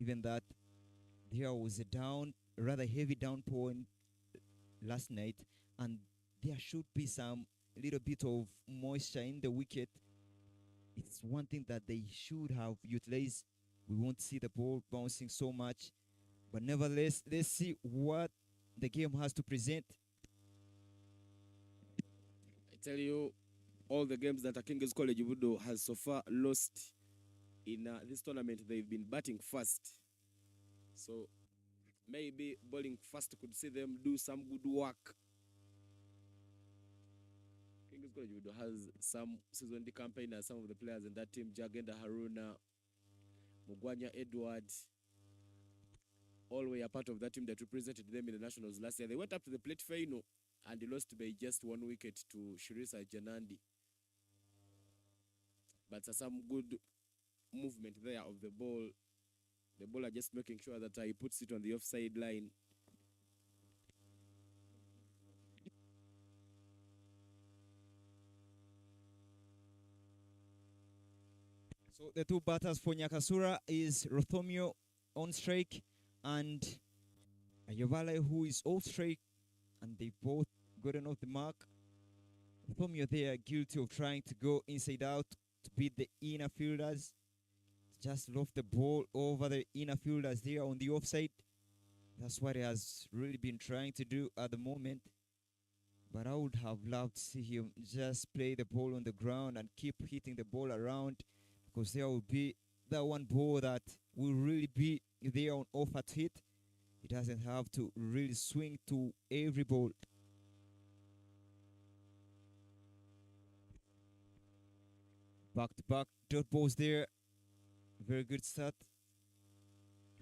given that there was a rather heavy downpour last night, and there should be some little bit of moisture in the wicket. It's one thing that they should have utilized. We won't see the ball bouncing so much, but nevertheless, let's see what the game has to present. I tell you, all the games that King's College BUDO has so far lost in this tournament, they've been batting fast. So maybe bowling fast could see them do some good work. King's College BUDO has some seasoned campaigners, some of the players in that team: Jagenda Haruna, Mugwanya Edward. All were a part of that team that represented them in the Nationals last year. They went up to the plate final and they lost by just 1 wicket to Shirisa Janandi. But some good movement there of the ball. The bowler just making sure that he puts it on the offside line. So the two batters for Nyakasura is Rothomio on strike and Ayovale, who is off strike, and they both gotten off the mark. Rothomio there guilty of trying to go inside out to beat the inner fielders. Just loft the ball over the inner fielders there on the offside. That's what he has really been trying to do at the moment. But I would have loved to see him just play the ball on the ground and keep hitting the ball around, because there will be that one ball that will really be there on offer to hit. He doesn't have to really swing to every ball. Back-to-back dot balls there. Very good start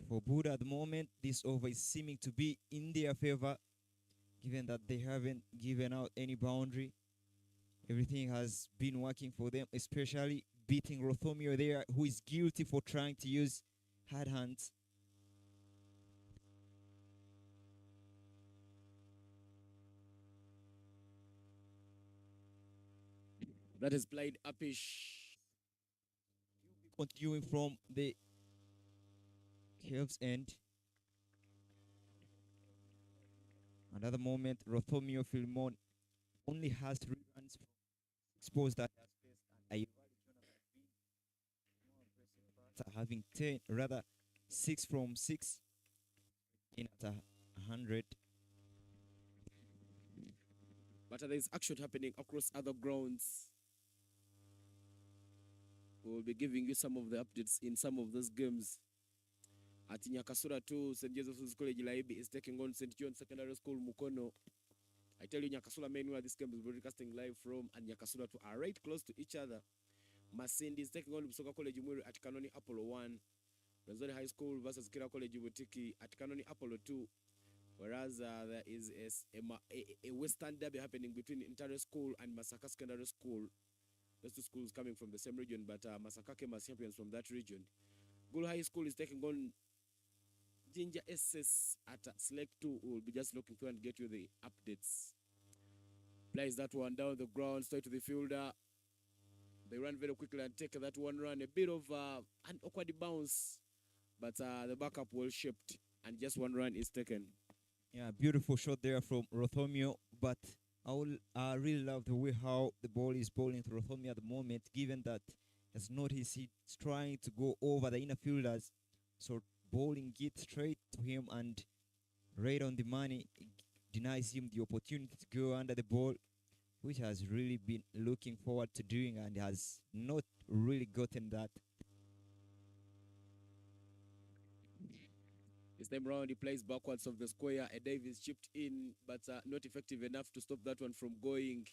for BUDO at the moment. This over is seeming to be in their favor, given that they haven't given out any boundary. Everything has been working for them, especially beating Rothomio there, who is guilty for trying to use hard hands. That is played uppish. Continuing from the Caves end. Another moment, Rothomio Filmon only has 3 runs from exposed that has faced, and having 10, rather 6 from 6 in at 100. But there is action happening across other grounds. We'll be giving you some of the updates in some of those games. At Nyakasura 2, St. Joseph's College Laibi is taking on St. John Secondary School Mukono. I tell you, Nyakasura main where this game is broadcasting live from, and Nyakasura 2 are right close to each other. Masindi is taking on Busoga College Muru at Kanoni Apollo 1. Razori High School versus Kira College Butiki at Kanoni Apollo 2. Whereas there is a Western derby happening between Interior School and Masaka Secondary School. Those two schools coming from the same region, but Masaka came as champions from that region. Gulu High School is taking on Ginger SS at Select 2. We'll be just looking through and get you the updates. Plays that one down the ground, straight to the fielder. They run very quickly and take that one run. A bit of an awkward bounce, but the backup well shaped, and just one run is taken. Yeah, beautiful shot there from Rothomio, but I really love the way how the ball is bowling to Rothomio at the moment, given that as noticed he's trying to go over the inner fielders. So bowling gets straight to him and right on the money, denies him the opportunity to go under the ball, which has really been looking forward to doing and has not really gotten that. This time round, he plays backwards of the square. A Davis chipped in, but not effective enough to stop that one from going.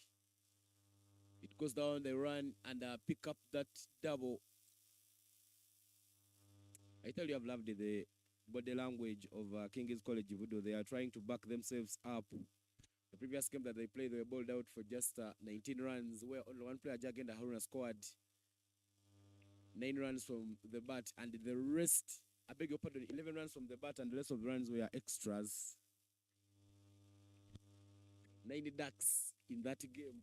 It goes down, they run and pick up that double. I tell you, I've loved the body language of King's College BUDO. They are trying to back themselves up. The previous game that they played, they were bowled out for just 19 runs, where only one player, Jagenda Haruna, scored 9 runs from the bat, and the rest, I beg your pardon, 11 runs from the bat, and the rest of the runs were extras. 90 ducks in that game.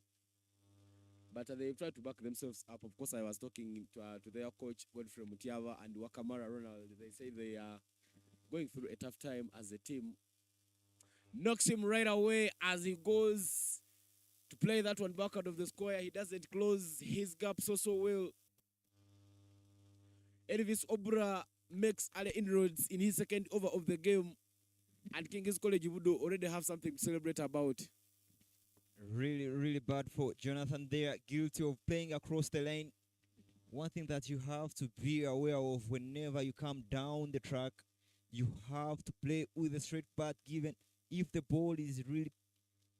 but they've tried to back themselves up. Of course, I was talking to their coach, Godfrey Mutiava and Wakamara Ronald. They say they are going through a tough time as a team. Knocks him right away as he goes to play that one back out of the square. He doesn't close his gap so well. Elvis Obra makes other inroads in his second over of the game, and King's College BUDO already have something to celebrate about. Really, really bad for Jonathan there, guilty of playing across the lane. One thing that you have to be aware of whenever you come down the track, you have to play with a straight bat. Given if the ball is really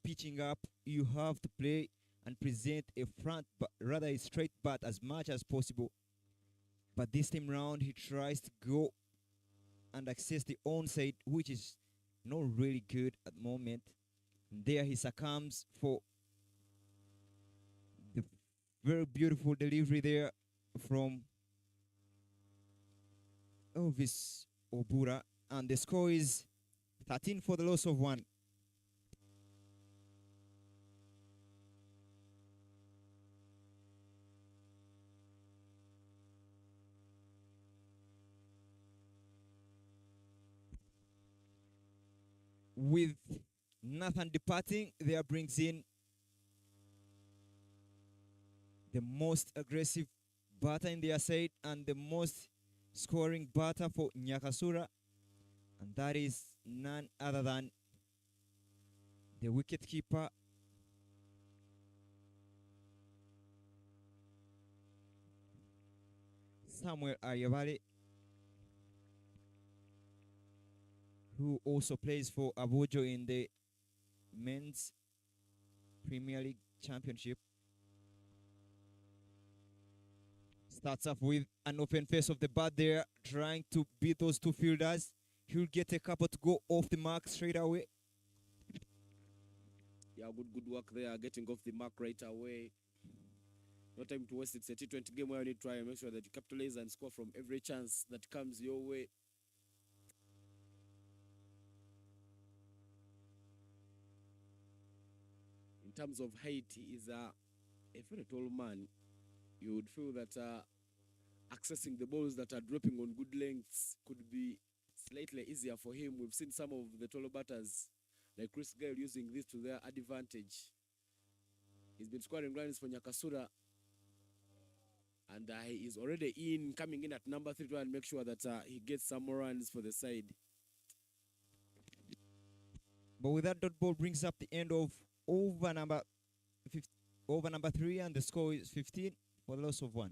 pitching up, you have to play and present a front, but rather a straight bat as much as possible. But this time round, he tries to go and access the onside, which is not really good at the moment. And there he succumbs for the very beautiful delivery there from Elvis Obura. And the score is 13 for the loss of 1. With Nathan departing, there brings in the most aggressive batter in their side and the most scoring batter for Nyakasura, and that is none other than the wicketkeeper Samuel Ayavale, who also plays for Abujo in the Men's Premier League Championship. Starts off with an open face of the bat there, trying to beat those two fielders. He'll get a couple to go off the mark straight away. Yeah, good work there, getting off the mark right away. No time to waste. It's a T20 game where you need to try and make sure that you capitalize and score from every chance that comes your way. In terms of height, he is a very tall man. You would feel that accessing the balls that are dropping on good lengths could be slightly easier for him. We've seen some of the taller batters like Chris Gale using this to their advantage. He's been scoring runs for Nyakasura, and he is already coming in at number 3 to make sure that he gets some more runs for the side. But with that, dot ball brings up the end of over number 3, and the score is 15 for the loss of 1.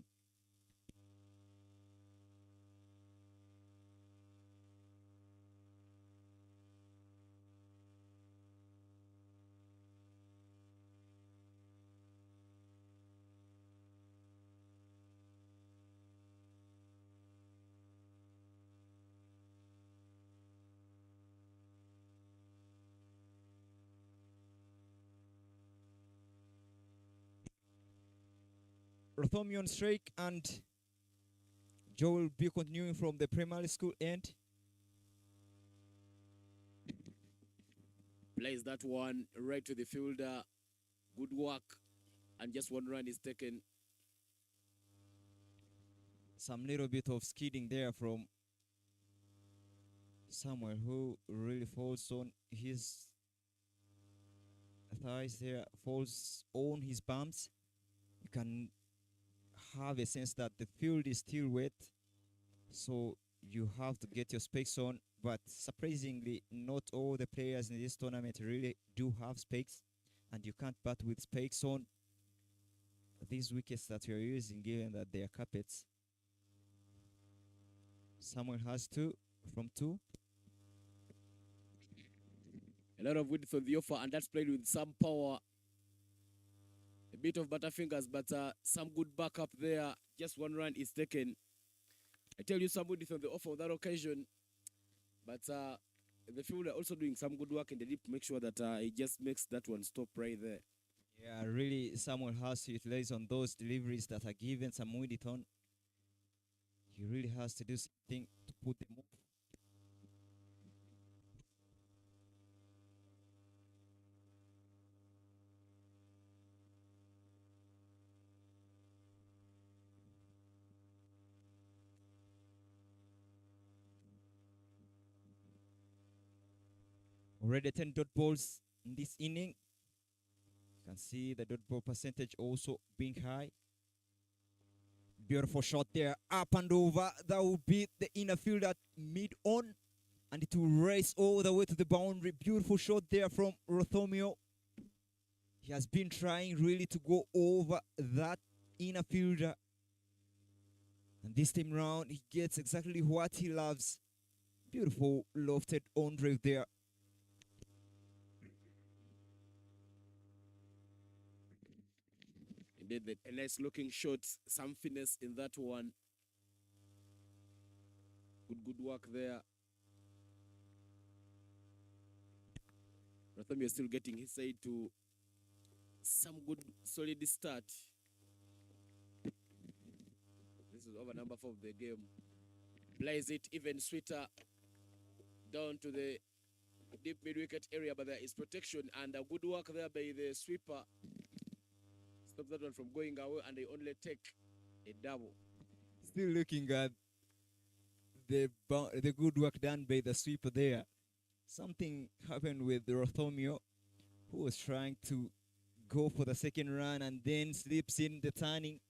Rothomi on strike, and Joe will be continuing from the primary school end. Plays that one right to the fielder. Good work. And just one run is taken. Some little bit of skidding there from Samuel, who really falls on his thighs there, falls on his bumps. You can have a sense that the field is still wet, so you have to get your specs on. But surprisingly, not all the players in this tournament really do have specs, and you can't bat with specs on these wickets that you're using, given that they are carpets. Someone has 2 from 2. A lot of width on the offer, and that's played with some power. A bit of butterfingers, but some good backup there. Just one run is taken. I tell you, some width on the offer on that occasion. But the fielder also doing some good work in the deep to make sure that he just makes that one stop right there. Yeah, really, someone has to utilize on those deliveries that are given some width on. He really has to do something to put them off. Already 10 dot balls in this inning. You can see the dot ball percentage also being high. Beautiful shot there, up and over. That will beat the inner fielder mid on, and it will race all the way to the boundary. Beautiful shot there from Rothomio. He has been trying really to go over that inner fielder, and this time round he gets exactly what he loves. Beautiful lofted on drive there. Indeed, a nice looking shot, some finesse in that one. Good work there. Rothomio still getting his side to some good solid start. This is over number 4 of the game. Plays it even sweeter down to the deep mid-wicket area, but there is protection and a good work there by the sweeper. Stop that one from going away, and they only take a double. Still looking at the good work done by the sweeper there. Something happened with Rothomio, who was trying to go for the second run and then slips in the turning.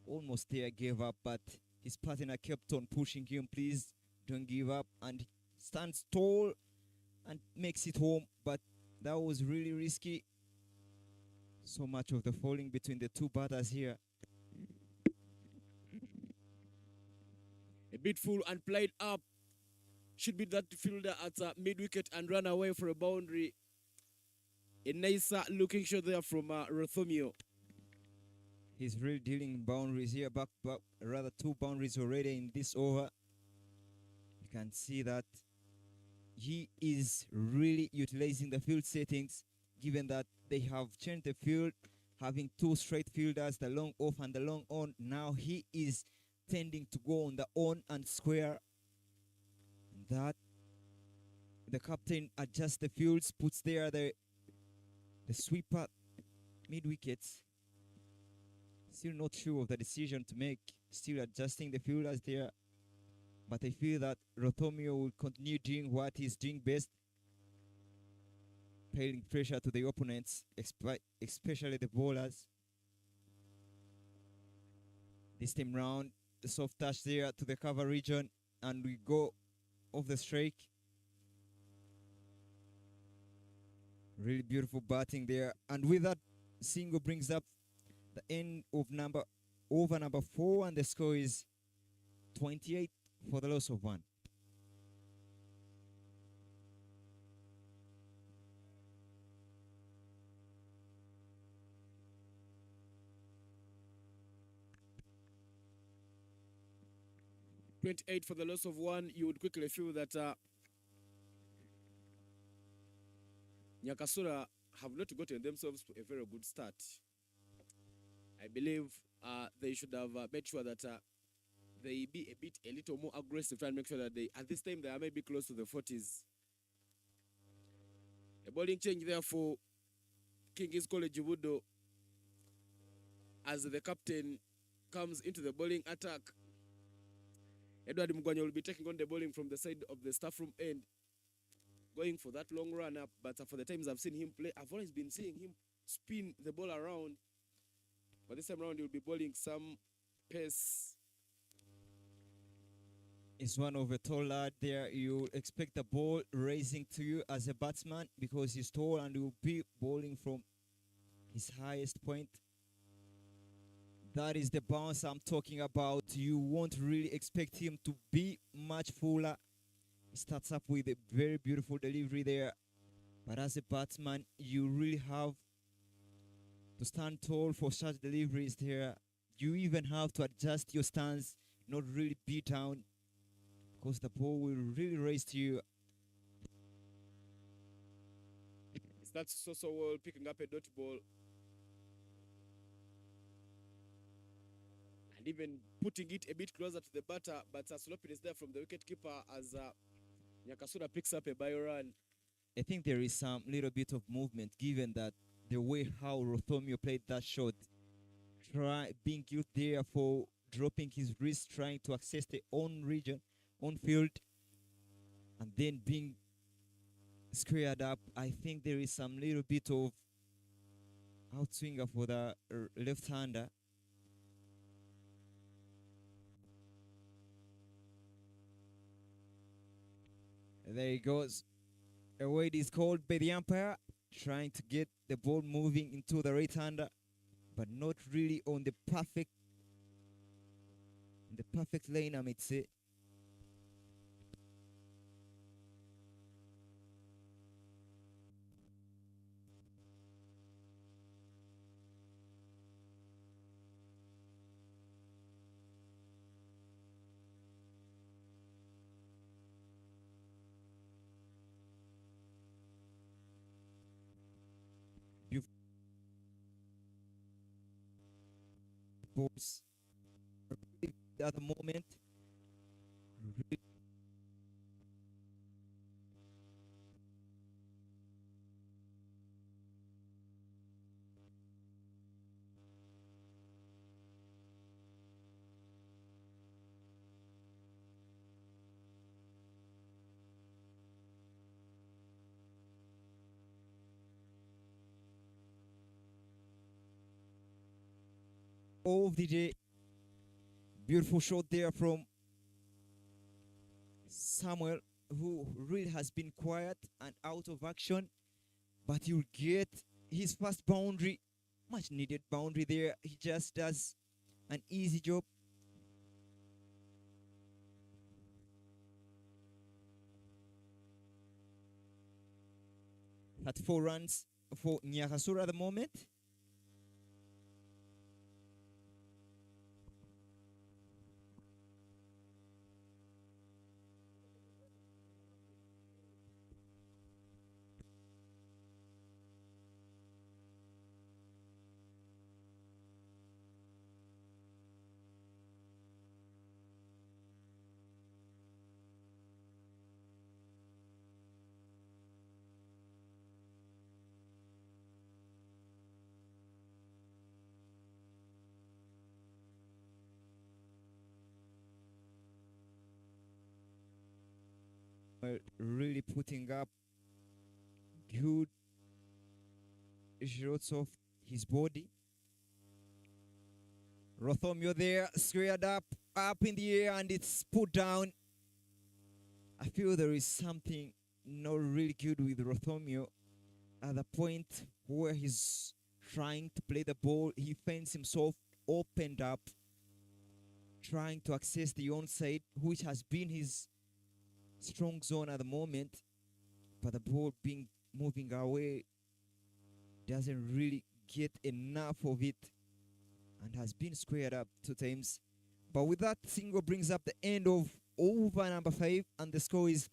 Almost there, gave up, but his partner kept on pushing him. Please don't give up, and stands tall and makes it home. But that was really risky. So much of the falling between the two batters here. A bit full and played up. Should be that fielder at mid-wicket and run away for a boundary. A nicer looking shot there from Rothomio. He's really dealing boundaries here, rather 2 boundaries already in this over. You can see that he is really utilizing the field settings, given that they have changed the field, having 2 straight fielders, the long off and the long on. Now he is tending to go on the on and square. That the captain adjusts the fields, puts there the sweeper mid-wickets. Still not sure of the decision to make, still adjusting the fielders there. But I feel that Rothomio will continue doing what he's doing best, paying pressure to the opponents, especially the bowlers. This time round, the soft touch there to the cover region, and we go off the strike. Really beautiful batting there, and with that, single brings up the end of over number 4, and the score is 28 for the loss of 1. .28 for the loss of 1. You would quickly feel that Nyakasura have not gotten themselves a very good start. I believe they should have made sure that they be a little more aggressive and make sure that they, at this time, they are maybe close to the 40s. A bowling change there for King's College BUDO as the captain comes into the bowling attack. Edward Mugwanya will be taking on the bowling from the side of the staff room end, going for that long run up. But for the times I've seen him play, I've always been seeing him spin the ball around. But this time around, he'll be bowling some pace. Is one of a tall lad there. You expect the ball racing to you as a batsman because he's tall and will be bowling from his highest point. That is the bounce I'm talking about. You won't really expect him to be much fuller. He starts up with a very beautiful delivery there. But as a batsman, you really have to stand tall for such deliveries there. You even have to adjust your stance, not really be down, because the ball will really race to you. That's so well, picking up a dot ball. And even putting it a bit closer to the batter, but Slopin is there from the wicketkeeper as Nyakasura picks up a bio run. I think there is some little bit of movement, given that the way how Rothomio played that shot, being guilty there for dropping his wrist, trying to access the own region, on field, and then being squared up. I think there is some little bit of outswinger for the left-hander. There he goes. A wait is called by the umpire, trying to get the ball moving into the right-hander, but not really on the perfect lane, I might say. Balls at the moment. All of the day. Beautiful shot there from Samuel, who really has been quiet and out of action, but you'll get his first boundary, much needed boundary there. He just does an easy job. At 4 runs for Nyakasura at the moment. Really putting up good shots of his body. Rothomio there, squared up in the air, and it's put down. I feel there is something not really good with Rothomio. At the point where he's trying to play the ball, he finds himself opened up, trying to access the onside, which has been his strong zone at the moment, but the ball being moving away doesn't really get enough of it and has been squared up 2 times. But with that, single brings up the end of over number 5, and the score is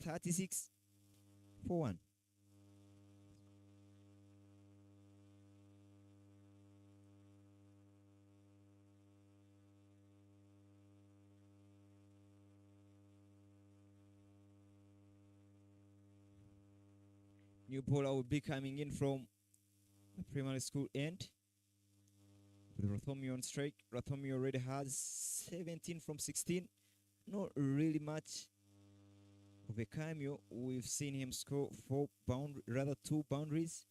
36-1. New bowler will be coming in from the primary school end with Rothomio on strike. Rothomio already has 17 from 16. Not really much of a cameo. We've seen him score 2 boundaries.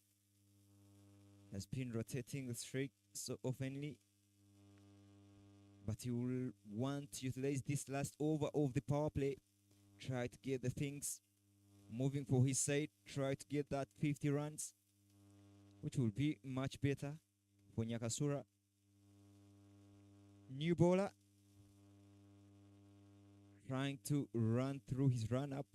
Has been rotating the strike so oftenly, but he will want to utilize this last over of the power play. Try to get the things moving for his side. Try to get that 50 runs, which will be much better for Nyakasura. New bowler trying to run through his run-up.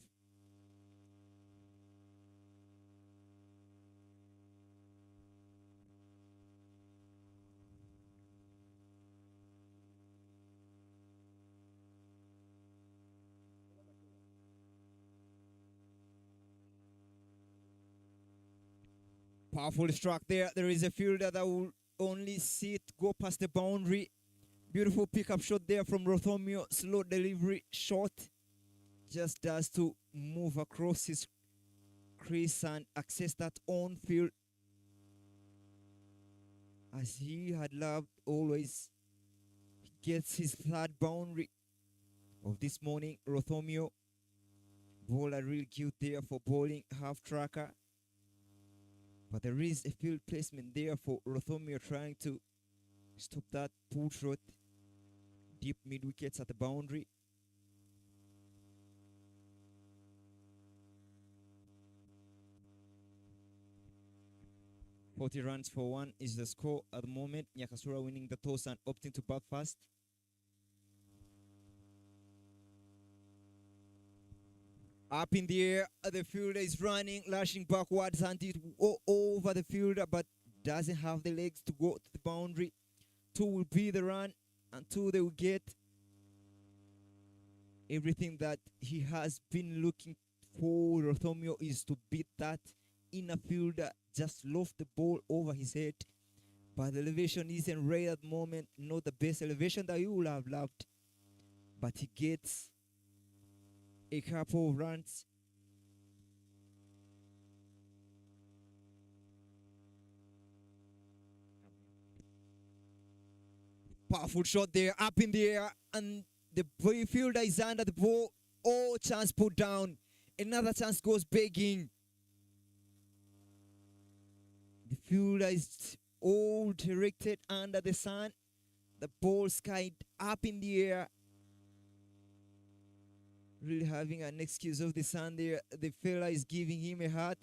Powerfully struck there. There is a fielder that will only see it go past the boundary. Beautiful pickup shot there from Rothomio. Slow delivery shot. Just does to move across his crease and access that on field as he had loved always. He gets his 3rd boundary of this morning. Rothomio Bowler really cute there for bowling half tracker. But there is a field placement there for Rothomio trying to stop that pull shot. Deep mid wickets at the boundary. "40 runs for 1 is the score at the moment. Nyakasura winning the toss and opting to bat first. Up in the air, the fielder is running, lashing backwards and it over the fielder, but doesn't have the legs to go to the boundary. 2 will be the run, and 2 they will get. Everything that he has been looking for, Rothomio, is to beat that inner fielder, just loft the ball over his head. But the elevation isn't right at the moment, not the best elevation that you would have loved. But he gets a couple of runs. Powerful shot there, up in the air, and the fielder is under the ball. Oh, chance put down. Another chance goes begging. The fielder is all directed under the sun. The ball skied up in the air. Really having an excuse of the sun there. The fella is giving him a hat.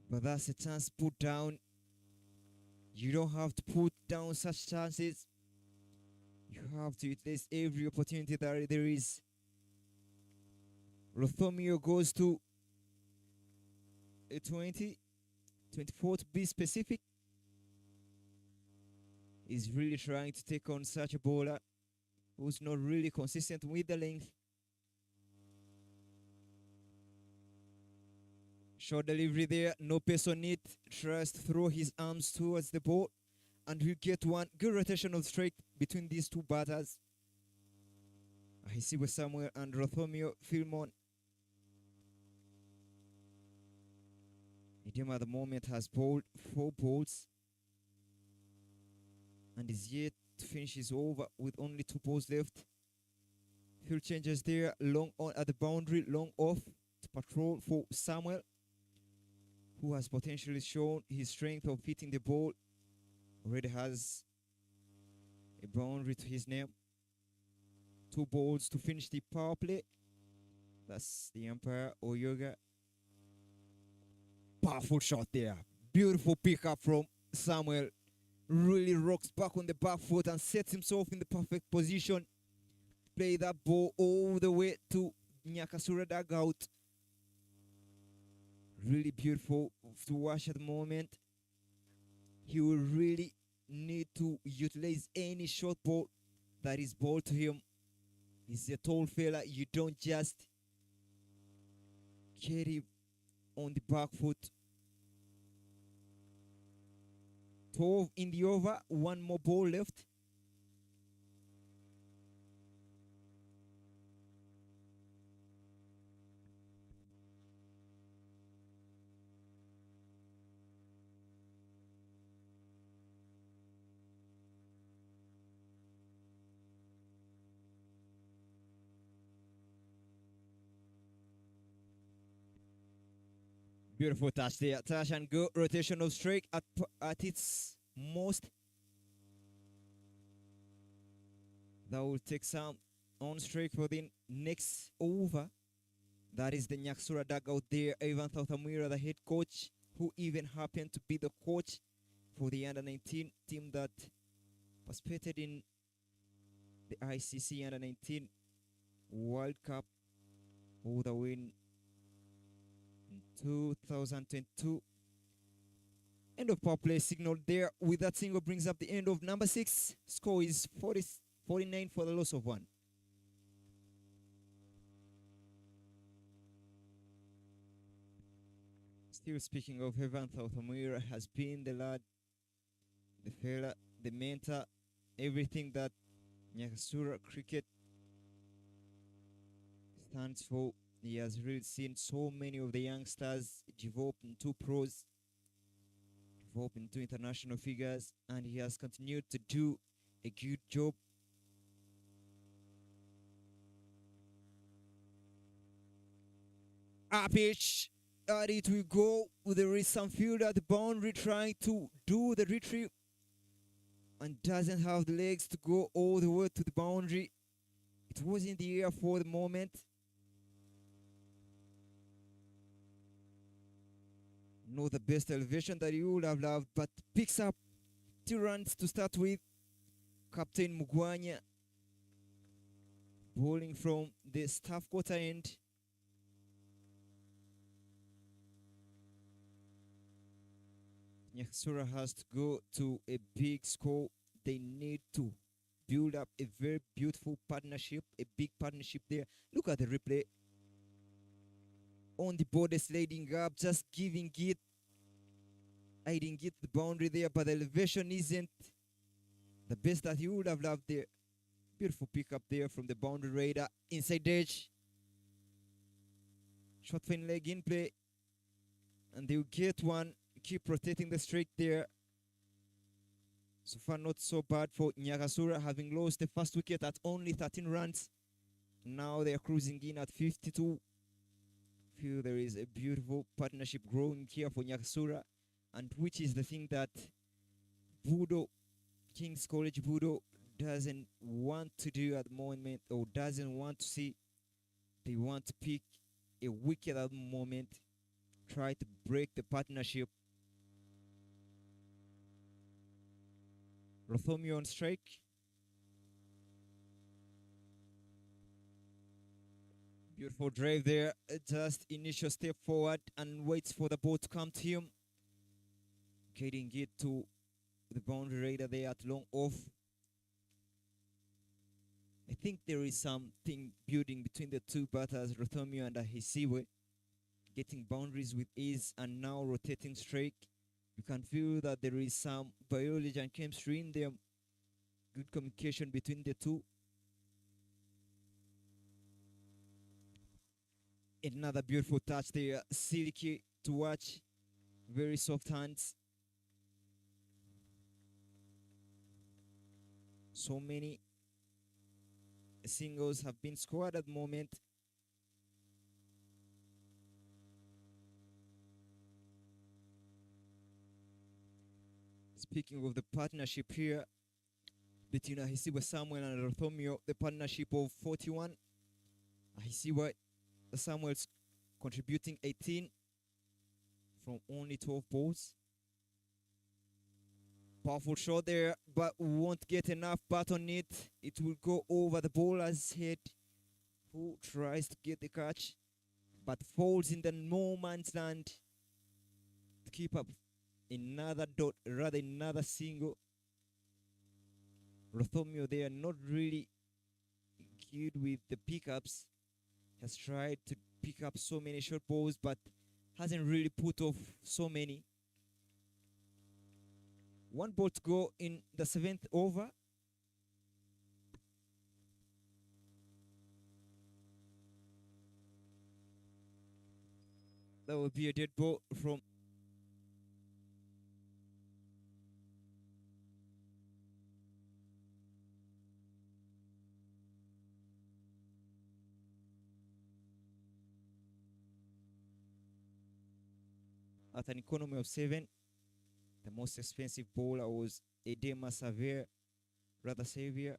But that's a chance put down. You don't have to put down such chances. You have to utilize every opportunity that there is. Rothomio goes to a 20, 24 to be specific. He's really trying to take on such a bowler who's not really consistent with the length. Short delivery there, no pace on it. Tries to throw his arms towards the ball, and we get one good rotation of strike between these 2 batters. I see where Samuel and Rothomio Filmon. Idema at the moment has bowled 4 balls and is yet to finish his over with only 2 balls left. Field changes there, long on at the boundary, long off to patrol for Samuel, who has potentially shown his strength of hitting the ball. Already has a boundary to his name. 2 balls to finish the power play. That's the umpire, Oyoga. Powerful shot there. Beautiful pickup from Samuel. Really rocks back on the back foot and sets himself in the perfect position. Play that ball all the way to Nyakasura dugout. Really beautiful to watch at the moment. He will really need to utilize any short ball that is bowled to him. He's a tall fella. You don't just get him on the back foot. 12 in the over, 1 more ball left. Beautiful touch there. Touch and go. Rotation of strike at its most. That will take some on strike for the next over. That is the Nyakasura dugout there. Ivan Thauthamwira, the head coach, who even happened to be the coach for the under-19 team that participated in the ICC under-19 World Cup all the way in 2022. End of power play signal there. With that single brings up the end of number 6. Score is 49 for the loss of 1. Still speaking of Evan Thauthamwira, has been the lad, the fella, the mentor, everything that Nyakasura cricket stands for. He has really seen so many of the youngsters develop into pros, develop into international figures, and he has continued to do a good job. A pitch. And it will go. There is some field at the boundary trying to do the retrieve and doesn't have the legs to go all the way to the boundary. It was in the air for the moment. Not the best elevation that you would have loved, but picks up 2 runs to start with. Captain Mugwanya bowling from the staff quarter end. Nyakasura has to go to a big score. They need to build up a very beautiful partnership, a big partnership there. Look at the replay. On the border sliding up, just giving it. I didn't get the boundary there, but the elevation isn't the best that you would have loved there. Beautiful pickup there from the boundary raider. Inside edge. Short fin leg in play. And they will get one. Keep rotating the straight there. So far, not so bad for Nyakasura, having lost the first wicket at only 13 runs. Now they are cruising in at 52. Feel there is a beautiful partnership growing here for Nyakasura, and which is the thing that BUDO, King's College BUDO, doesn't want to do at the moment, or doesn't want to see. They want to pick a wicket at the moment, try to break the partnership. Rothomio on strike. Beautiful drive there. Just initial step forward and waits for the ball to come to him. Getting it to the boundary raider there at long off. I think there is something building between the two batters, Rothomio and Ahisiwe. Getting boundaries with ease and now rotating strike. You can feel that there is some biology and chemistry in them. Good communication between the two. Another beautiful touch there. Silky to watch. Very soft hands. So many singles have been scored at the moment. Speaking of the partnership here between Ahisiwe Samuel and Rothomio, the partnership of 41. Ahisiwe Samuel's contributing 18 from only 12 balls. Powerful shot there, but won't get enough bat on it. It will go over the bowler's head, who tries to get the catch, but falls in the no man's land to keep up another dot, rather another single. Rothomio there not really good with the pickups. Has tried to pick up so many short balls, but hasn't really put off so many. 1 ball to go in the 7th over. That will be a dead ball from at an economy of 7. The most expensive bowler was Edema Savier, rather Savior.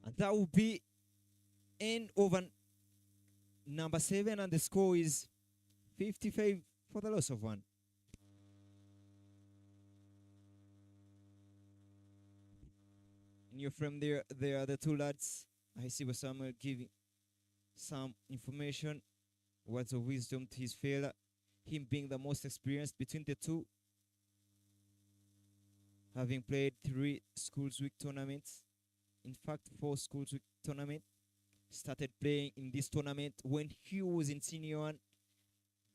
And that will be end over number 7, and the score is 55 for the loss of 1. In your frame there are the 2 lads. I see Samuel giving some information, words of wisdom to his fellow. Him being the most experienced between the two, having played 3 schools week tournaments. In fact, 4 schools week tournament. Started playing in this tournament when he was in senior 1,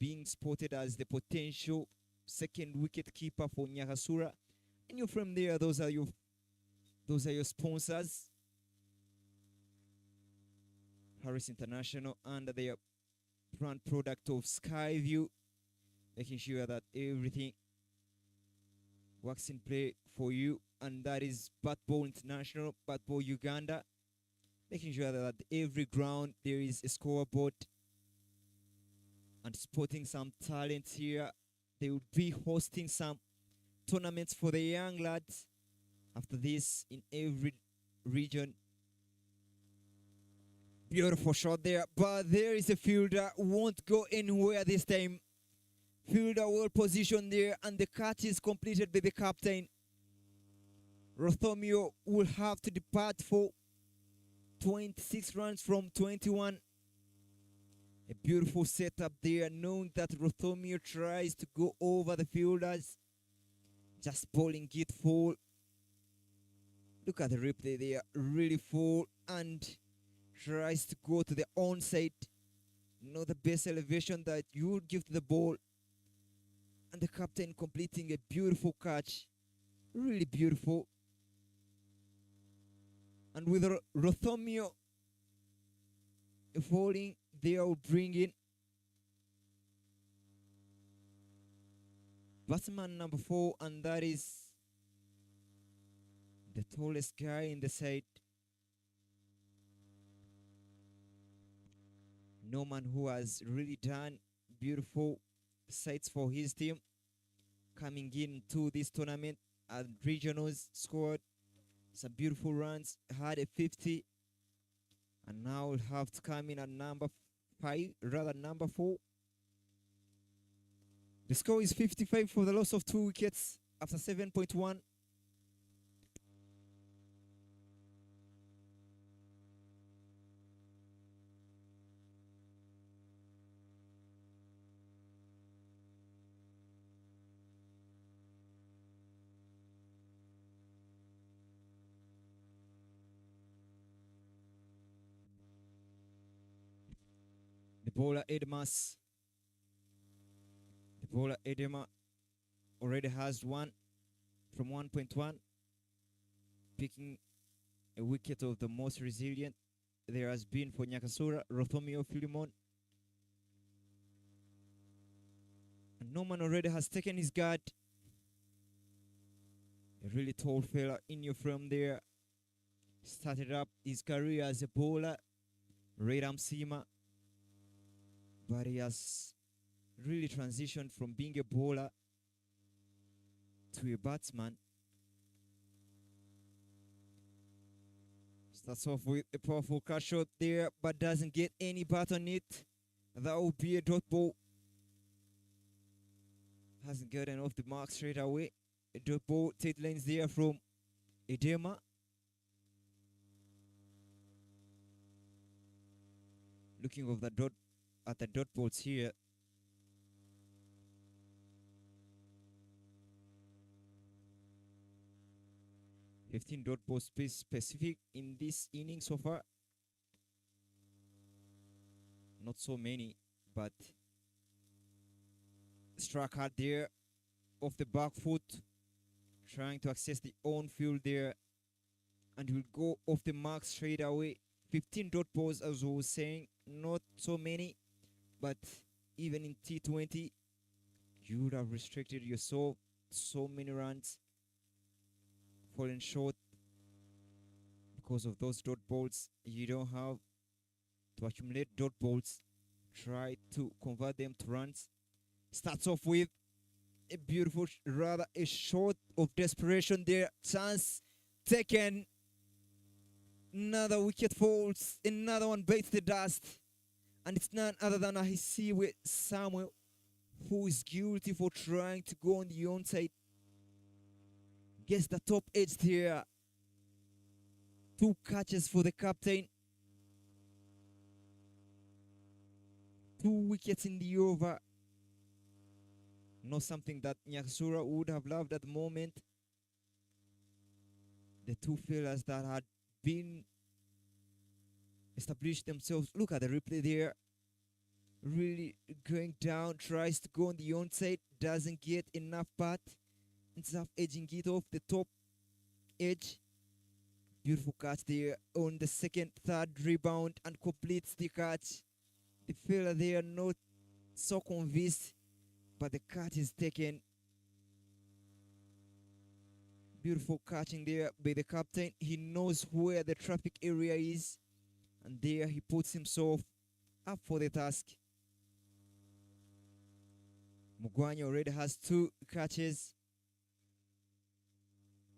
being spotted as the potential second wicket keeper for Nyakasura. And you're from there, those are your sponsors. Harris International and their brand product of Skyview, making sure that everything works in play for you, and that is Bat Ball International, Bat Ball Uganda. making sure that at every ground there is a scoreboard and spotting some talents here. They will be hosting some tournaments for the young lads after this in every region. Beautiful shot there, but there is a fielder, won't go anywhere this time. Fielder well positioned there, and the catch is completed by the captain. Rothomio will have to depart for 26 runs from 21. A beautiful setup there, knowing that Rothomio tries to go over the fielders, just bowling it full. Look at the replay there, really full, and tries to go to the onside. Not the best elevation that you would give to the ball. And the captain completing a beautiful catch. Really beautiful. And with Rothomio falling, they will bring in batsman number 4, and that is the tallest guy in the side. Norman, who has really done beautiful sights for his team, coming into this tournament at regionals, scored some beautiful runs, had a 50, and now will have to come in at number 4. The score is 55 for the loss of 2 wickets after 7.1. The bowler Edema already has one from 1.1, picking a wicket of the most resilient there has been for Nyakasura, Rothomio Philemon. And Norman already has taken his guard. A really tall fella in your frame there. Started up his career as a bowler, right-arm seamer, but he has really transitioned from being a bowler to a batsman. Starts off with a powerful cut shot there, but doesn't get any bat on it. That will be a dot ball. Hasn't gotten off the mark straight away. A dot ball, 8 lanes there from Edema. Looking at the dot balls here. $15 dot balls specific in this inning so far. Not so many, but struck hard there off the back foot, trying to access the on field there, and will go off the mark straight away. 15 dot balls, as I was saying, not so many, but even in T20, you would have restricted yourself so many runs, falling short because of those dot balls. You don't have to accumulate dot balls. Try to convert them to runs. Starts off with a beautiful, rather a shot of desperation there. Chance taken. Another wicket falls. Another one bites the dust. And it's none other than I see with Samuel, who is guilty for trying to go on the onside. Gets the top edge there. 2 catches for the captain. 2 wickets in the over. Not something that Nyakasura would have loved at the moment. The 2 fielders that had been established themselves. Look at the replay there. Really going down, tries to go on the onside, doesn't get enough bat. Instead of edging it off the top edge. Beautiful catch there on the second, third rebound and completes the catch. The fielder there not so convinced, but the catch is taken. Beautiful catching there by the captain. He knows where the traffic area is. And there he puts himself up for the task. Mugwanya already has 2 catches.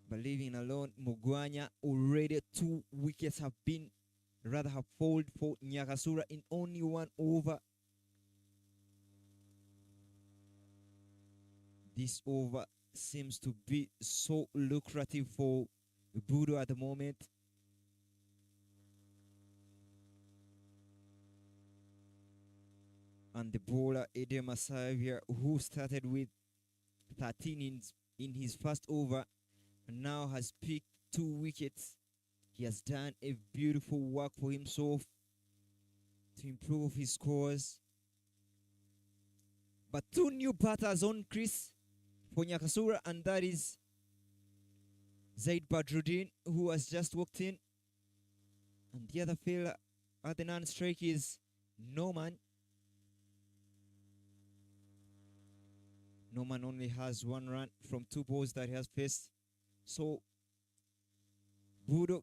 But leaving alone Mugwanya, already 2 wickets have fallen for Nyakasura in only 1 over. This over seems to be so lucrative for BUDO at the moment. And the bowler Ede Masavia, who started with 13 in his first over, now has picked 2 wickets. He has done a beautiful work for himself to improve his scores. But 2 new batters on crease for Nyakasura, and that is Zaid Badruddin, who has just walked in. And the other fella at the non-strike is Norman. Norman only has 1 run from 2 balls that he has faced. So BUDO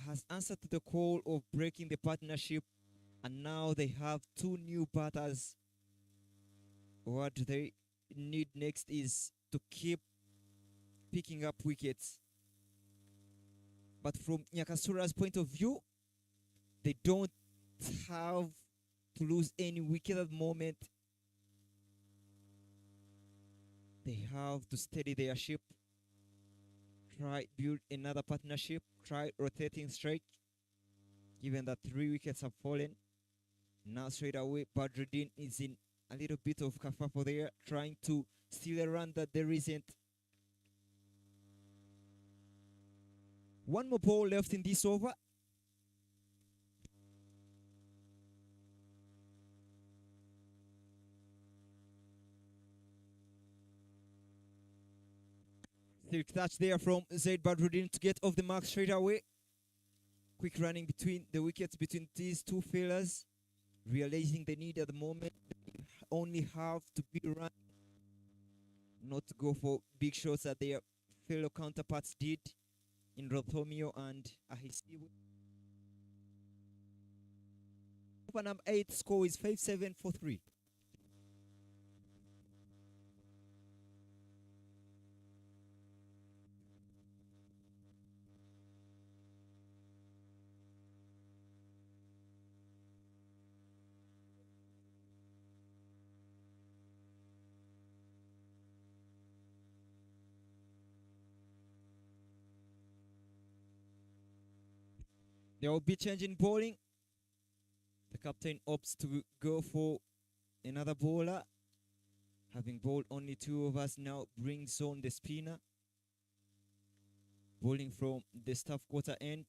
has answered to the call of breaking the partnership, and now they have 2 new batters. What they need next is to keep picking up wickets. But from Nyakasura's point of view, they don't have to lose any wicket at the moment. They have to steady their ship, try build another partnership, try rotating strike, given that 3 wickets have fallen. Now straight away Badruddin is in a little bit of kerfuffle there, trying to steal a run that there isn't. 1 more ball left in this over. Silk touch there from Zaid Badruddin to get off the mark straight away. Quick running between the wickets between these 2 fielders, realizing the need at the moment. They only have to be run, not to go for big shots that their fellow counterparts did in Rothomio and Ahisiwe. Over number 8, score is 5-7 for 3. There will be change in bowling. The captain opts to go for another bowler. Having bowled only 2 of us, now brings on the spinner. Bowling from the staff quarter end.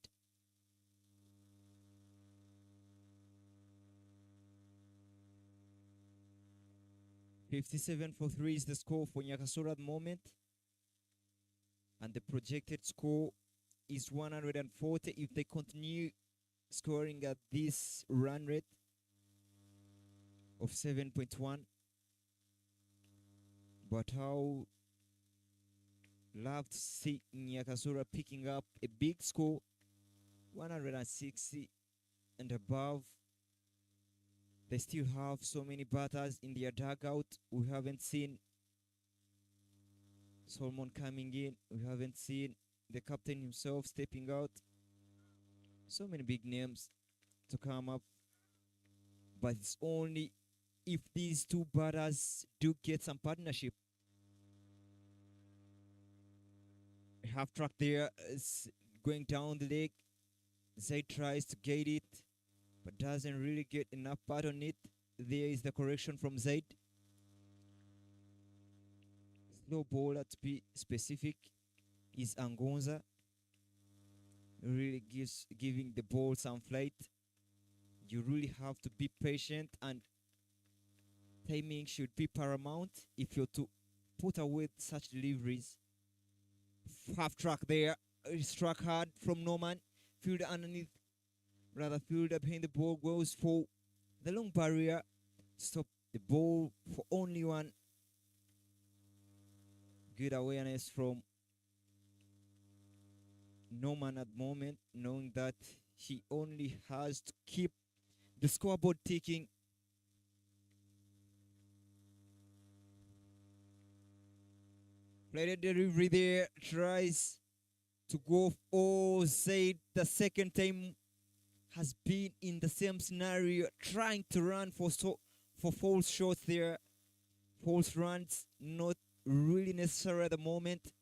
$57 for 3 is the score for Nyakasura at the moment. And the projected score is 140 if they continue scoring at this run rate of 7.1. But how love to see Nyakasura picking up a big score, 160 and above. They still have so many batters in their dugout. We haven't seen Solomon coming in. We haven't seen the captain himself stepping out. So many big names to come up. But it's only if these 2 batters do get some partnership. Half track there is going down the leg. Zaid tries to get it, but doesn't really get enough part on it. There is the correction from Zaid. Slow bowler, to be specific, is Angonza. Really giving the ball some flight. You really have to be patient, and timing should be paramount if you're to put away such deliveries. Half track there, struck hard from Norman. Fielder underneath, rather fielder behind the ball, goes for the long barrier. Stop the ball for only 1. Good awareness from Norman at the moment, knowing that He only has to keep the scoreboard ticking. Played delivery there, tries to go. Oh, Zaid, the second time has been in the same scenario, trying to run for false shots there. False runs, not really necessary at the moment.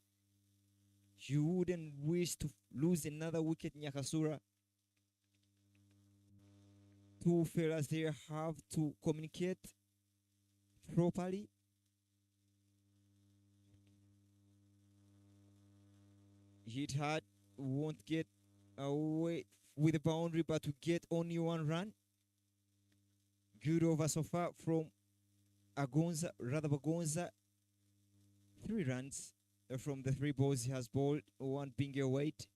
You wouldn't wish to lose another wicket, Nyakasura. Two fellas there have to communicate properly. Hit hard, won't get away with the boundary, but to get only one run. Good over so far from Bagonza. 3 runs from the 3 balls he has bowled, 1 being a weight,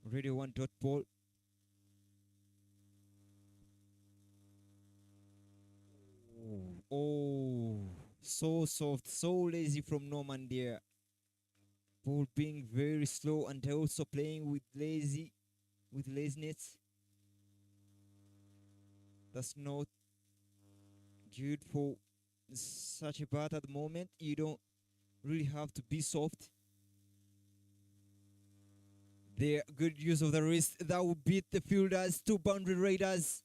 already 1 dot ball. Oh, so soft, so lazy from Norman there. Ball being very slow and also playing with laziness. That's not good for such a bat at the moment. You don't really have to be soft. There, good use of the wrist. That would beat the fielders, 2 boundary raiders.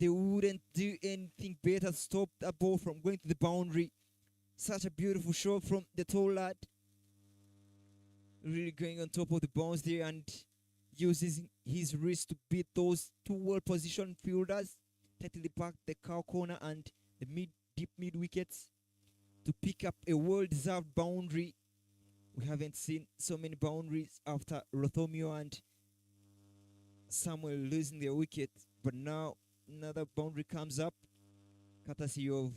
They wouldn't do anything better to stop that ball from going to the boundary. Such a beautiful shot from the tall lad. Really going on top of the bounce there and uses his wrist to beat those 2 well-positioned fielders. Tightly back the cow corner and the deep mid wickets to pick up a well-deserved boundary. We haven't seen so many boundaries after Rothomio and Samuel losing their wicket, but now another boundary comes up, courtesy of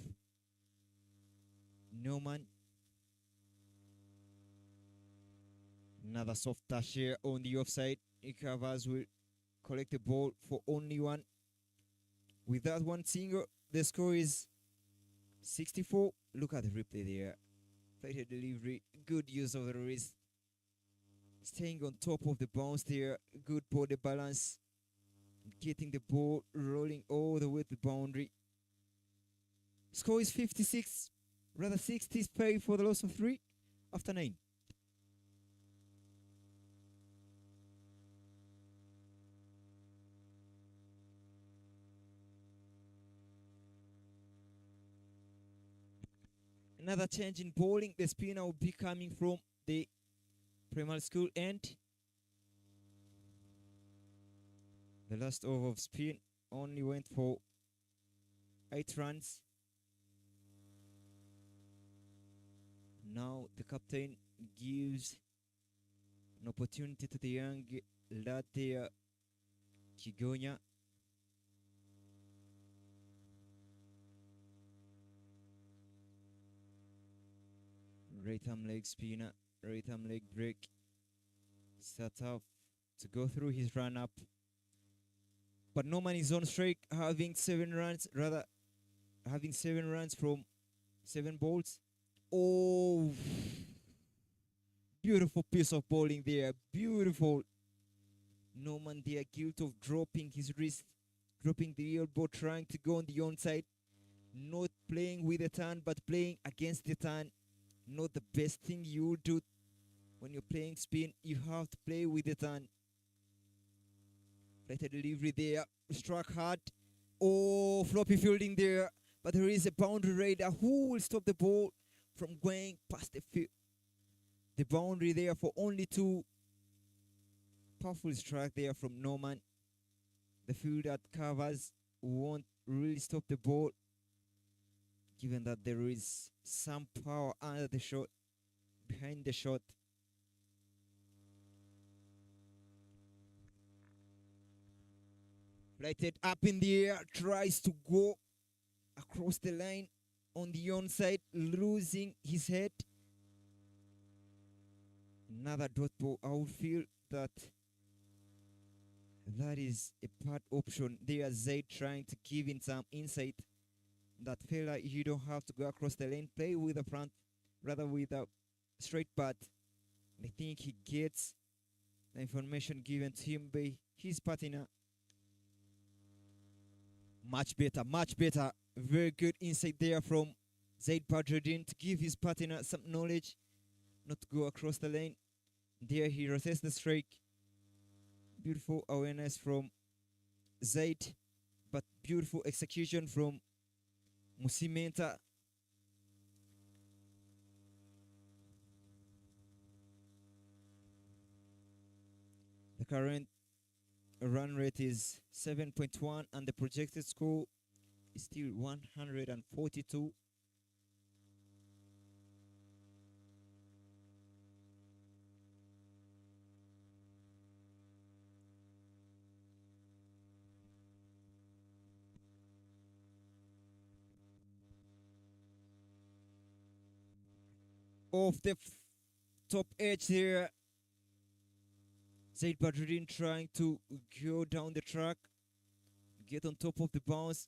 Norman. Another soft touch here on the offside. Ikavas will collect the ball for only 1. With that 1 single, the score is 64. Look at the replay there. Flighted delivery, good use of the wrist. Staying on top of the bounce there, good body balance. Getting the ball rolling all the way to the boundary. Score is 56, rather 60 is paid for the loss of 3 after 9. Another change in bowling. The spinner will be coming from the primary school end. The last over of spin only went for 8 runs. Now the captain gives an opportunity to the young lad there, Kigonya. Right arm leg spinner, right arm leg break. Set up to go through his run up. But Norman is on strike, having 7 runs, having 7 runs from 7 balls. Oh, beautiful piece of bowling there, beautiful. Norman there guilty of dropping his wrist, dropping the elbow, trying to go on the onside. Not playing with the turn, but playing against the turn. Not the best thing you do when you're playing spin. You have to play with the turn. Flighted delivery there, struck hard. Oh, floppy fielding there. But there is a boundary raider who will stop the ball from going past the boundary there for only 2. Powerful strike there from Norman. The fielder covers won't really stop the ball, given that there is some power under the shot, behind the shot. Flighted up in the air, tries to go across the line on the onside, losing his head. Another dot ball. I would feel that is a part option. There, Zaid trying to give in some insight. That fella, you don't have to go across the lane, play with the front, rather with a straight bat. I think he gets the information given to him by his partner. Much better, much better. Very good insight there from Zaid Badruddin to give his partner some knowledge, not to go across the lane. There he rotates the strike. Beautiful awareness from Zaid, but beautiful execution from Musimenta. The current run rate is 7.1 and the projected score is still 142. Off the top edge here, Zaid Badruddin trying to go down the track, get on top of the bounce.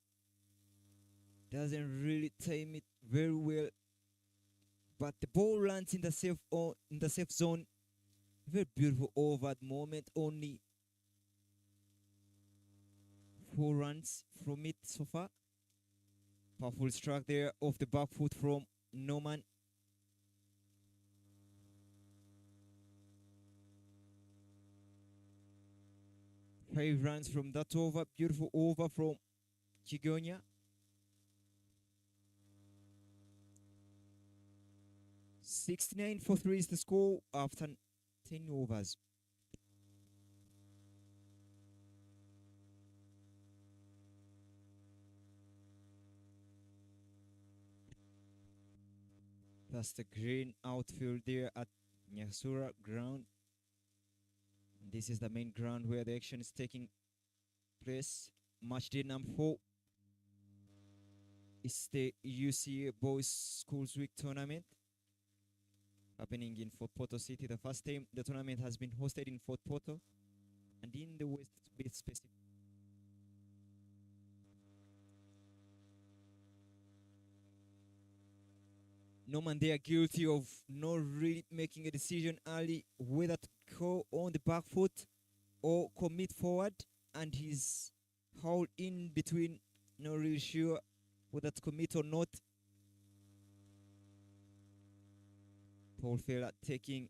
Doesn't really time it very well, but the ball lands in the safe zone. Very beautiful over at the moment. Only 4 runs from it so far. Powerful strike there off the back foot from Norman. Five runs from that over. Beautiful over from Chigonia. 69 for 3 is the score after 10 overs. That's the green outfield there at Nyakasura ground. This is the main ground where the action is taking place. Match day number 4 is the UCA Boys Schools Week tournament happening in Fort Portal City. The first time the tournament has been hosted in Fort Portal and in the West to be specific. Norman, they are guilty of not really making a decision early whether to go on the back foot or commit forward, and he's hauled in between, not really sure whether to commit or not. Paul Feller taking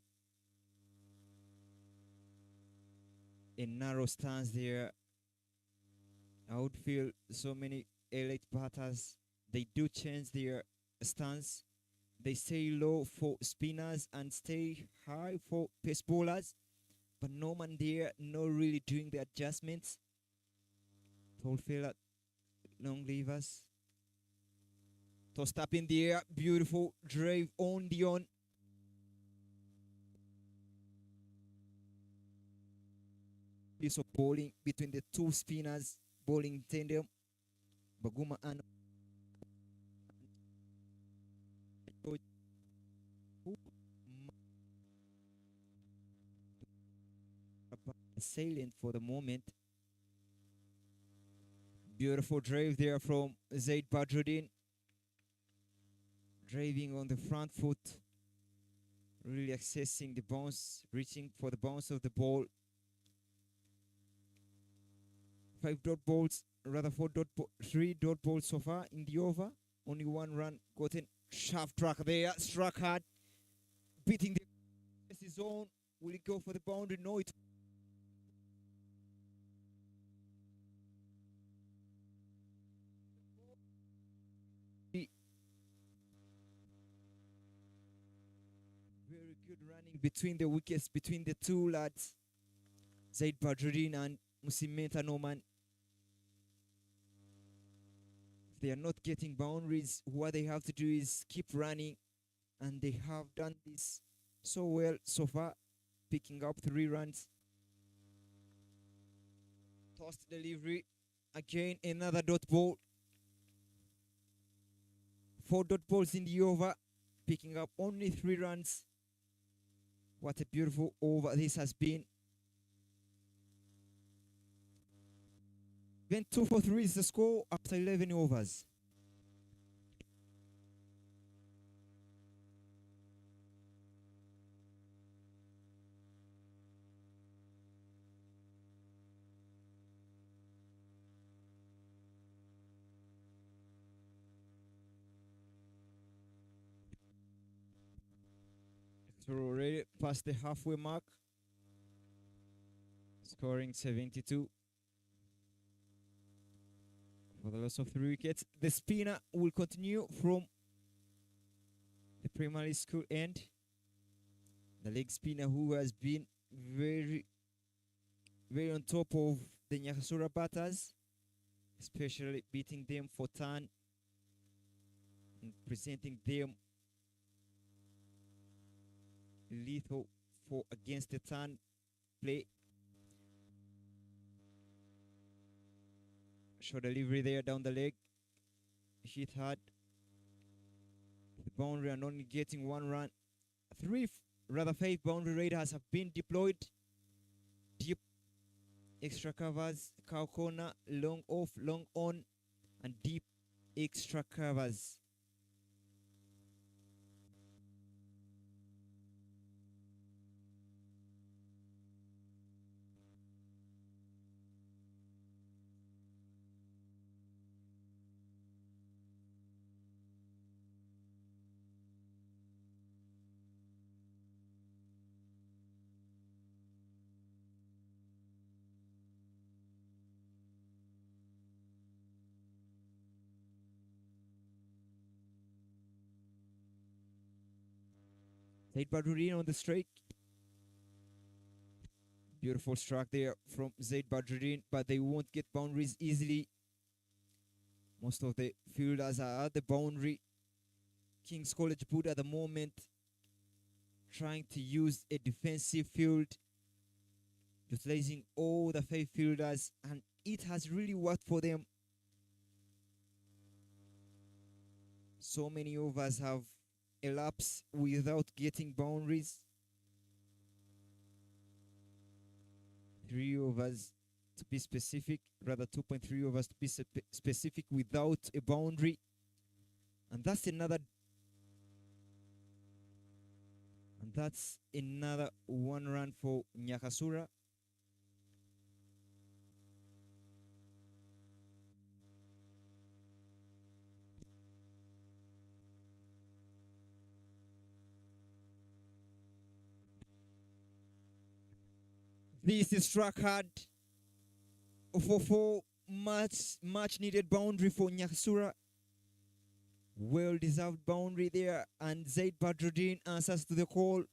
a narrow stance there. I would feel so many elite batters, they do change their stance. They stay low for spinners and stay high for pace bowlers. But Norman there not really doing the adjustments. Tall fella, long levers. Tossed up in the air, beautiful drive on the on. Piece of bowling between the two spinners, bowling tandem. Baguma and salient for the moment. Beautiful drive there from Zaid Badruddin. Driving on the front foot. Really accessing the bounce, reaching for the bounce of the ball. 5 dot balls, rather 3 dot balls so far in the over. Only 1 run gotten. Sharp track there, struck hard. Beating the zone. Will it go for the boundary? No, it very good running between the wickets, between the two lads, Zaid Badruddin and Musimenta Norman. If they are not getting boundaries, what they have to do is keep running, and they have done this so well so far, picking up 3 runs. Tossed delivery, again another dot ball. 4 dot balls in the over, picking up only 3 runs. What a beautiful over this has been. Then 2 for 3 is the score after 11 overs. So we're already past the halfway mark, scoring 72 for the loss of 3 wickets. The spinner will continue from the primary school end. The leg spinner who has been very, very on top of the Nyakasura batters, especially beating them for turn and presenting them lethal for against the turn play. Short delivery there down the leg. Hit hard. The boundary and only getting 1 run. 5 boundary raiders have been deployed. Deep extra covers, cow corner, long off, long on, and deep extra covers. Zaid Badruddin on the strike. Beautiful strike there from Zaid Badruddin, but they won't get boundaries easily. Most of the fielders are at the boundary. King's College BUDO at the moment trying to use a defensive field, utilizing all the 5 fielders, and it has really worked for them. So many overs have elapsed without getting boundaries. 3 overs to be specific, rather 2.3 overs to be specific without a boundary. And that's another 1 run for Nyakasura. This is struck hard for much needed boundary for Nyakasura. Well deserved boundary there, and Zaid Badruddin answers to the call.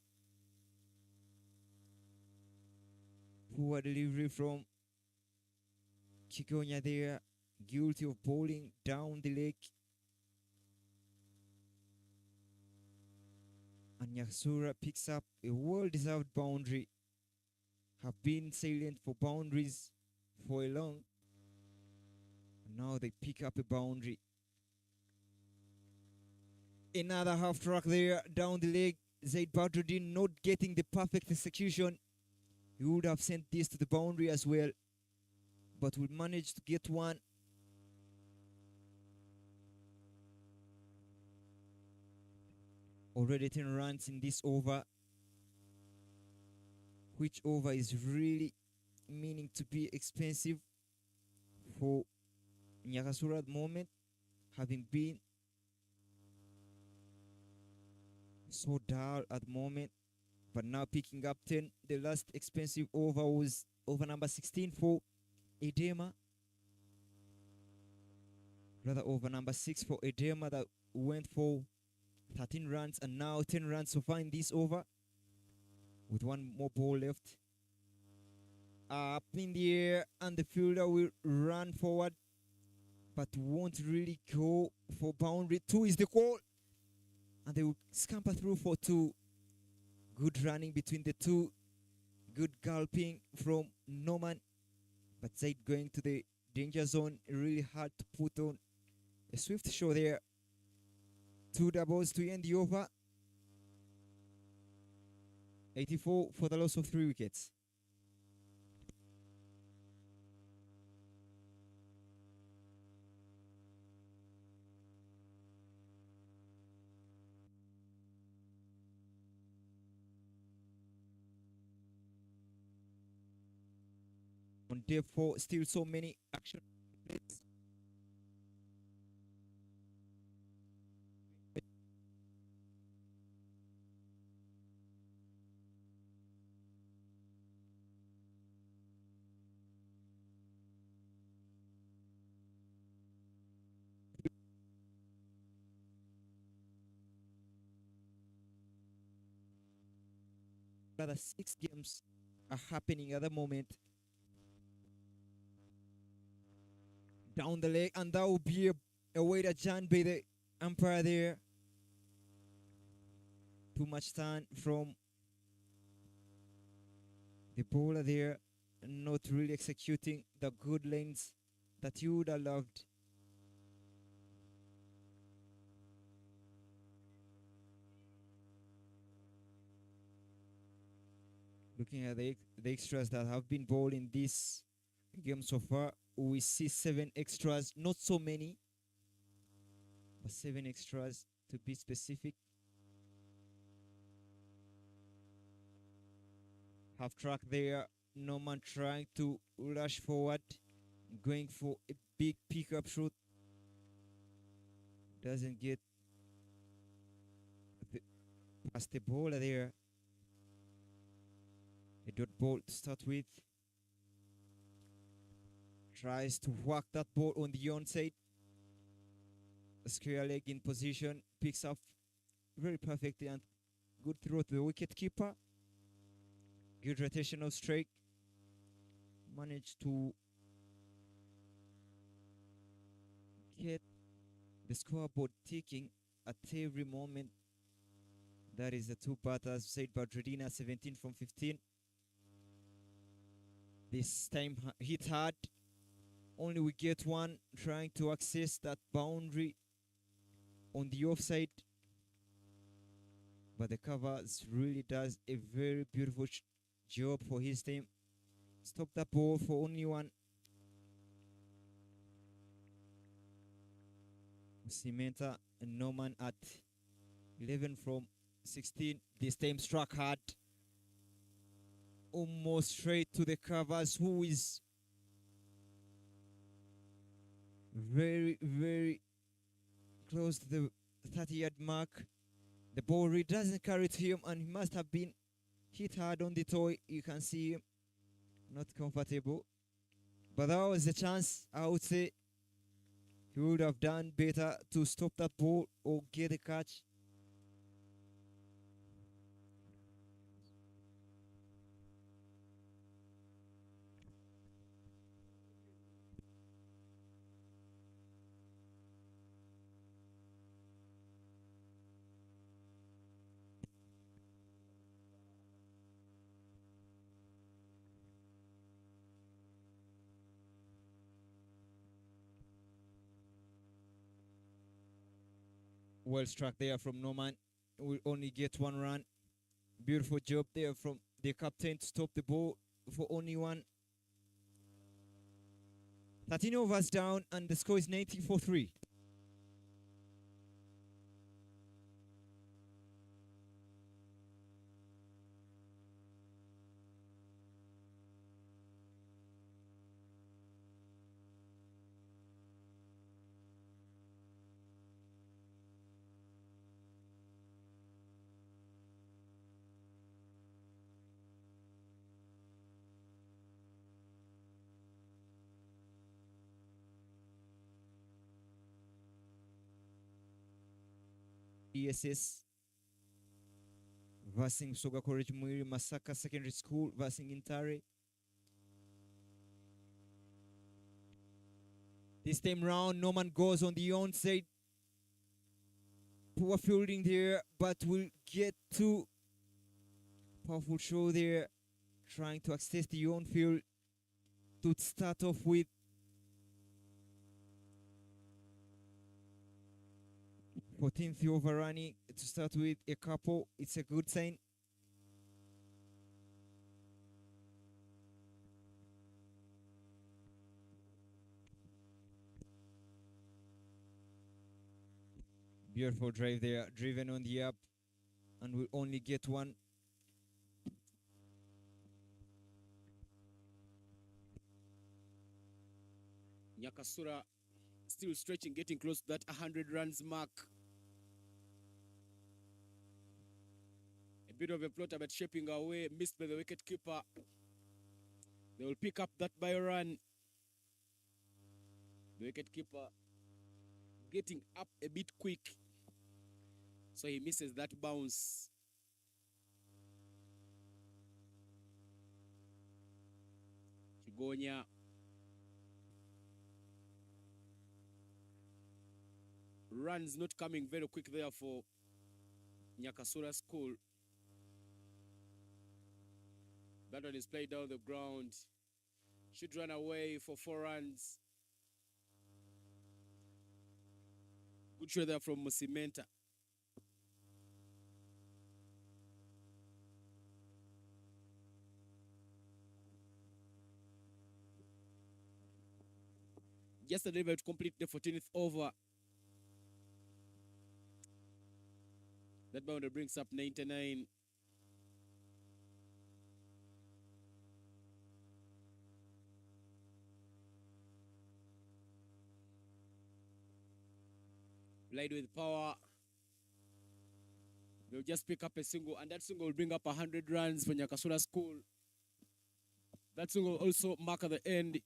Poor delivery from Kikonya there, guilty of bowling down the leg. And Nyakasura picks up a well deserved boundary. Have been salient for boundaries for a long. Now they pick up a boundary. Another half track there down the leg. Zaid Badruddin not getting the perfect execution. He would have sent this to the boundary as well, but will manage to get one. Already 10 runs in this over, which over is really meaning to be expensive for Nyakasura at the moment, having been so dull at the moment, but now picking up 10. The last expensive over was over number 16 for Edema, rather over number 6 for Edema, that went for 13 runs, and now 10 runs so far in this over with 1 more ball left. Up in the air, and the fielder will run forward but won't really go for boundary. 2 is the call, and they will scamper through for 2. Good running between the 2. Good gulping from Norman, but Zaid going to the danger zone. Really hard to put on a swift show there. 2 doubles to end the over. 84 for the loss of 3 wickets. On day 4, still so many action plays. Rather, 6 games are happening at the moment. Down the leg, and that will be a weight adjustment by the umpire there. Too much time from the bowler there, not really executing the good lanes that you would have loved. Looking at the extras that have been bowled in this game so far, we see 7 extras, not so many, but 7 extras to be specific. Half track there, Norman trying to rush forward, going for a big pickup shot. Doesn't get past the bowler there. A dot ball to start with. Tries to whack that ball on the onside. A square leg in position, picks up very perfectly and good throw to the wicket keeper. Good rotational strike. Managed to get the scoreboard ticking at every moment. That is the 2 batters, Said Badruddina, 17 from 15. This time hit hard. Only we get one, trying to access that boundary on the offside. But the covers really does a very beautiful job for his team. Stop that ball for only one. Cimenta and Norman at 11 from 16. This time struck hard. Almost straight to the covers, who is very, very close to the 30-yard mark. The ball really doesn't carry to him, and he must have been hit hard on the toe. You can see him not comfortable. But that was the chance. I would say he would have done better to stop that ball or get a catch. Well struck there from Norman. Will only get 1 run. Beautiful job there from the captain to stop the ball for only 1. 13 overs down, and the score is 90 for 3. ESS versing Soga College Muiri Masaka Secondary School versing Intare. This time round, Norman goes on the onside. Poor fielding there, but will get to powerful show there, trying to access the on field to start off with. 14th over running to start with a couple. It's a good sign. Beautiful drive there, driven on the up, and will only get 1. Nyakasura still stretching, getting close to that 100 runs mark. A bit of a floater, but shaping away, missed by the wicket keeper. They will pick up that by a run. The wicket keeper getting up a bit quick, so he misses that bounce. Gonya. Runs not coming very quick there for Nyakasura School. That one is played down the ground. Should run away for 4 runs. Good shot there from Musimenta. Just a little bit to complete the 14th over. That boundary brings up 99. Played with power. They'll just pick up a single, and that single will bring up 100 runs for Nyakasura School. That single will also mark at the end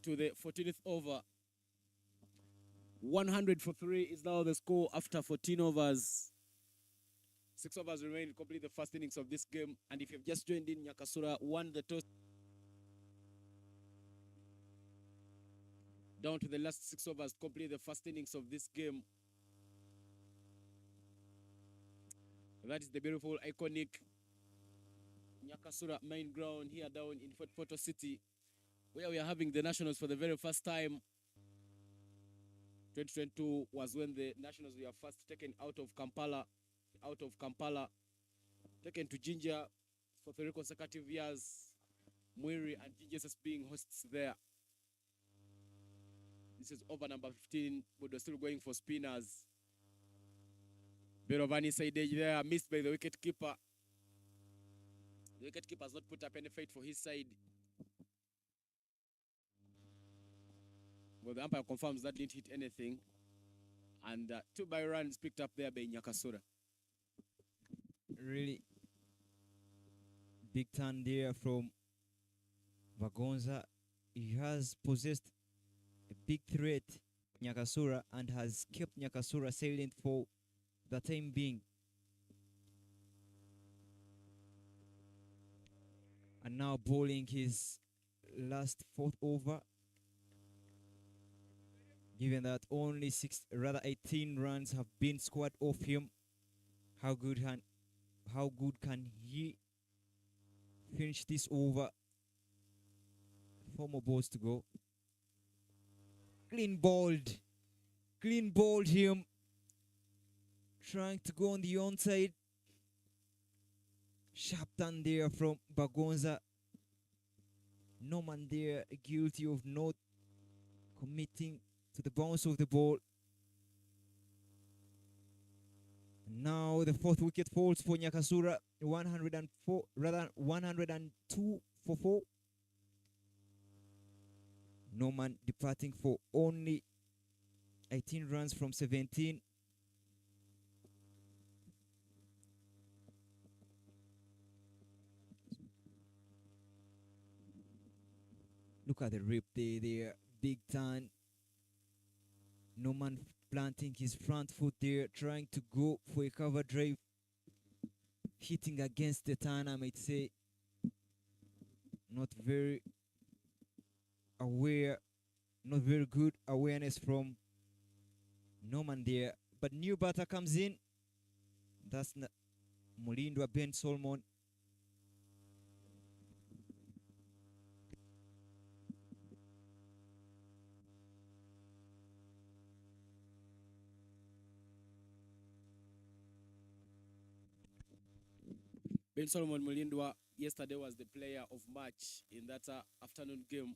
to the 14th over. 100 for 3 is now the score after 14 overs. 6 overs remain to complete the first innings of this game. And if you've just joined in, Nyakasura won the toss. Down to the last 6 overs to complete the first innings of this game. That is the beautiful, iconic Nyakasura main ground here down in Fort Portal City, where we are having the Nationals for the very first time. 2022 was when the Nationals were first taken out of Kampala, taken to Jinja for 3 consecutive years. Mwiri and GJSS being hosts there. This is over number 15, but they're still going for spinners. Berovani Saidej there, missed by the wicket keeper. The wicket keeper has not put up any fight for his side. Well, the umpire confirms that didn't hit anything. And 2 by runs picked up there by Nyakasura. Really big turn there from Bagonza. He has possessed a big threat, Nyakasura, and has kept Nyakasura silent for the time being. And now bowling his last 4th over. Given that only 18 runs have been scored off him, how good can he finish this over? 4 more balls to go. Clean bowled him, trying to go on the onside. Sharp turn there from Bagonza. Norman there guilty of not committing to the bounce of the ball. Now the 4th wicket falls for Nyakasura. 102 for 4. Norman departing for only 18 runs from 17. Look at the rip there, big turn. Norman planting his front foot there, trying to go for a cover drive. Hitting against the turn, I might say. Not very good awareness from Norman there. But new batter comes in. That's Mulindwa Ben Solomon. Ben Solomon Mulindwa yesterday was the player of match in that afternoon game.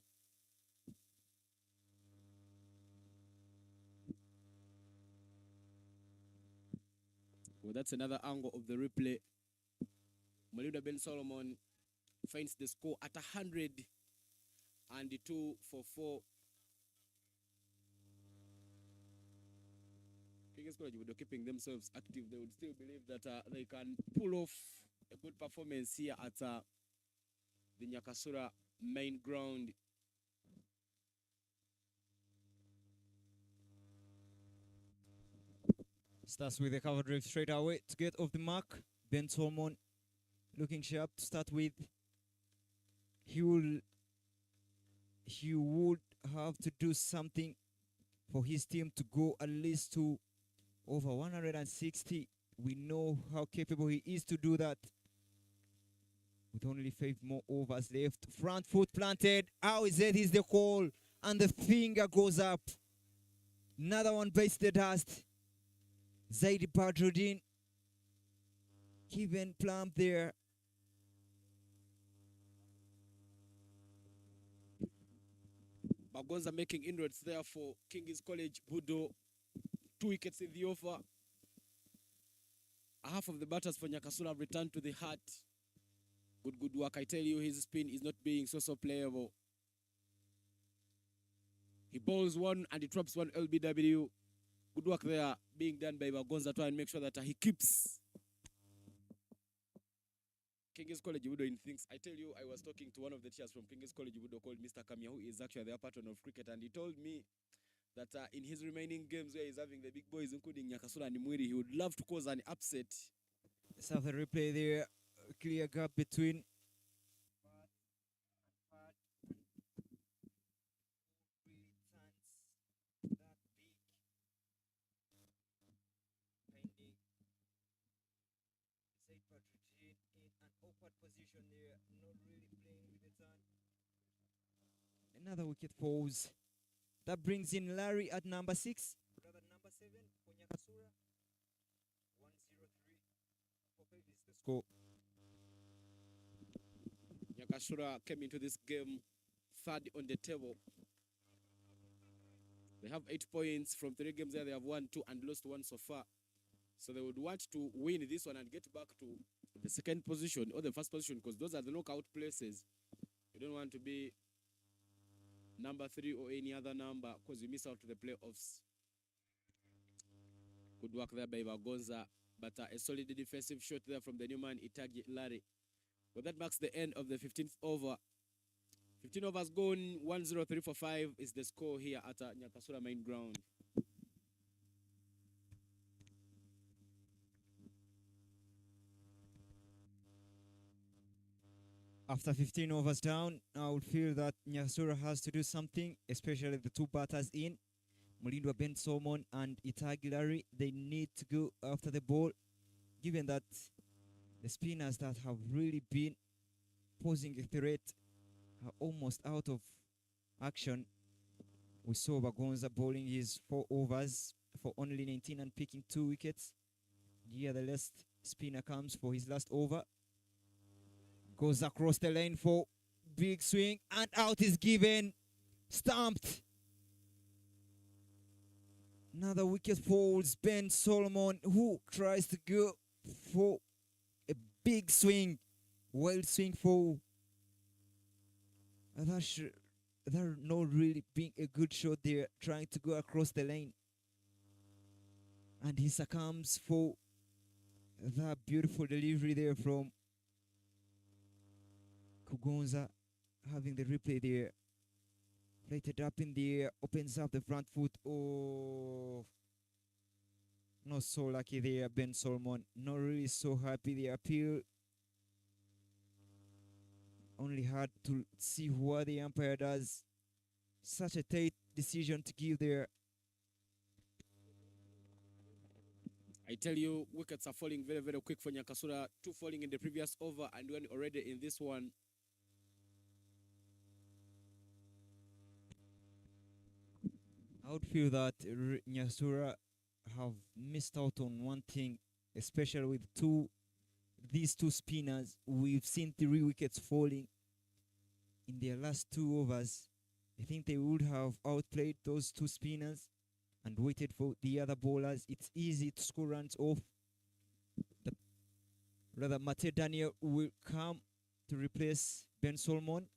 Well, that's another angle of the replay. Mulindwa Ben Solomon finds the score at 102 for 4. Kings College would be keeping themselves active. They would still believe that they can pull off a good performance here at the Nyakasura main ground. Starts with a cover drive straight away to get off the mark. Ben Solomon looking sharp to start with. He will he would have to do something for his team to go at least to over 160. We know how capable he is to do that. With only 5 more overs left. Front foot planted. How is it? Is the call. And the finger goes up. Another one bites the dust. Zaidi Badruddin. Given plump there. Bagonza making inroads there for King's College BUDO. 2 wickets in the over. Half of the batters for Nyakasura have returned to the heart. Good work. I tell you, his spin is not being so playable. He bowls one and he drops one LBW. Good work there being done by Bagonza to try and make sure that he keeps King's College BUDO in things. I tell you, I was talking to one of the teachers from King's College BUDO called Mr. Kamia, who is actually their patron of cricket, and he told me that in his remaining games where he's having the big boys, including Nyakasura and Mwiri, he would love to cause an upset. Let's have the replay there. A clear gap between. Position there, not really playing with the turn. Another wicket falls. That brings in Larry at number 6. Rather number 7 for Nyakasura. 103. Is the score. Nyakasura came into this game third on the table. They have 8 points from 3 games there. They have won 2 and lost 1 so far. So they would want to win this one and get back to the second position or the first position, because those are the knockout places. You don't want to be number 3 or any other number, because you miss out to the playoffs. Good work there by Bagonza, but a solid defensive shot there from the new man Itagi Larry. But that marks the end of the 15th over. 15 overs gone, 103 for 5 is the score here at Nyakasura main ground. After 15 overs down, I would feel that Nyakasura has to do something, especially the 2 batters in. Mulindwa Ben Solomon and Itagi Larry, they need to go after the ball, given that the spinners that have really been posing a threat are almost out of action. We saw Bagonza bowling his 4 overs for only 19 and picking 2 wickets. Here the last spinner comes for his last over. Goes across the lane for big swing, and out is given. Stumped. Another wicket falls. Ben Solomon, who tries to go for a big swing. Wild swing for that not really being a good shot there, trying to go across the lane. And he succumbs for that beautiful delivery there from Kugonza, having the replay there. Rated up in the air, opens up the front foot. Oh, not so lucky there, Ben Solomon. Not really so happy. The appeal only had to see what the umpire does. Such a tight decision to give there. I tell you, wickets are falling very quick for Nyakasura. 2 falling in the previous over and 1 already in this one. I would feel that Nyakasura have missed out on one thing, especially with these 2 spinners. We've seen 3 wickets falling in their last 2 overs. I think they would have outplayed those 2 spinners and waited for the other bowlers. It's easy to score runs off. Rather, Mate Daniel will come to replace Ben Solomon.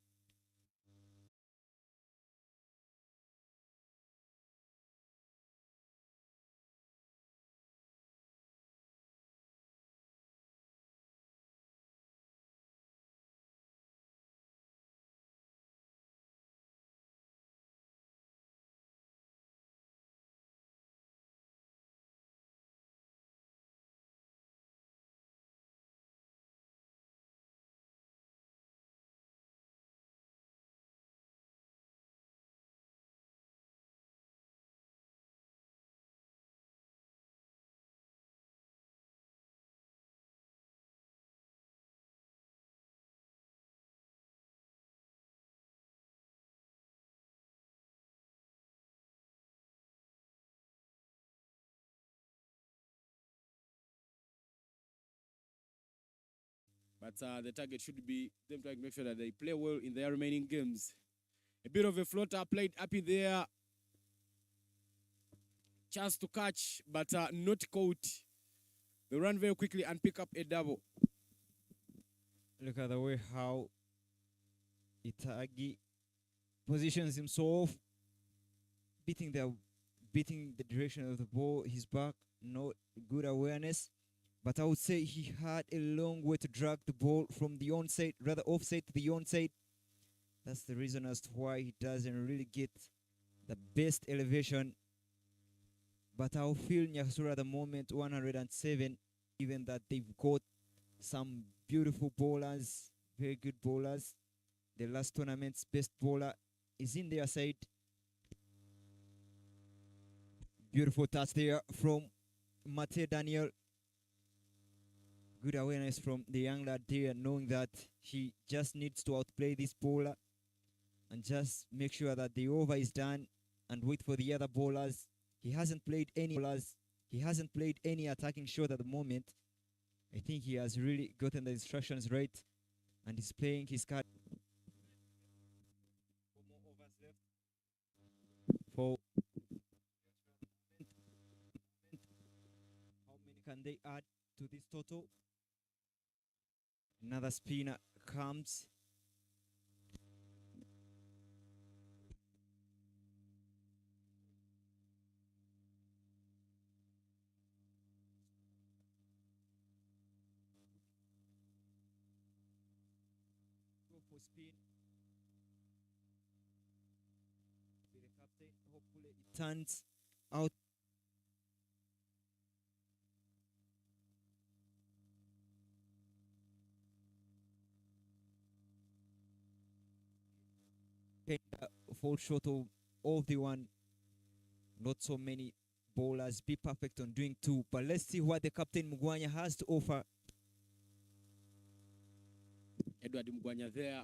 But the target should be them trying to make sure that they play well in their remaining games. A bit of a floater played up in there. Chance to catch, but not caught. They run very quickly and pick up a double. Look at the way how Itagi positions himself, beating the direction of the ball, his back, not good awareness. But I would say he had a long way to drag the ball from the onside, rather offside to the onside. That's the reason as to why he doesn't really get the best elevation. But I'll feel Nyakasura at the moment 107, even that they've got some beautiful bowlers, very good bowlers. The last tournament's best bowler is in their side. Beautiful touch there from Mate Daniel. Good awareness from the young lad there, knowing that he just needs to outplay this bowler and just make sure that the over is done and wait for the other bowlers. He hasn't played any bowlers. He hasn't played any attacking shot at the moment. I think he has really gotten the instructions right and he's playing his card. 4 more overs left. For how many can they add to this total? Another spinner comes. Go for spin. Be the captain. Hopefully it turns out. Fall short of the one. Not so many bowlers be perfect on doing 2, but let's see what the captain Mugwanya has to offer. Edward Mugwanya there.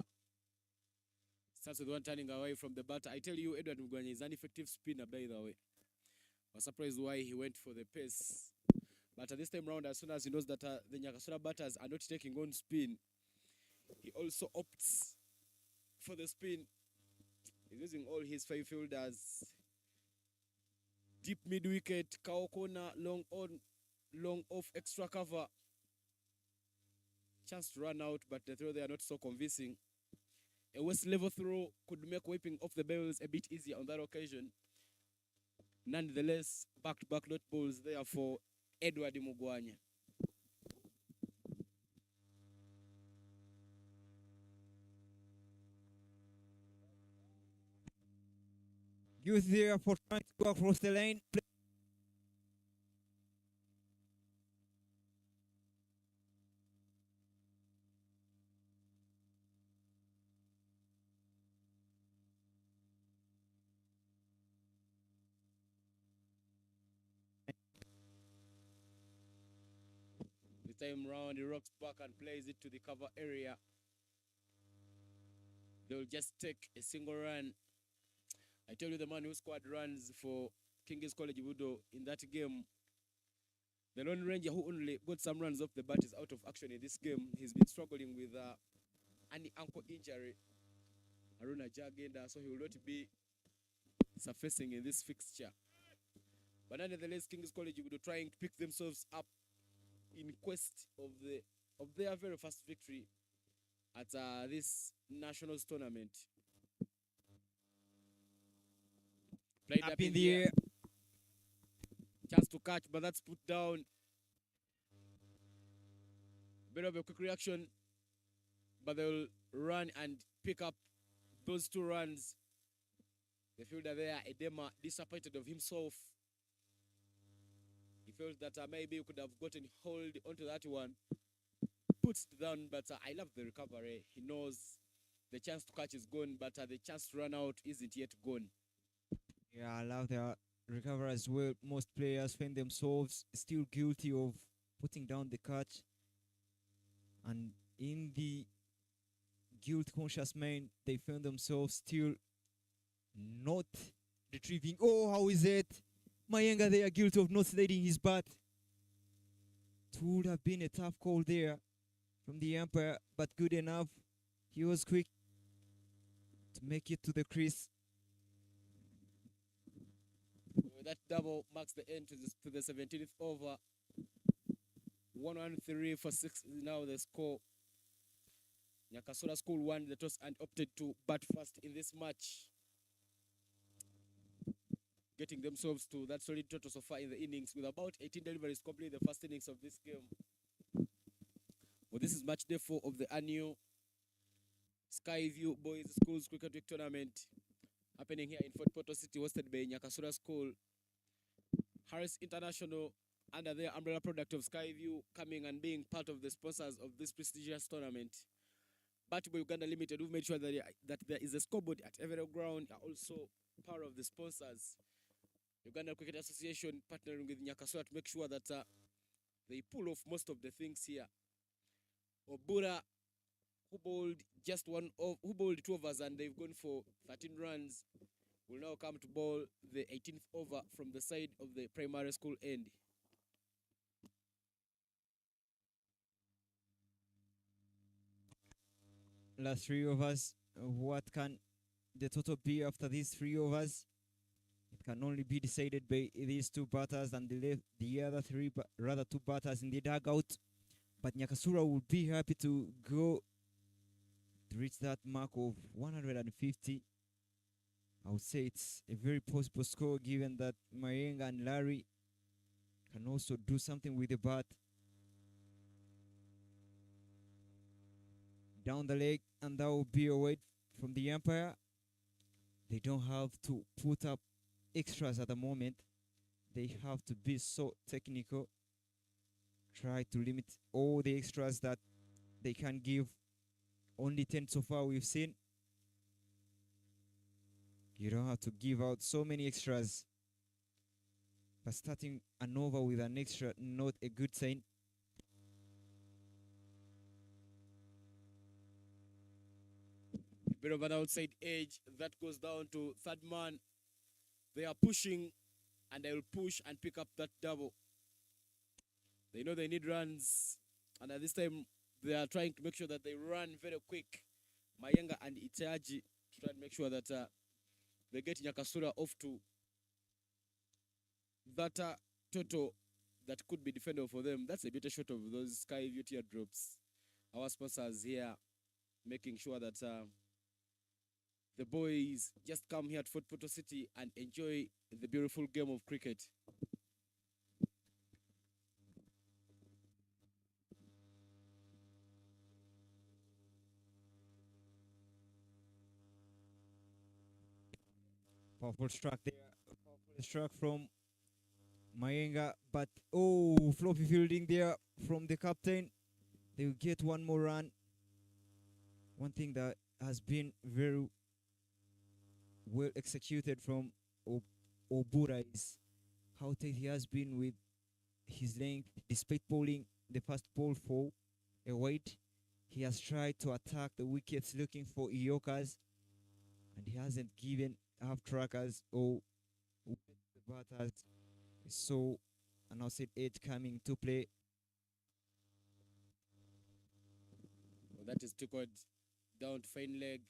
Starts with one turning away from the batter. I tell you, Edward Mugwanya is an effective spinner, by the way. I was surprised why he went for the pace. But this time round, as soon as he knows that the Nyakasura batters are not taking on spin, he also opts for the spin. He's using all his 5 fielders. Deep mid-wicket, cow corner, long on, long off, extra cover. Chance to run out, but the throw they are not so convincing. A west level throw could make wiping off the bells a bit easier on that occasion. Nonetheless, back-to-back dot balls there for Edward Mugwanya. Youth there for trying to go across the lane. This time round, he rocks back and plays it to the cover area. They'll just take a single run. I tell you, the man who scored runs for King's College BUDO in that game, the Lone Ranger who only got some runs off the bat is out of action in this game. He's been struggling with an ankle injury, Aruna Jagenda, so he will not be surfacing in this fixture. But nonetheless, King's College BUDO trying to pick themselves up in quest of their very first victory at this Nationals tournament. Played Up in the air. Chance to catch, but that's put down. Bit of a quick reaction, but they'll run and pick up those 2 runs. The fielder there, Edema, disappointed of himself. He felt that maybe he could have gotten hold onto that one. Puts it down, but I love the recovery. He knows the chance to catch is gone, but the chance to run out isn't yet gone. Yeah, I love the recovery as well. Most players find themselves still guilty of putting down the catch. And in the guilt-conscious mind, they found themselves still not retrieving. Oh, how is it? Mayenga there guilty of not sliding his bat. It would have been a tough call there. from the umpire, but good enough. He was quick to make it to the crease. That double marks the end to the 17th over. 1-1-3 for 6 is now the score. Nyakasura School won the toss and opted to bat first in this match, getting themselves to that solid total so far in the innings with about 18 deliveries complete the first innings of this game. Well, this is match day 4 of the annual Skyview Boys Schools Cricket Week Tournament happening here in Fort Portal City, hosted by Nyakasura School. Harris International, under their umbrella product of Skyview, coming and being part of the sponsors of this prestigious tournament. Batibo Uganda Limited, who've made sure that there is a scoreboard at every ground, are also part of the sponsors. Uganda Cricket Association partnering with Nyakasura to make sure that they pull off most of the things here. Obura, who bowled who bowled 2 overs and they've gone for 13 runs, will now come to bowl the 18th over from the side of the primary school end. Last 3 overs. What can the total be after these 3 overs? It can only be decided by these 2 batters and the other 2 batters in the dugout. But Nyakasura will be happy to go to reach that mark of 150. I would say it's a very possible score given that Mayenga and Larry can also do something with the bat. Down the leg, and that will be a wait from the umpire. They don't have to put up extras at the moment. They have to be so technical. Try to limit all the extras that they can give. Only 10 so far we've seen. You don't have to give out so many extras. But starting an over with an extra, not a good sign. Bit of an outside edge that goes down to third man. They are pushing, and they will push and pick up that double. They know they need runs, and at this time they are trying to make sure that they run very quick. Mayenga and Itaji to try and make sure that they get Nyakasura off to that total that could be defendable for them. That's a better shot of those Skyview teardrops. Our sponsors here making sure that the boys just come here to Fort Portal City and enjoy the beautiful game of cricket. Powerful struck there. Powerful struck from Mayenga. But, floppy fielding there from the captain. They will get one more run. One thing that has been very well executed from Obura is how tight he has been with his length. Despite bowling the first ball for a wide, he has tried to attack the wickets looking for Iokas, and he hasn't given half trackers or the batters. So an outside edge coming to play. Well, that is tickled down to fine leg.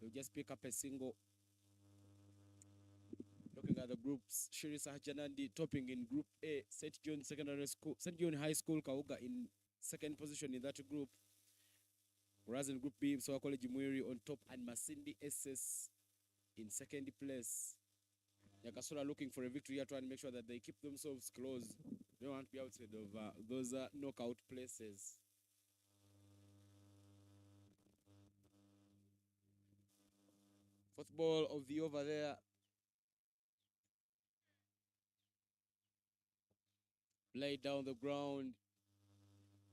They'll just pick up a single. Looking at the groups, Shirisa Hajanandi topping in Group A, St. John Secondary School, St. John High School, Kauga in second position in that group. Whereas in Group B, Msoa College Mwiri on top and Masindi SS in second place. Nyakasura looking for a victory here to try and make sure that they keep themselves close. They don't want to be outside of those knockout places. Fourth ball of the over there. Play down the ground.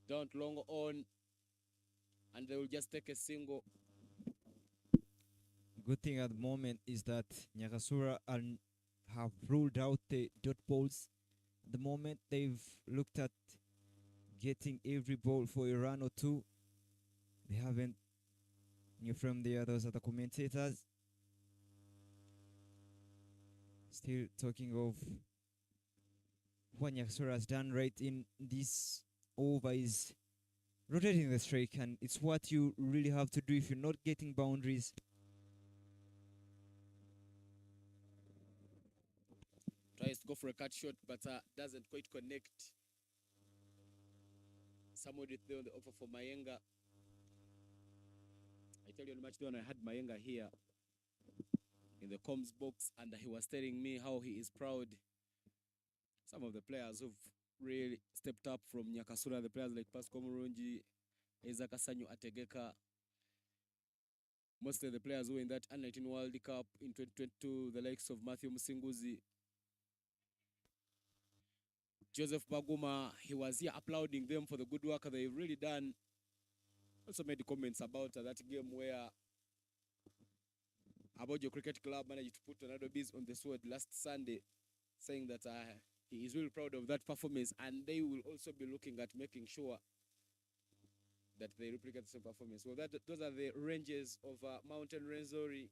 Don't long on. And they will just take a single. Good thing at the moment is that Nyakasura have ruled out the dot balls. At the moment, they've looked at getting every ball for a run or two. They haven't. From there, those are the commentators. Still talking of what Nyakasura has done right in this over is rotating the strike, and it's what you really have to do if you're not getting boundaries. Tries to go for a cut shot, but doesn't quite connect. Somebody there on the offer for Mayenga. I tell you, on match day when I had Mayenga here in the comms box, and he was telling me how he is proud. Some of the players who've really stepped up from Nyakasura, the players like Pascal Murungi, Isaac Asanyu Ategeka, mostly the players who were in that U19 World Cup in 2022, the likes of Matthew Musinguzi, Joseph Baguma, he was here applauding them for the good work they've really done. Also made comments about that game where Abojo Cricket Club managed to put Tornado Bees on the sword last Sunday, saying that he is really proud of that performance, and they will also be looking at making sure that they replicate the same performance. Well, those are the ranges of Mountain Renzori.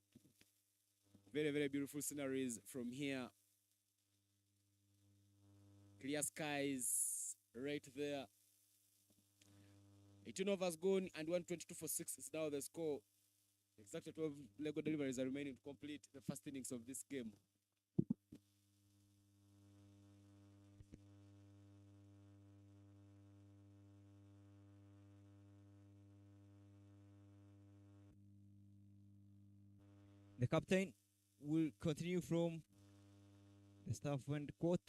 Very, very beautiful sceneries from here. Clear skies right there. 18 overs gone and 122 for 6 is now the score. Exactly 12 Lego deliveries are remaining to complete the first innings of this game. The captain will continue from the staff and court.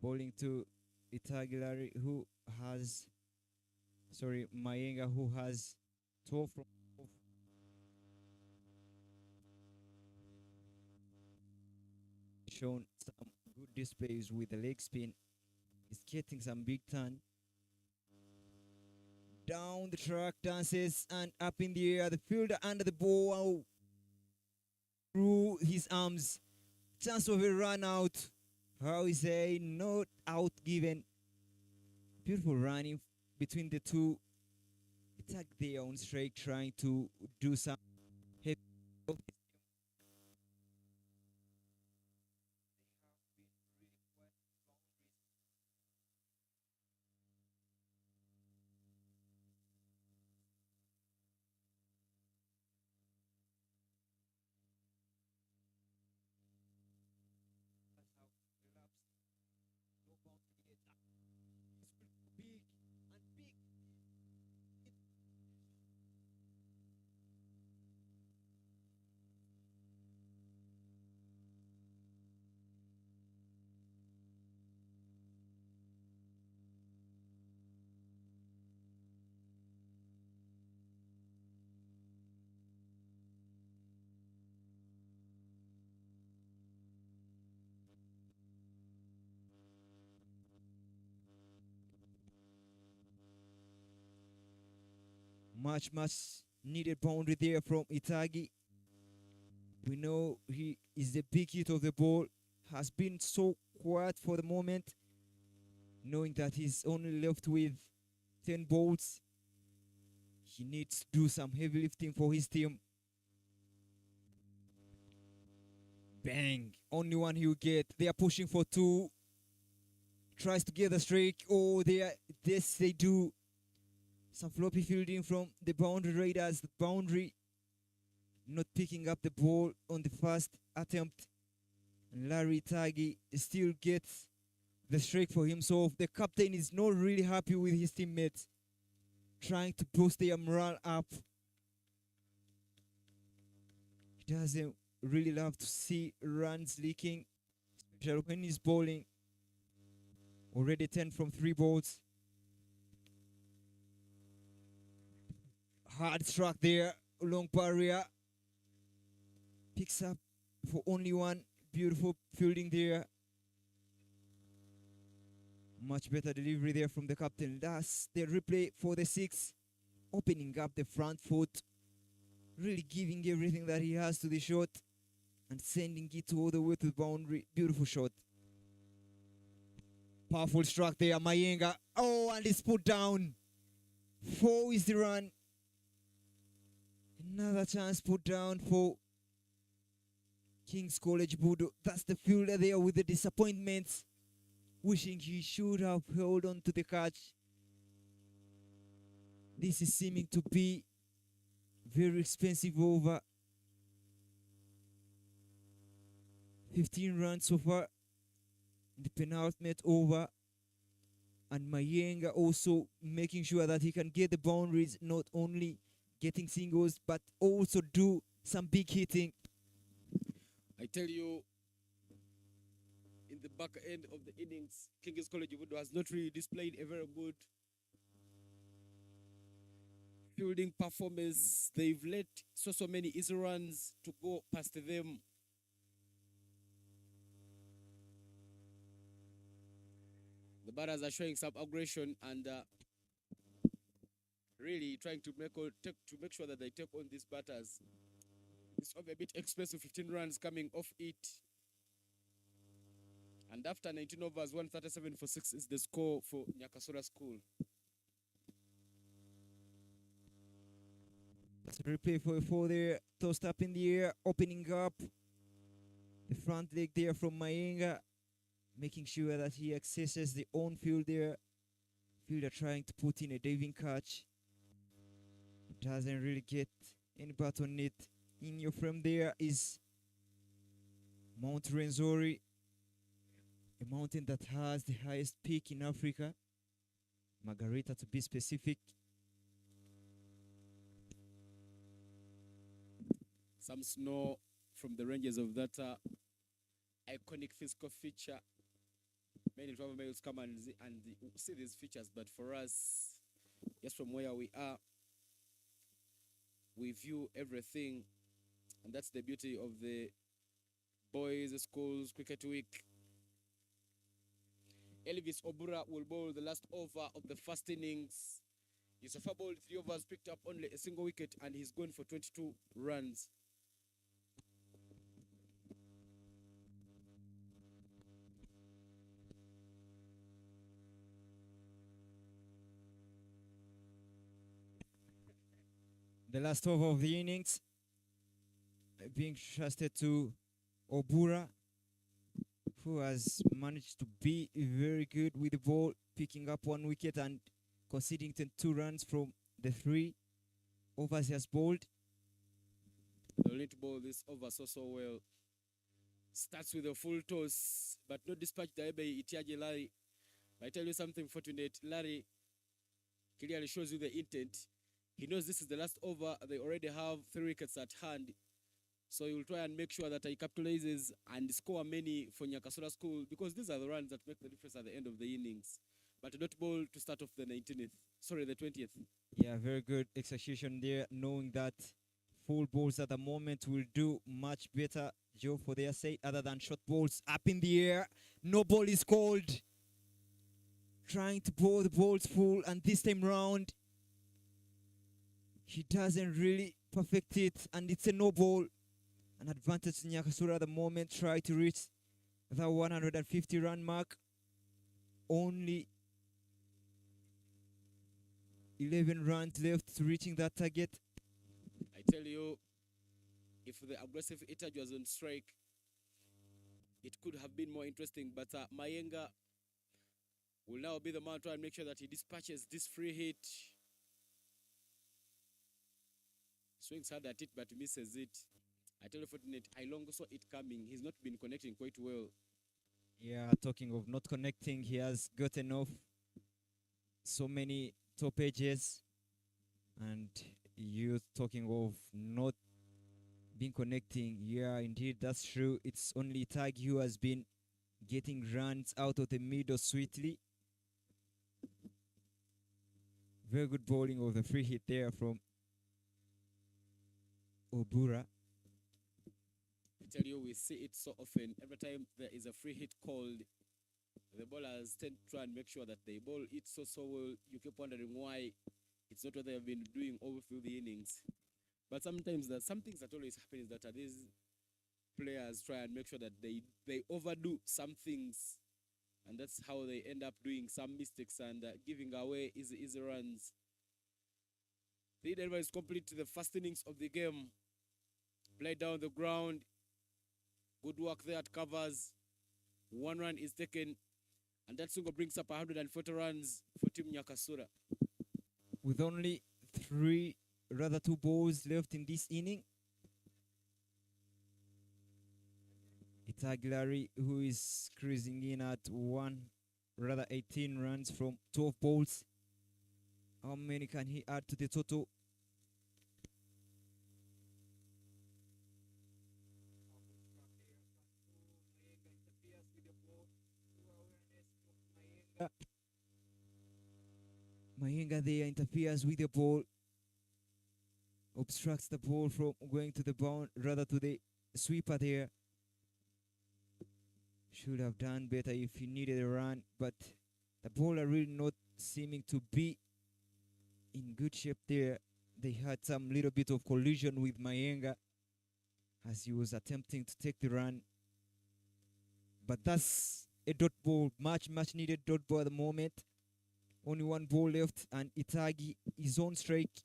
Bowling to Itagilari, who has, Mayenga, who has 12 from shown some good displays with the leg spin. He's getting some big turn. Down the track, dances, and up in the air. The fielder under the ball through his arms. Chance of a run out. How is a not out given? Beautiful running between the two. Attack their own strike, trying to do some heavy. Much needed boundary there from Itagi. We know he is the big hit of the ball. Has been so quiet for the moment, knowing that he's only left with 10 balls. He needs to do some heavy lifting for his team. Bang! Only one he'll get. They are pushing for 2. Tries to get the streak. Oh, yes, they do. Some floppy fielding from the boundary raiders. The boundary not picking up the ball on the first attempt. And Larry Tagi still gets the strike for himself. The captain is not really happy with his teammates, trying to boost their morale up. He doesn't really love to see runs leaking, especially when he's bowling. Already 10 from 3 balls. Hard struck there, long barrier. Picks up for only 1. Beautiful fielding there. Much better delivery there from the captain. That's the replay for the 6. Opening up the front foot. Really giving everything that he has to the shot. And sending it all the way to the boundary. Beautiful shot. Powerful struck there, Mayenga. Oh, and it's put down. 4 is the run. Another chance put down for King's College BUDO. That's the fielder there with the disappointments. wishing he should have held on to the catch. This is seeming to be very expensive over. 15 runs so far in the penultimate over. And Mayenga also making sure that he can get the boundaries, not only getting singles, but also do some big hitting. I tell you, in the back end of the innings, King's College BUDO has not really displayed a very good fielding performance. They've let so many easy runs to go past them. The batters are showing some aggression and really trying to make sure that they take on these batters. It's a bit expensive, 15 runs coming off it. And after 19 overs, 137 for 6 is the score for Nyakasura School. Replay for a 4 there, tossed up in the air, opening up the front leg there from Mayenga, making sure that he accesses the on field there. Fielder trying to put in a diving catch. Doesn't really get any bat on it. In your frame there is Mount Rwenzori, a mountain that has the highest peak in Africa, Margarita to be specific. Some snow from the ranges of that iconic physical feature. Many travel males come and see these features, but for us, just from where we are, we view everything, and that's the beauty of the boys' schools cricket week. Elvis Obura will bowl the last over of the first innings. He's a bowled 3 overs, picked up only a single wicket, and he's going for 22 runs. The last over of the innings being trusted to Obura, who has managed to be very good with the ball, picking up 1 wicket and conceding 2 runs from the 3 overs he has bowled. They'll need to bowl this over so well. Starts with a full toss, but no dispatch Daebe Itiaje Larry. I tell you something fortunate, Larry clearly shows you the intent. He knows this is the last over. They already have 3 wickets at hand. So he will try and make sure that he capitalizes and score many for Nyakasura School, because these are the runs that make the difference at the end of the innings. But not bowl to start off the 20th. Yeah, very good execution there, knowing that full balls at the moment will do much better job for their sake other than short balls up in the air. No ball is called. Trying to bowl the balls full, and this time round, he doesn't really perfect it, and it's a no ball. An advantage to Nyakasura at the moment. Try to reach the 150 run mark. Only 11 runs left to reaching that target. I tell you, if the aggressive Itaj was on strike, it could have been more interesting. But Mayenga will now be the man to try and make sure that he dispatches this free hit. Swings hard at it, but misses it. I tell you, fortunate, I long saw it coming. He's not been connecting quite well. Yeah, talking of not connecting, he has gotten off so many top edges. And you talking of not being connecting, yeah, indeed, that's true. It's only Tag who has been getting runs out of the middle sweetly. Very good bowling of the free hit there from Obura. I tell you, we see it so often. Every time there is a free hit called, the bowlers tend to try and make sure that they bowl it so well. You keep wondering why it's not what they have been doing all through the innings. But sometimes there's some things that always happen is that these players try and make sure that they overdo some things, and that's how they end up doing some mistakes and giving away easy runs. The delivery is complete to the first innings of the game. Play down the ground. Good work there at covers. 1 run is taken, And that single brings up 140 runs for Team Nyakasura. With only two balls left in this inning. It's Aguilari who is cruising in at 18 runs from 12 balls. How many can he add to the total? Mayenga there interferes with the ball, obstructs the ball from going to the to the sweeper there. Should have done better if he needed a run, but the bowler really not seeming to be in good shape there. They had some little bit of collision with Mayenga as he was attempting to take the run. But that's a dot ball, much needed dot ball at the moment. Only one ball left, and Itagi is on strike.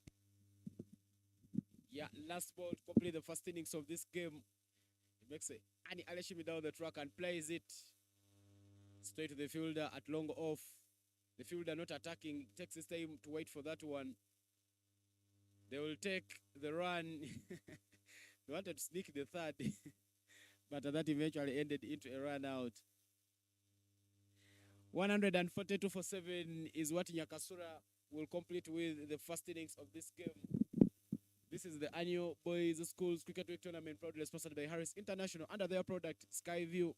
Yeah, last ball to complete the first innings of this game. He makes it Ani Aleshimi down the track and plays it straight to the fielder at long off. The fielder not attacking, takes his time to wait for that one. They will take the run. They wanted to sneak the third, but that eventually ended into a run out. 142 for 7 is what Nyakasura will complete with the first innings of this game. This is the annual Boys Schools Cricket Week Tournament, proudly sponsored by Harris International under their product Skyview.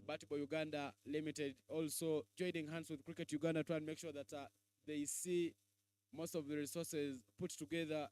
BUDO Uganda Limited also joining hands with Cricket Uganda to make sure that they see most of the resources put together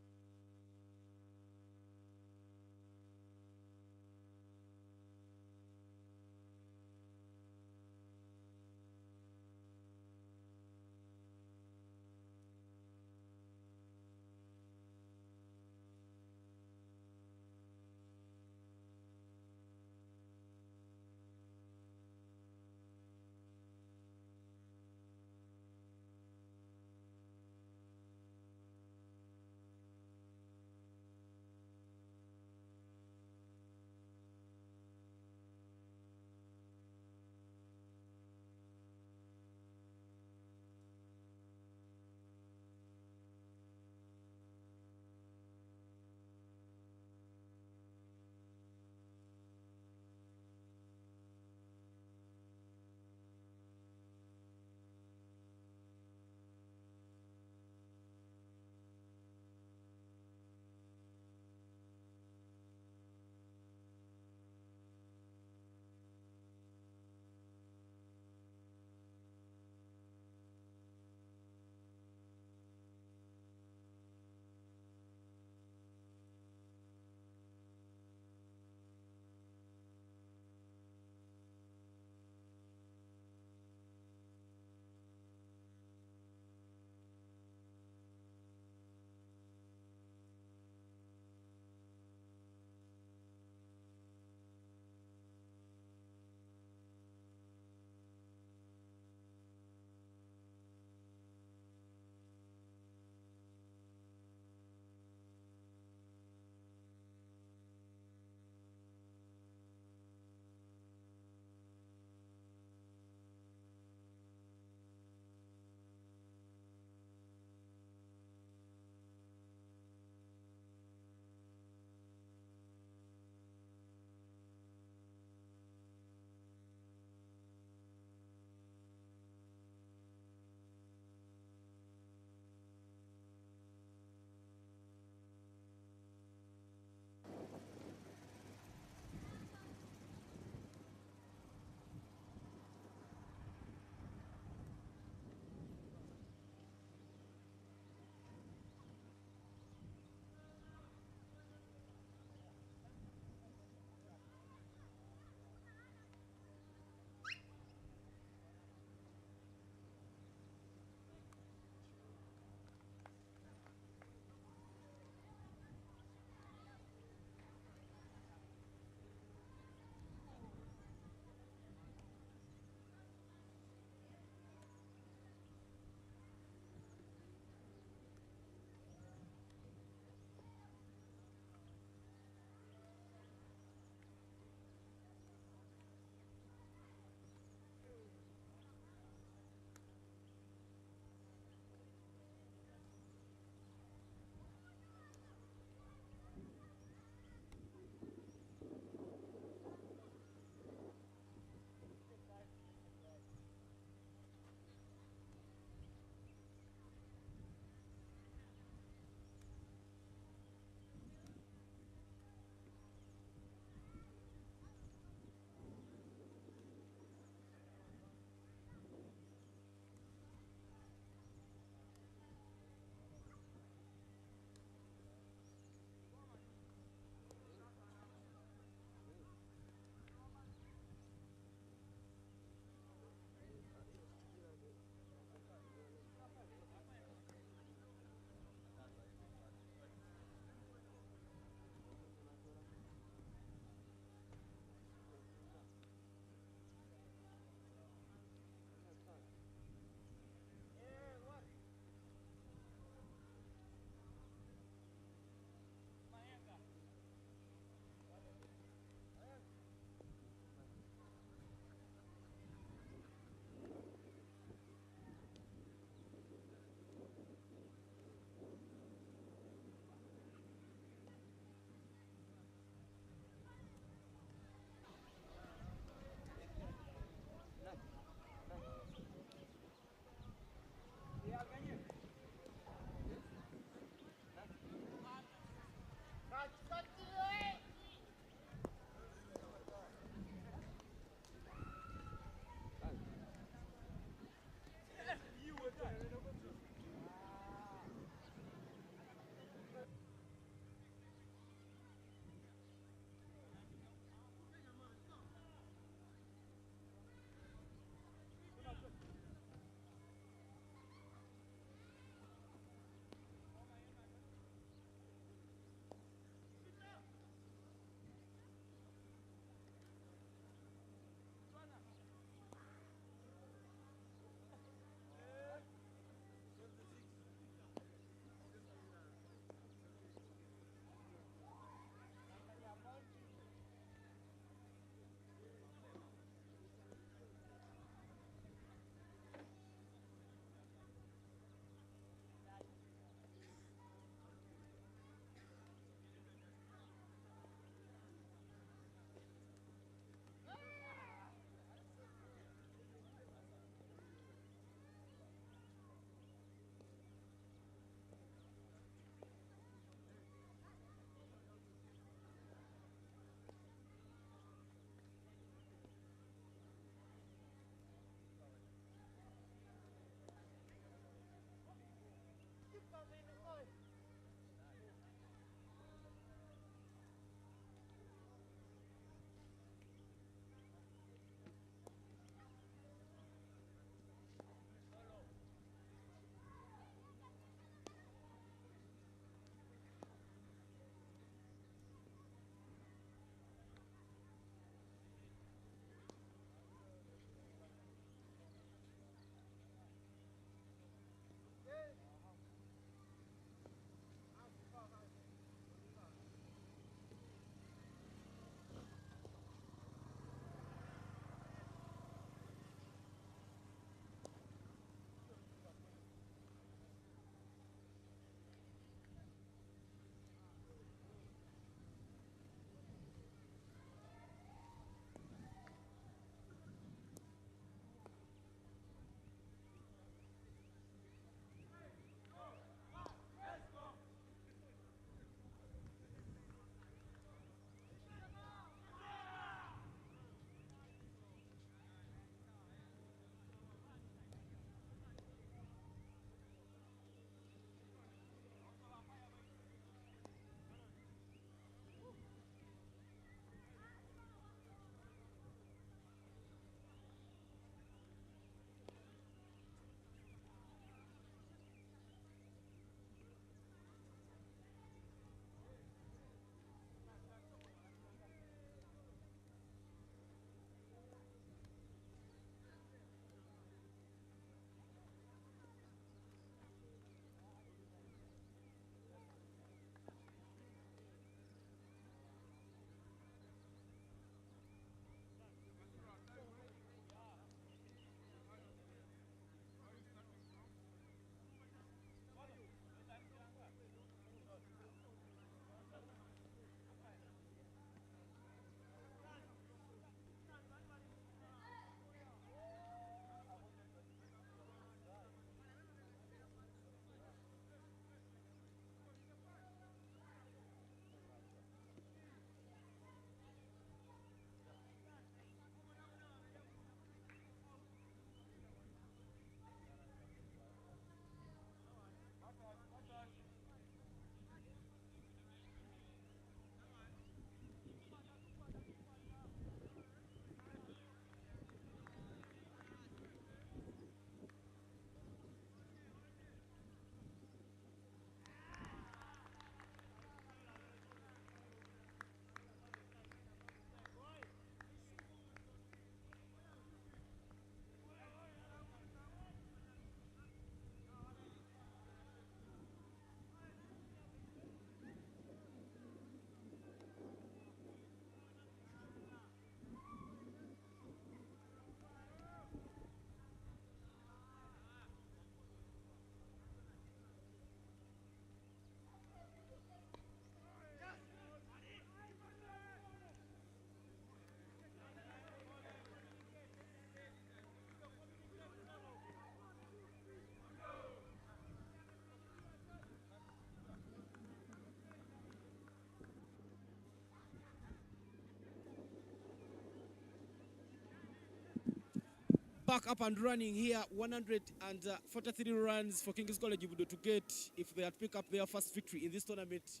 back up and running here. 143 runs for King's College Budo to get if they had picked up their first victory in this tournament.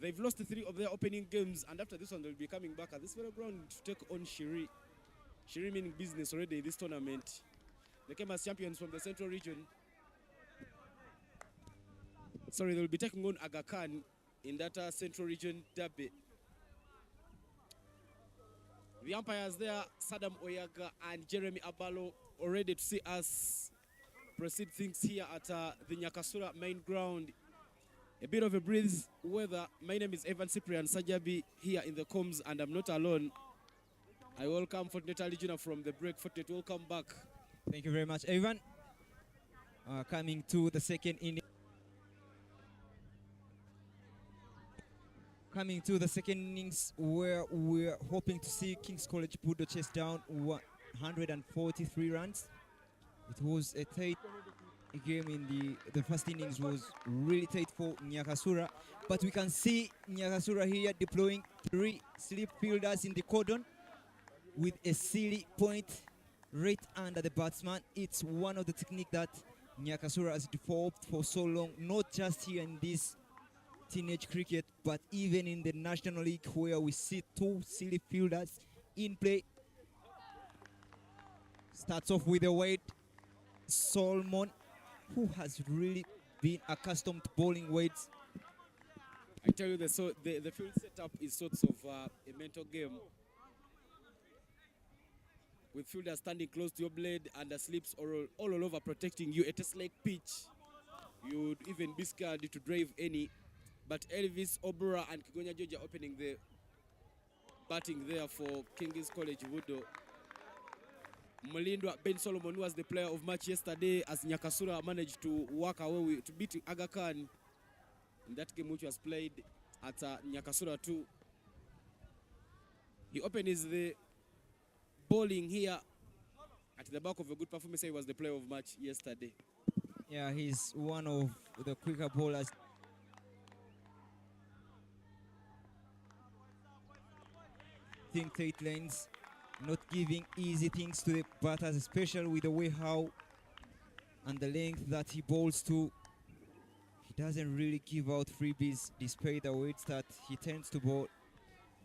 They've lost 3 of their opening games, and after this one, they'll be coming back at this very ground to take on Shiri. Shiri meaning business already in this tournament. They came as champions from the Central Region. Sorry, they'll be taking on Aga Khan in that Central Region derby. The umpires there, Saddam Oyaga and Jeremy Abalo, are ready to see us proceed things here at the Nyakasura main ground. A bit of a breeze weather. My name is Evan Cyprian Sajabi here in the comms, and I'm not alone. I welcome Fortunate Alijuna from the break. Fortunate, welcome back. Thank you very much, Evan. Coming to the second inning. Coming to the second innings, where we're hoping to see King's College Budo chase down 143 runs. It was a tight game in the first innings, was really tight for Nyakasura, but we can see Nyakasura here deploying 3 slip fielders in the cordon with a silly point right under the batsman. It's one of the techniques that Nyakasura has developed for so long, not just here in this teenage cricket, but even in the National League, where we see 2 silly fielders in play. Starts off with a Wade Solomon, who has really been accustomed to bowling weights. I tell you, the field setup is sort of a mental game, with fielders standing close to your blade and the slips all over protecting you. It is like pitch. You'd even be scared to drive any. But Elvis, Obura, and Kigonya Georgia opening the batting there for King's College Budo. Mulindwa Ben Solomon, who was the player of match yesterday, as Nyakasura managed to walk away to beat Aga Khan in that game which was played at Nyakasura 2. He opened the bowling here at the back of a good performance. He was the player of match yesterday. Yeah, he's one of the quicker bowlers. Think tight lanes, not giving easy things to the batters, especially with the way how and the length that he bowls to. He doesn't really give out freebies despite the weights that he tends to bowl,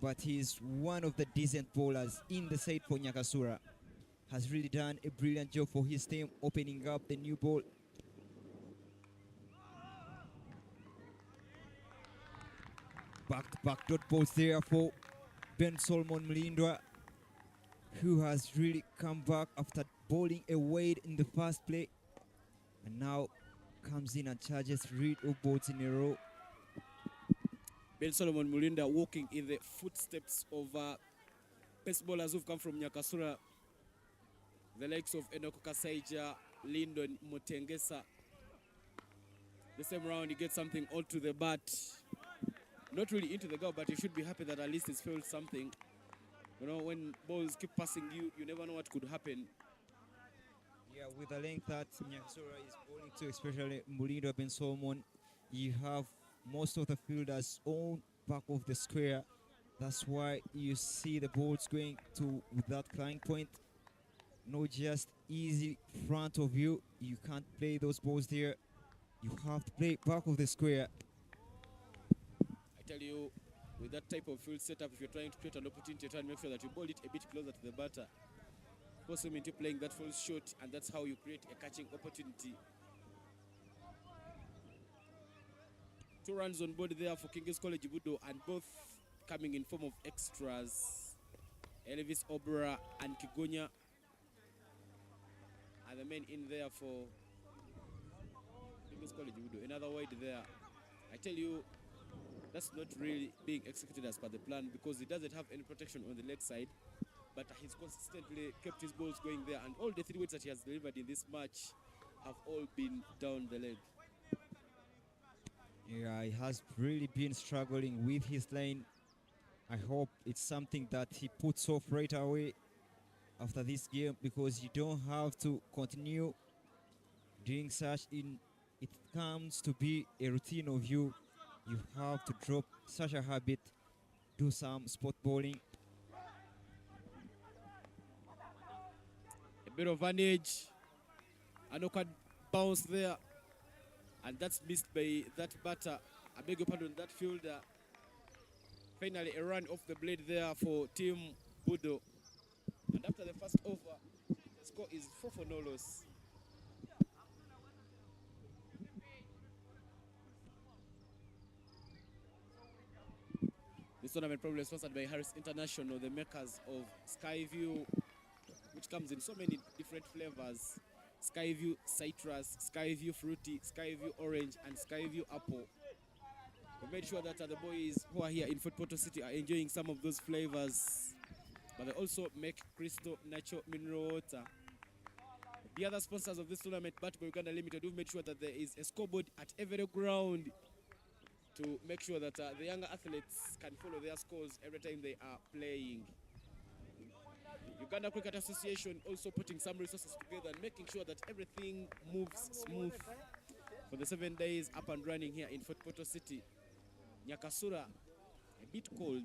but he's one of the decent bowlers in the side for Nyakasura. Has really done a brilliant job for his team, opening up the new ball. Back dot balls there for Ben Solomon Mulindwa, who has really come back after bowling a Wade in the first play, and now comes in and charges 3 balls in a row. Ben Solomon Mulindwa walking in the footsteps of pace bowlers who've come from Nyakasura, the likes of Enoko Kasaija, Lyndon Mutengesa. The same round, he gets something all to the bat. Not really into the goal, but you should be happy that at least he's felt something. You know, when balls keep passing you, you never know what could happen. Yeah, with the length that Nyakasura is bowling to, especially Mulindwa, Ben Solomon, you have most of the fielders on back of the square. That's why you see the balls going to that flying point. Not just easy front of you. You can't play those balls there. You have to play back of the square. I tell you, with that type of field setup, if you're trying to create an opportunity, try and make sure that you bowl it a bit closer to the batter. Force him into playing that full shot, and that's how you create a catching opportunity. 2 runs on board there for King's College Budo, and both coming in form of extras. Elvis Obra and Kigonya are the men in there for King's College Budo. Another wide there. I tell you, that's not really being executed as per the plan, because he doesn't have any protection on the leg side, but he's consistently kept his balls going there, and all the 3 weights that he has delivered in this match have all been down the leg. Yeah, he has really been struggling with his lane. I hope it's something that he puts off right away after this game, because you don't have to continue doing such. It comes to be a routine of you. You have to drop such a habit, do some spot bowling. A bit of an edge. An awkward bounce there. And that's missed by that batter. I beg your pardon, that fielder. Finally, a run off the blade there for Team BUDO. And after the first over, the score is 4 for no loss. This tournament probably sponsored by Harris International, the makers of Skyview, which comes in so many different flavors. Skyview Citrus, Skyview Fruity, Skyview Orange, and Skyview Apple. We made sure that the boys who are here in Fort Portal City are enjoying some of those flavors. But they also make Crystal Natural Mineral Water. The other sponsors of this tournament, BUDO Uganda Limited, we've made sure that there is a scoreboard at every ground to make sure that the younger athletes can follow their scores every time they are playing. Uganda Cricket Association also putting some resources together and making sure that everything moves smooth for the 7 days up and running here in Fort Portal City. Nyakasura, a bit cold,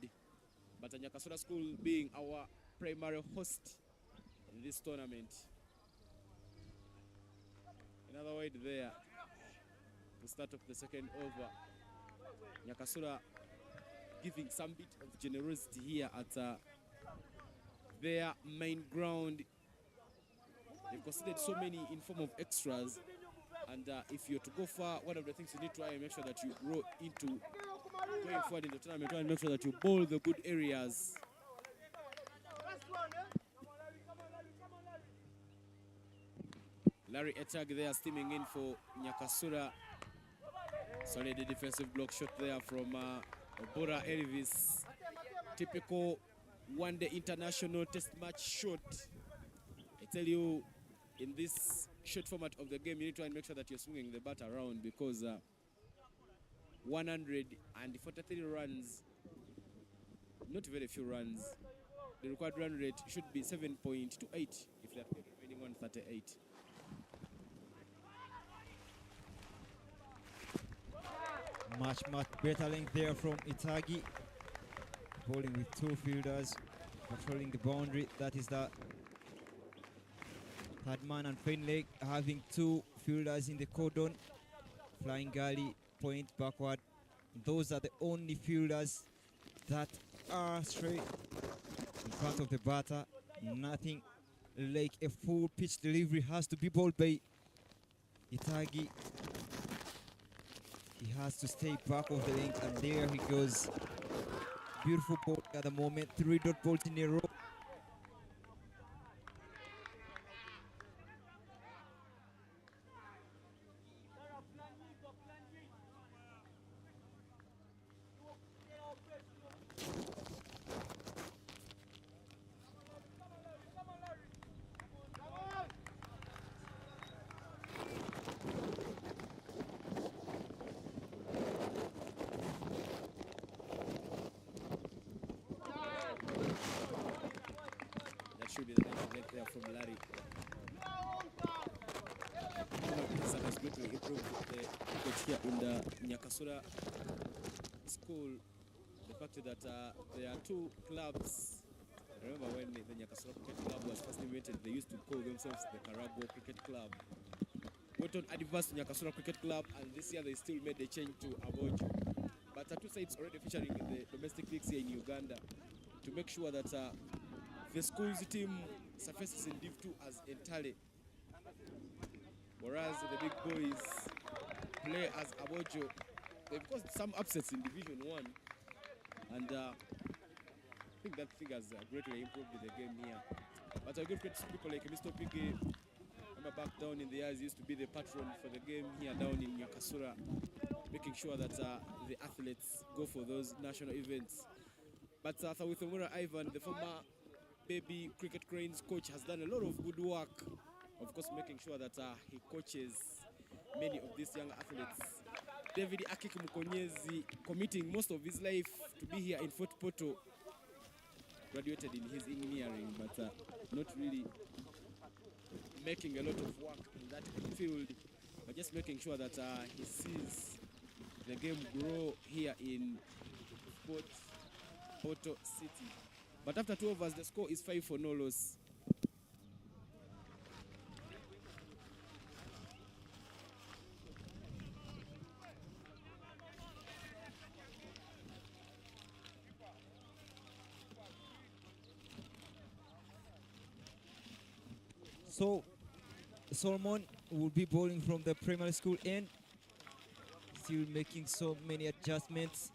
but Nyakasura School being our primary host in this tournament. Another wide there to start off the second over. Nyakasura giving some bit of generosity here at their main ground. They've considered so many in form of extras, and if you're to go far, one of the things you need to try and make sure that you grow into going forward in the tournament, try and make sure that you bowl the good areas. Larry Etag there steaming in for Nyakasura. Sorry, the defensive block shot there from Obora Elvis. Typical one-day international test match shot. I tell you, in this short format of the game, you need to make sure that you're swinging the bat around, because 143 runs, not very few runs. The required run rate should be 7.28 if they're remaining 138. Much better length there from Itagi. Bowling with two fielders, controlling the boundary. That is the third man, and Fenlake having two fielders in the cordon. Flying gully, point backward. Those are the only fielders that are straight in front of the batter. Nothing like a full pitch delivery has to be bowled by Itagi. He has to stay back of the length, and there he goes. Beautiful ball at the moment, 3-dot balls in a row. Should be the next there from Larry. This has greatly improved the cricket here in the Nyakasura school. The fact that there are two clubs. I remember when the Nyakasura Cricket Club was first invented, they used to call themselves the Karago Cricket Club. Went on advanced to Nyakasura Cricket Club, and this year they still made the change to Abojo. But two sides already featuring in the domestic leagues here in Uganda to make sure that the school's team surfaces in Div 2 as Entale, whereas the big boys play as Abojo. They've caused some upsets in Division 1, and I think that thing has greatly improved the game here. But I give credit to people like Mr. Piggy. Remember back down in the years, used to be the patron for the game here down in Nyakasura, making sure that the athletes go for those national events. But Thawithomura Ivan, the former Baby Cricket Cranes coach, has done a lot of good work, of course, making sure that he coaches many of these young athletes. David Akiki Mukonyezi, committing most of his life to be here in Fort Portal, graduated in his engineering, but not really making a lot of work in that field, but just making sure that he sees the game grow here in Fort Portal City. But after 2 overs, the score is 5 for no loss. So Solomon will be bowling from the primary school end, still making so many adjustments.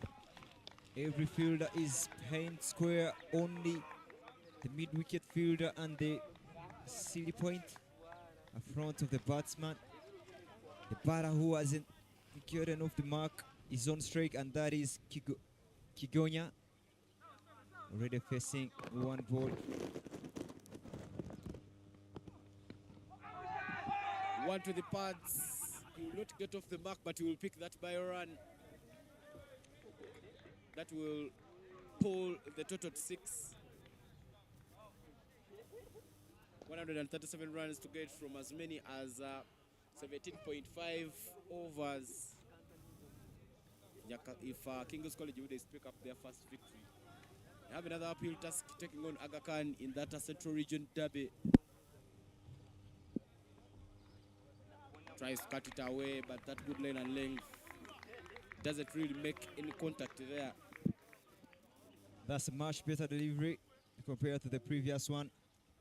Every fielder is playing square, only the mid-wicket fielder and the silly point in front of the batsman. The batter who hasn't gotten off the mark is on strike, and that is Kigonya, already facing one ball. One to the pads. He will not get off the mark, but he will pick that by a run. That will pull the total to 6. 137 runs to get from as many as 17.5 overs. If King's College would pick up their first victory. They have another uphill task taking on Aga Khan in that Central Region derby. Tries to cut it away, but that good lane and length doesn't really make any contact there. That's a much better delivery compared to the previous one,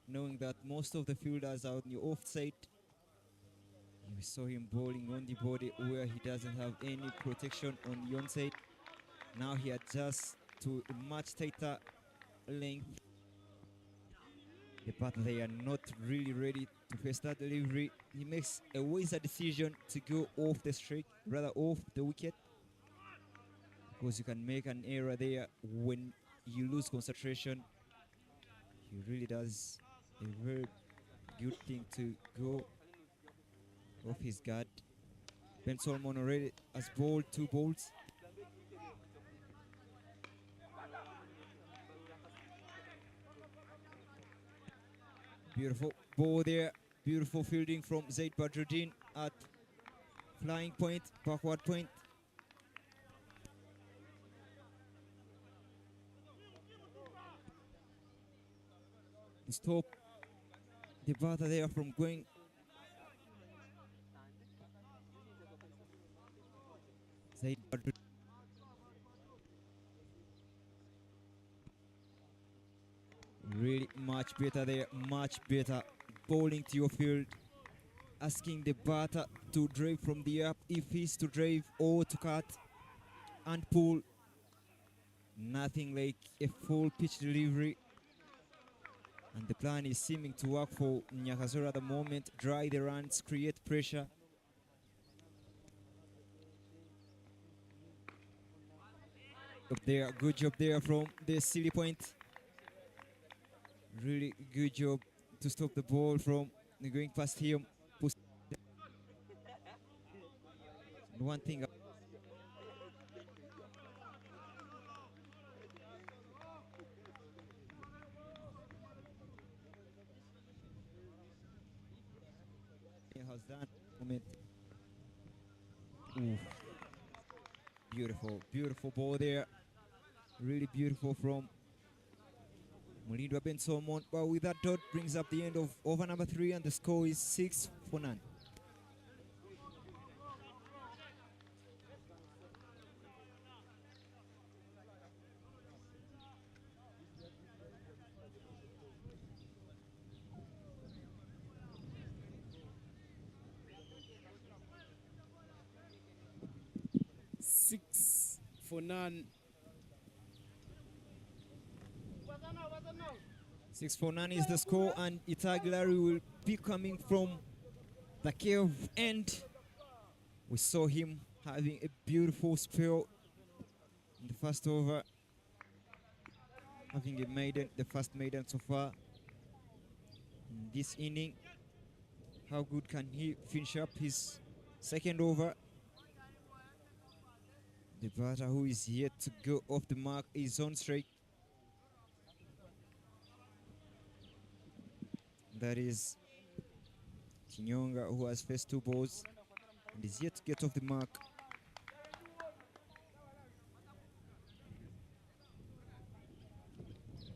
knowing that most of the fielders are on the offside. We saw him bowling on the body where he doesn't have any protection on the onside. Now he adjusts to a much tighter length. But they are not really ready to face that delivery. He makes a wiser decision to go off the strike, rather off the wicket, because you can make an error there when you lose concentration. He really does a very good thing to go off his guard. Ben Solomon already has bowled 2 balls. Beautiful ball there. Beautiful fielding from Zaid Badruddin at flying point, backward point. Stop the batter there from going. Zaid Badruddin. Really much better there, much better. Bowling to your field, asking the batter to drive from the up if he's to drive or to cut and pull. Nothing like a full pitch delivery. And the plan is seeming to work for Nyakasura at the moment. Dry the runs, create pressure. Up there, good job there from the silly point. Really good job to stop the ball from going past him. One thing has done moment. Oof. Beautiful, beautiful ball there. Really beautiful from Mulindwa Ben Solomon. But with that dot brings up the end of over number 3, and the score is 6 for none. Six for none. 6 for none is the score, and Itagilari will be coming from the cave end. We saw him having a beautiful spell in the first over, having a maiden, the first maiden so far in this inning. How good can he finish up his second over? The batter who is yet to go off the mark is on strike. That is Kinyonga, who has faced 2 balls and is yet to get off the mark.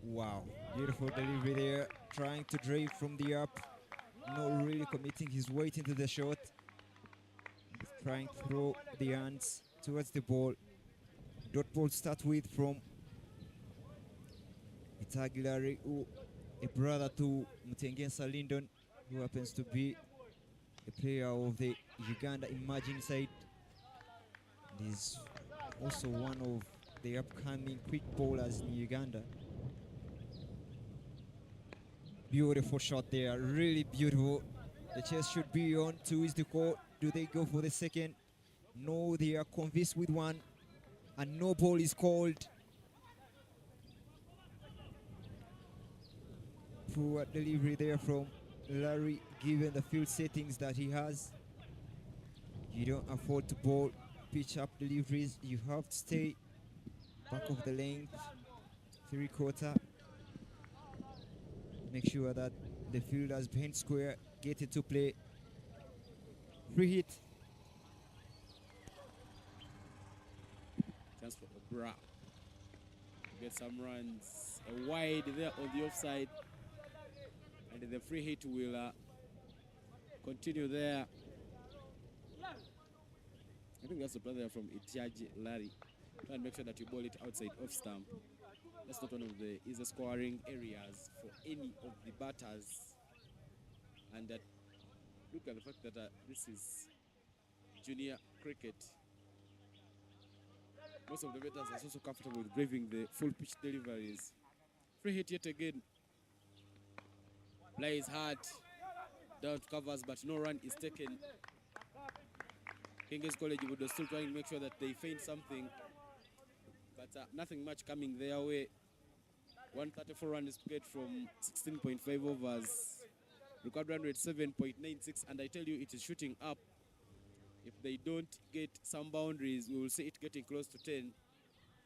Wow, beautiful delivery there, trying to drive from the up, not really committing his weight into the shot. He's trying to throw the hands towards the ball. Dot ball start with from Itagilari, who a brother to Mutengensa Lyndon, who happens to be a player of the Uganda emerging side. And he's also one of the upcoming quick bowlers in Uganda. Beautiful shot there, really beautiful. The chase should be on. 2 is the call. Do they go for the second? No, they are convinced with 1, and no ball is called. Poor delivery there from Larry, given the field settings that he has. You don't afford to bowl pitch up deliveries. You have to stay back of the length, 3/4. Make sure that the fielders behind square get it to play. Free hit. Chance for Obra to get some runs. A wide there on the offside. And the free hit will continue there. I think that's the brother from Itiaji Larry. Try and make sure that you ball it outside off stump. That's not one of the easiest scoring areas for any of the batters. And look at the fact that this is junior cricket. Most of the batters are also comfortable with braving the full pitch deliveries. Free hit yet again. Play is hard. Down to covers, but no run is taken. King's College would still trying to make sure that they feint something, but nothing much coming their way. 134 runs to get from 16.5 overs. Required run rate 7.96, and I tell you it is shooting up. If they don't get some boundaries, we will see it getting close to 10.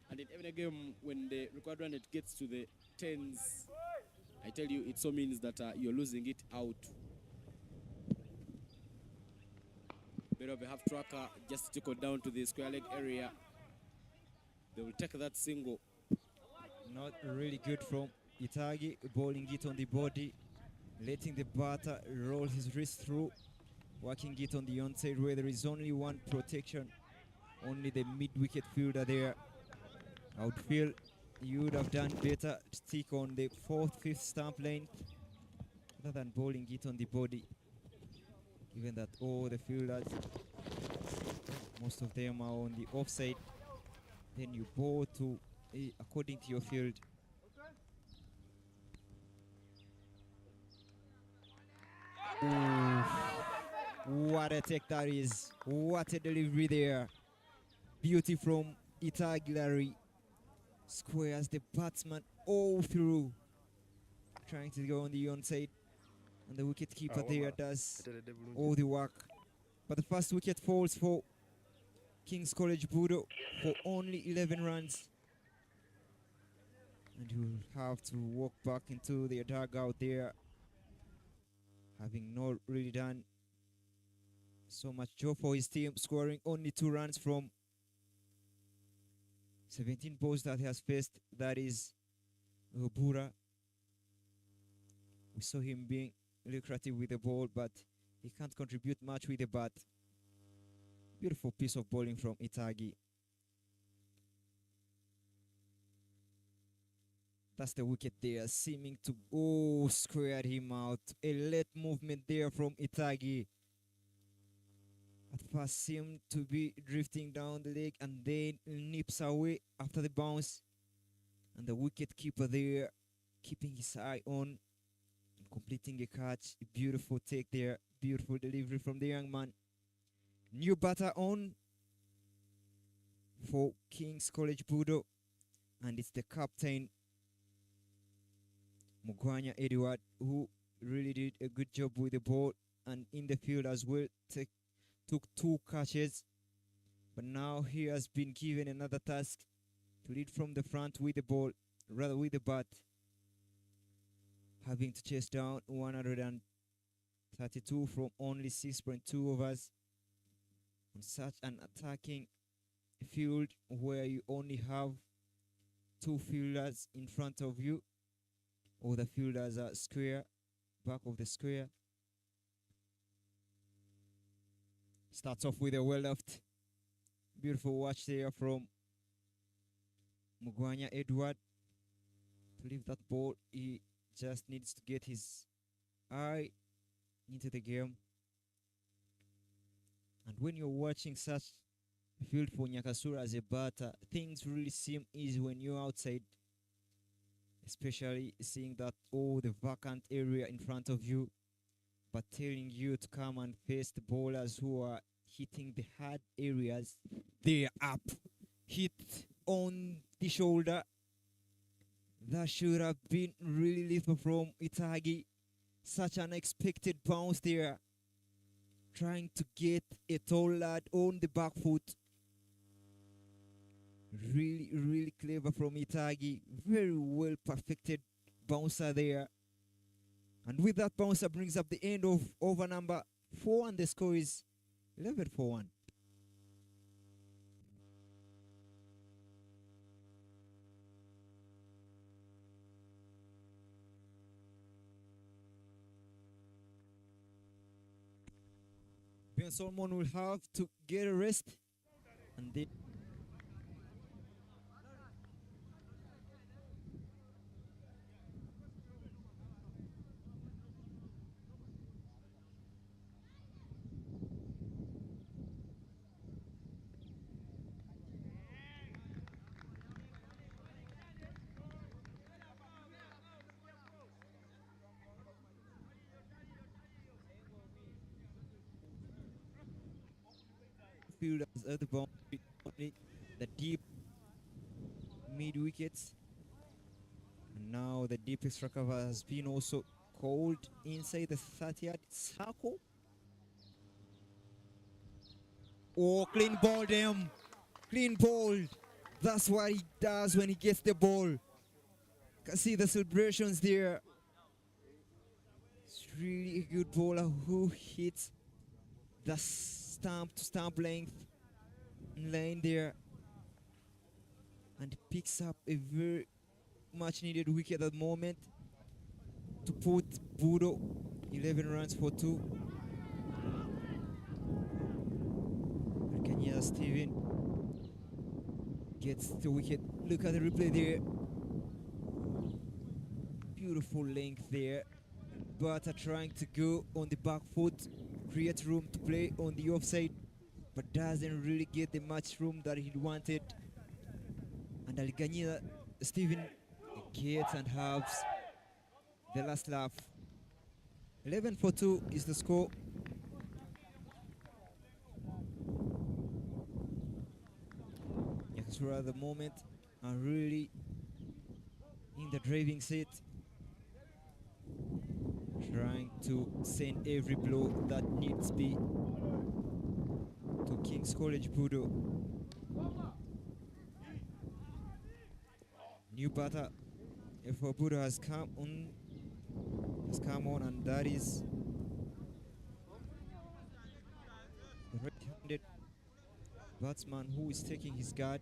And in every game, when the required run rate gets to the 10s, I tell you it so means that you're losing it out. Bit of a half tracker, just tickled down to the square leg area. They will take that single. Not really good from Itagi, bowling it on the body, letting the batter roll his wrist through, working it on the onside where there is only 1 protection, only the mid-wicket fielder there. I would feel you would have done better to stick on the 4th, 5th stump length rather than bowling it on the body, given that all the fielders, most of them are on the offside. Then you bowl to according to your field. Ooh, what a take that is. What a delivery there. Beauty from Itagilari. Squares the batsman all through. Trying to go on the onside. And the wicket keeper there does all the work. But the first wicket falls for King's College BUDO for only 11 runs. And he will have to walk back into their dugout there, having not really done so much job for his team, scoring only 2 runs from 17 balls that he has faced. That is Bura. We saw him being lucrative with the ball, but he can't contribute much with the bat. Beautiful piece of bowling from Itagi. That's the wicket there, seeming to squared him out. A late movement there from Itagi. At first seemed to be drifting down the leg and then nips away after the bounce. And the wicket keeper there, keeping his eye on and completing a catch. A beautiful take there, beautiful delivery from the young man. New batter on for King's College BUDO, and it's the captain, Mugwanya Edward, who really did a good job with the ball and in the field as well. Took 2 catches, but now he has been given another task to lead from the front with the ball, rather with the bat, having to chase down 132 from only 6.2 overs on such an attacking field where you only have 2 fielders in front of you. All the fielders are square, back of the square. Starts off with a well left. Beautiful watch there from Mugwanya Edward to leave that ball. He just needs to get his eye into the game. And when you're watching such field for Nyakasura as a batter, things really seem easy when you're outside, especially seeing that all the vacant area in front of you, but telling you to come and face the bowlers who are hitting the hard areas. They're up, hit on the shoulder. That should have been really lethal from Itagi. Such an unexpected bounce there. Trying to get a tall lad on the back foot. Really, really clever from Itagi. Very well perfected bouncer there. And with that bouncer brings up the end of over number 4, and the score is 11-1. Ben Solomon will have to get a rest, and they fielders at the boundary, only the deep mid wickets. And now the deep extra cover has been also called inside the 30-yard circle. Oh, clean ball them. Clean ball. That's what he does when he gets the ball. Can see the celebrations there. It's really a good bowler who hits the stump to stump length line there and picks up a very much needed wicket at the moment to put BUDO 11 runs for 2. Kenya Steven gets the wicket. Look at the replay there. Beautiful length there. But trying to go on the back foot, create room to play on the offside, but doesn't really get the much room that he wanted. And Aliganyila Steven gets and halves the last laugh. 11-2 is the score. Nyakasura at the moment are really in the driving seat, trying to send every blow that needs be to King's College BUDO. New batter for BUDO has come on, and that is the right-handed batsman who is taking his guard.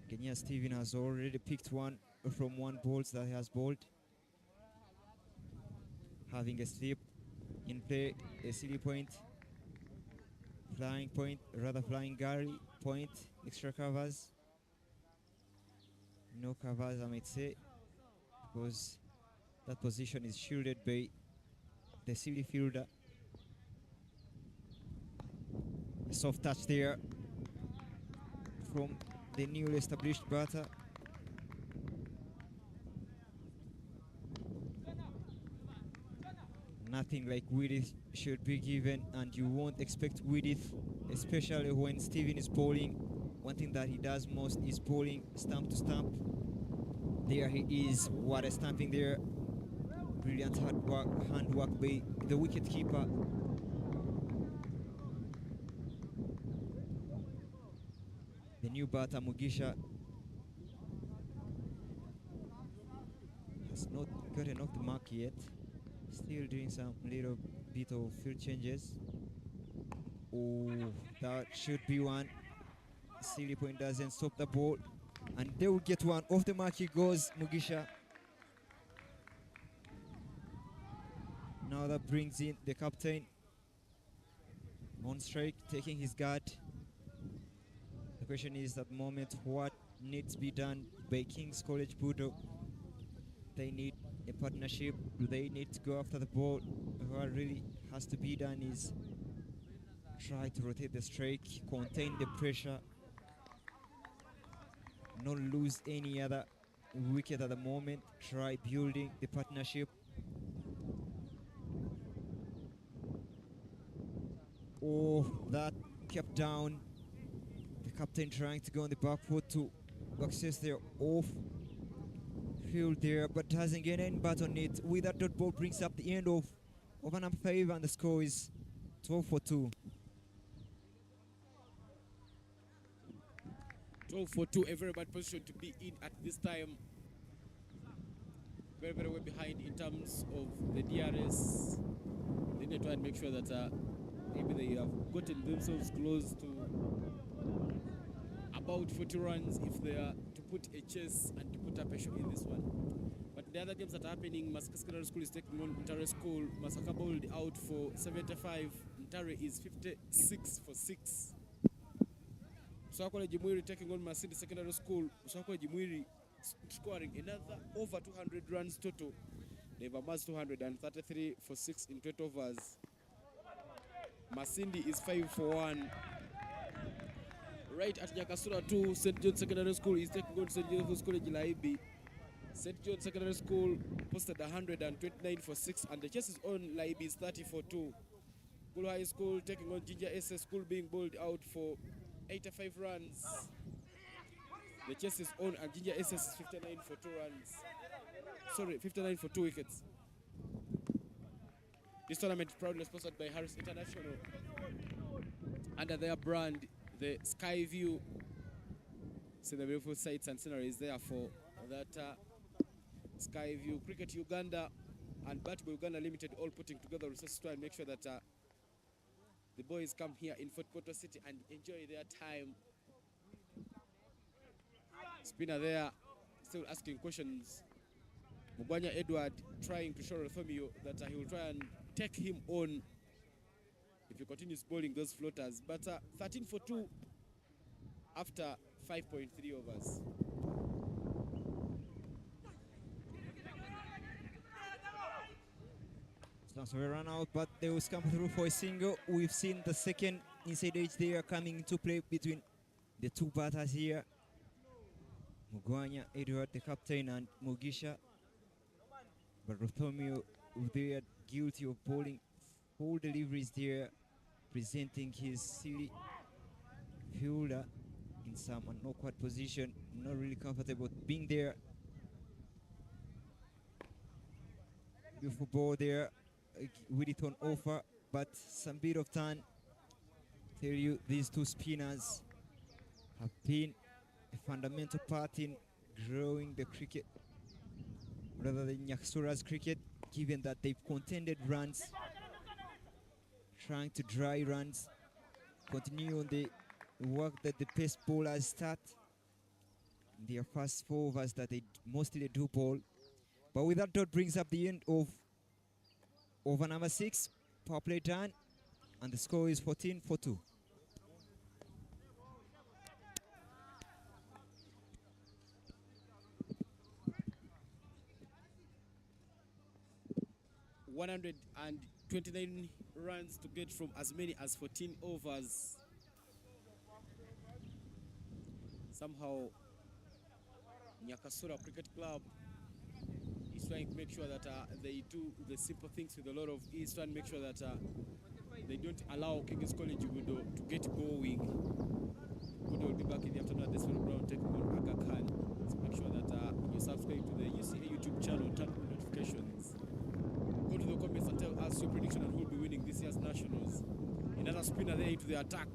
Kenya Steven has already picked one from one ball that he has bowled, having a slip in play, a silly point, flying Gary point, extra covers. No covers, I might say, because that position is shielded by the silly fielder. A soft touch there from the newly established batter. Nothing like Widith should be given, and you won't expect Widith, especially when Steven is bowling. One thing that he does most is bowling stump to stump. There he is. What a stamping there. Brilliant handwork by the wicket keeper. The new batter Mugisha has not gotten off the mark yet. Still doing some little bit of field changes. Oh, that should be one. Silly point doesn't stop the ball, and they will get one. Off the mark he goes, Mugisha. Now that brings in the captain on strike, taking his guard. The question is at the moment, what needs to be done by King's College BUDO? They need a partnership. Do they need to go after the ball? What really has to be done is try to rotate the strike, contain the pressure, not lose any other wicket at the moment. Try building the partnership. Oh, that kept down. The captain trying to go on the back foot to access their off field there, but doesn't get any bat on it. With that dot ball brings up the end of number 5, and the score is 12 for 2. 12 for 2, a very bad position to be in at this time. Very, very well behind in terms of the DRS. They need to try and make sure that maybe they have gotten themselves close to about 40 runs if they are to put a chase and to put up a show in this one. But the other games that are happening, Masaka Secondary School is taking on Ntare School. Masaka bowled out for 75. Ntare is 56 for 6. Usakole Jimwiri taking on Masindi Secondary School. Usakole Jimwiri scoring another over 200 runs total. They've amassed 233 for 6 in 20 overs. Masindi is 5 for 1. Right at Nyakasura 2, St. John Secondary School is taking on St. Joseph's College Laibi. St. John Secondary School posted 129 for 6, and the chase is on. Laibi is 30 for 2. Gulu High School taking on Ginger SS School, being bowled out for 85 runs. The chase is on, and Ginger SS is 59 for 2 runs. Sorry, 59 for 2 wickets. This tournament is proudly sponsored by Harris International. Under their brand, the Skyview. See the beautiful sights and sceneries there for that Skyview. Cricket Uganda and Batbo Uganda Limited all putting together resources to try and make sure that the boys come here in Fort Portal City and enjoy their time. Spinner there, still asking questions. Mugwanya Edward trying to show Rothomio that he will try and take him on if he continues bowling those floaters. But 13 for 2 after 5.3 overs. So we run out, but they will come through for a single. We've seen the second inside edge there coming into play between the two batters here. Mugwanya Edward, the captain, and Mugisha. But Rothomio, they are guilty of bowling full deliveries there, presenting his silly fielder in some awkward position, not really comfortable being there. Beautiful ball there, with it on offer, but some bit of time. Tell you, these two spinners have been a fundamental part in growing the cricket, rather than Nyakasura's cricket, given that they've contended runs, trying to dry runs, continue on the work that the pace bowlers start in their first 4 overs that they mostly do bowl. But with that dot brings up the end of over number 6, power play done, and the score is 14 for 2. $129 runs to get from as many as 14 overs. Somehow, Nyakasura Cricket Club is trying to make sure that they do the simple things with a lot of ease, trying to make sure that they don't allow King's College BUDO to get going. BUDO will be back in the afternoon at this one ground taking on Aga Khan. So make sure that you subscribe to the UCA YouTube channel, turn on notifications. Go to the comments and tell us your prediction on who will be winning this year's Nationals. Another spinner there into the attack.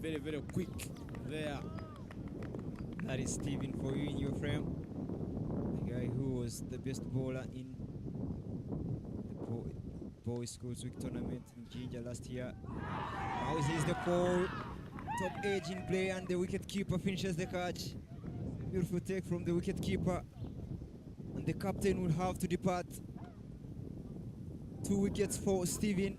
Very, very quick there. That is Steven for you in your frame. The guy who was the best bowler in the Boys Schools Week tournament in Ginger last year. Now he sees the ball. Top edge in play, and the wicket keeper finishes the catch. Beautiful take from the wicket keeper. And the captain will have to depart. 2 wickets for Steven,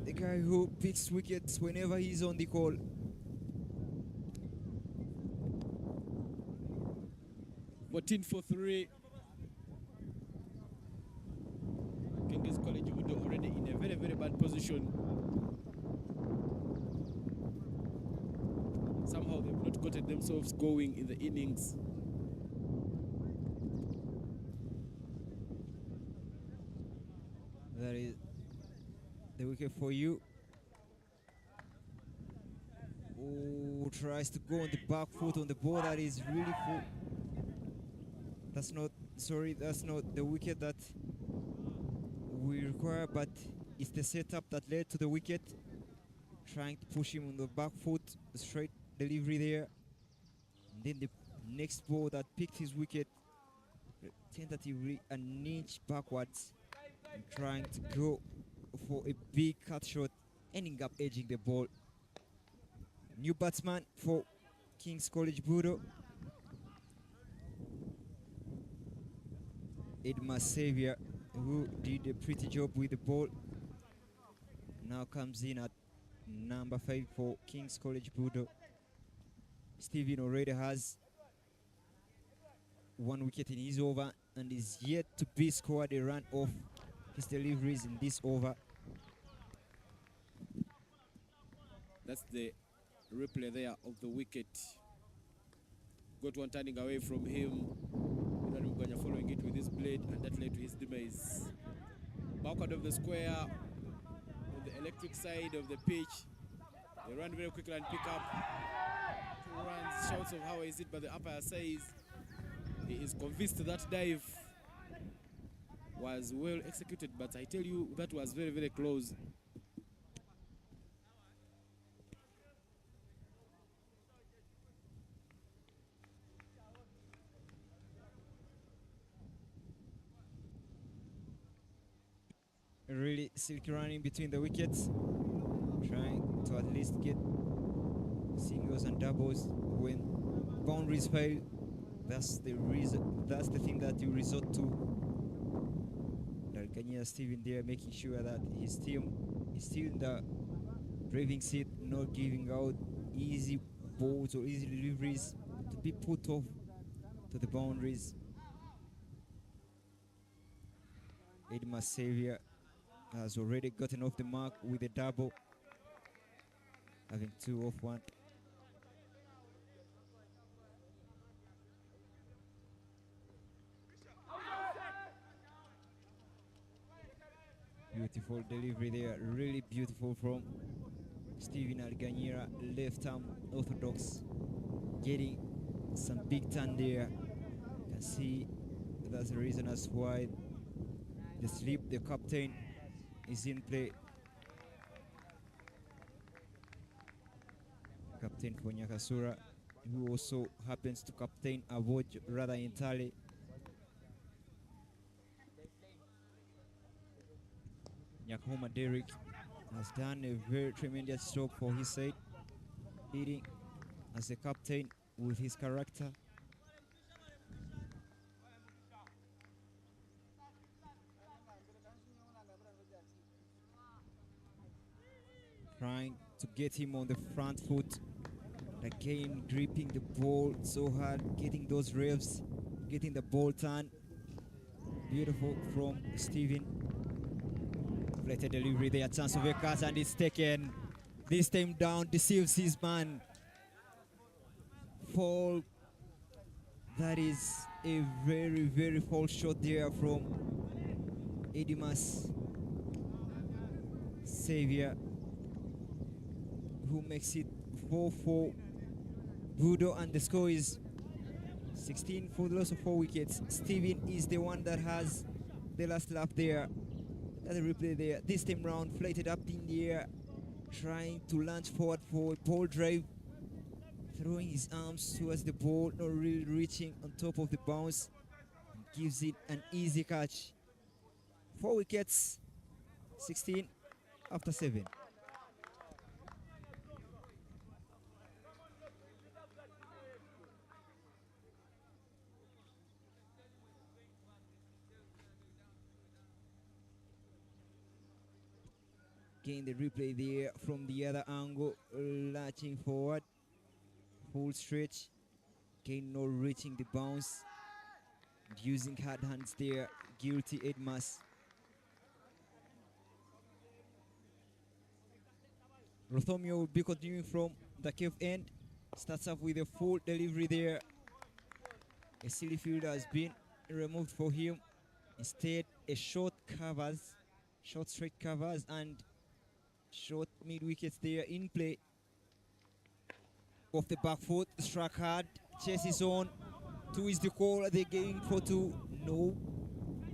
the guy who picks wickets whenever he's on the call. $14 for 3. College BUDO already in a very, very bad position. Somehow they've not gotten themselves going in the innings. That is the wicket for you. Oh, tries to go on the back foot on the ball that is really full. That's not the wicket that we require, but it's the setup that led to the wicket. Trying to push him on the back foot, straight delivery there. And then the next ball that picked his wicket, tentatively an inch backwards, and trying to go for a big cut shot, ending up edging the ball. New batsman for King's College BUDO, Edmar Xavier, who did a pretty job with the ball. Now comes in at number 5 for King's College BUDO. Stephen already has 1 wicket in his over and is yet to be scored a run off his deliveries in this over. That's the replay there of the wicket. Got one turning away from him. Uganda following it with his blade, and that led to his demise. Backward of the square, on the electric side of the pitch. They run very quickly and pick up 2 runs. Shouts of how is it, but the umpire says he is convinced that dive was well executed, but I tell you, that was very, very close. Really silky running between the wickets, trying to at least get singles and doubles. When boundaries fail, that's the thing that you resort to. Nyakasura Stephen there, making sure that his team is still in the driving seat, not giving out easy balls or easy deliveries to be put off to the boundaries. Edmar Xavier has already gotten off the mark with a double, having 2 off 1. Beautiful delivery there, really beautiful from Stephen Alganyira, left arm orthodox, getting some big turn there. You can see that's the reason as why the slip, the captain, is in play. Captain for Nyakasura, who also happens to captain a watch rather entirely. Nyakoma Derek has done a very tremendous job for his side, leading as a captain with his character. Trying to get him on the front foot, again gripping the ball so hard, getting those revs, getting the ball turn. Beautiful from Stephen. Flatted delivery there, chance of a catch, and it's taken. This time down, deceives his man. Fall. That is a very, very false shot there from Edmar Xavier, who makes it 4-4 BUDO, and the score is 16 for the loss of 4 wickets. Stephen is the one that has the last lap there. The replay there, this time round, flighted up in the air, trying to launch forward for a ball drive, throwing his arms towards the ball, not really reaching on top of the bounce, and gives it an easy catch. 4 wickets, 16 after 7. Again, the replay there from the other angle, latching forward, full stretch, again not reaching the bounce, and using hard hands there, guilty Edmas. Rothomio will be continuing from the cave end. Starts off with a full delivery there. A silly fielder has been removed for him. Instead, a short straight covers, and short mid wickets there in play. Off the back foot, struck hard, chases on. 2 is the call. They're going for 2. No,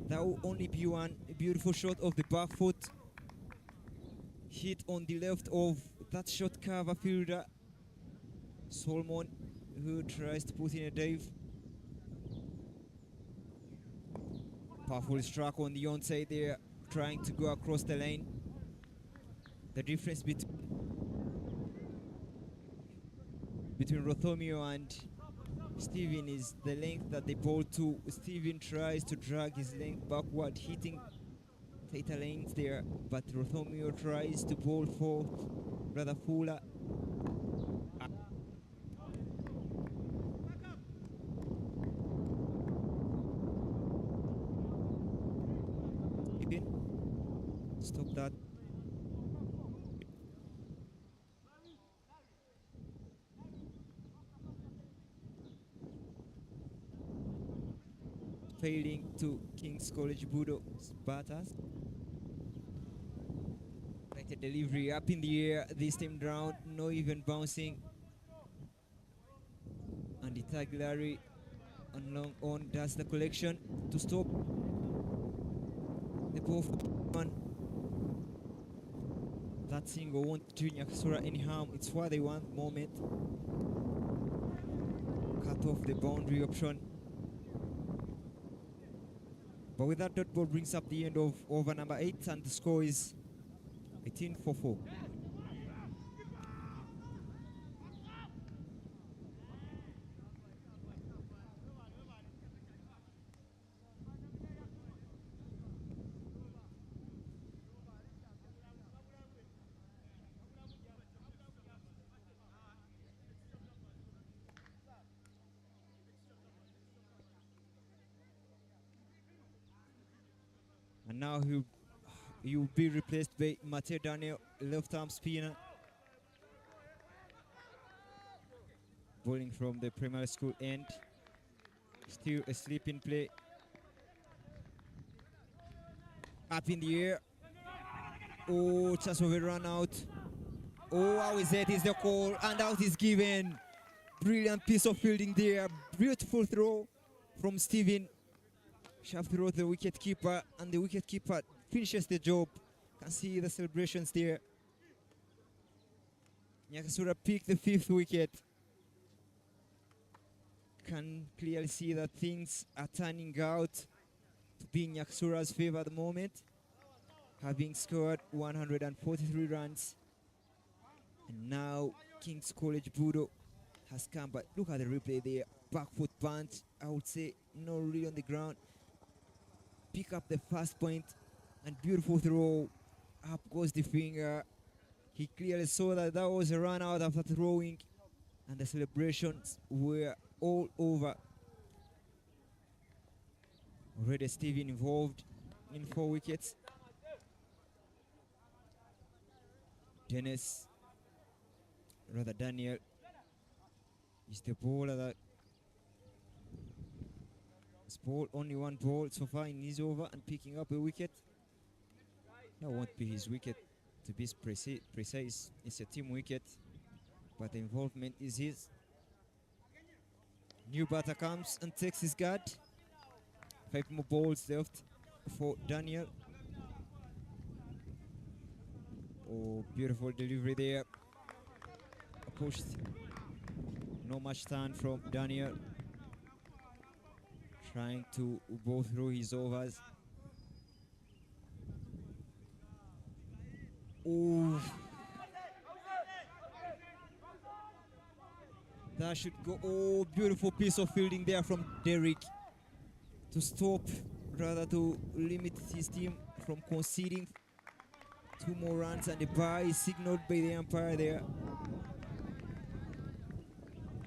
that will only be 1. A beautiful shot of the back foot. Hit on the left of that short cover fielder, Solomon, who tries to put in a dive. Powerful struck on the onside there, trying to go across the lane. The difference between Rothomio and Steven is the length that they bowl to. Steven tries to drag his length backward, hitting tighter lanes there, but Rothomio tries to bowl for rather fuller. Stop that. Failing to King's College BUDO's batters. Right, a delivery up in the air, this time round, no even bouncing. And the tag Larry on long on does the collection to stop the ball one. That single won't do Nyakasura any harm. It's what they want moment. Cut off the boundary option. But with that, dot ball brings up the end of over number 8, and the score is 18-4. And now he'll be replaced by Mateo Daniel, left arm spinner. Bowling from the primary school end. Still asleep in play. Up in the air. Oh, chance of a run out. Oh, how is that? Is the call, and out is given. Brilliant piece of fielding there. Beautiful throw from Steven. Sharp throw the wicket keeper, and the wicket keeper finishes the job. Can see the celebrations there. Nyakasura picked the 5th wicket. Can clearly see that things are turning out to be in Nyakasura's favor at the moment, having scored 143 runs. And now King's College BUDO has come, but look at the replay there. Back foot punch, I would say no really on the ground. Pick up the first point, and beautiful throw. Up goes the finger. He clearly saw that that was a run out after throwing, and the celebrations were all over. Already Steven involved in 4 wickets. Daniel is the bowler that has bowled only 1 ball so far in his over and picking up a wicket. That won't be his wicket, to be precise. It's a team wicket, but the involvement is his. New batter comes and takes his guard. 5 more balls left for Daniel. Oh, beautiful delivery there. Pushed. No much turn from Daniel. Trying to bowl through his overs. Oh, that should go. Oh, beautiful piece of fielding there from Derek to stop, rather to limit his team from conceding 2 more runs, and the bye is signaled by the umpire there.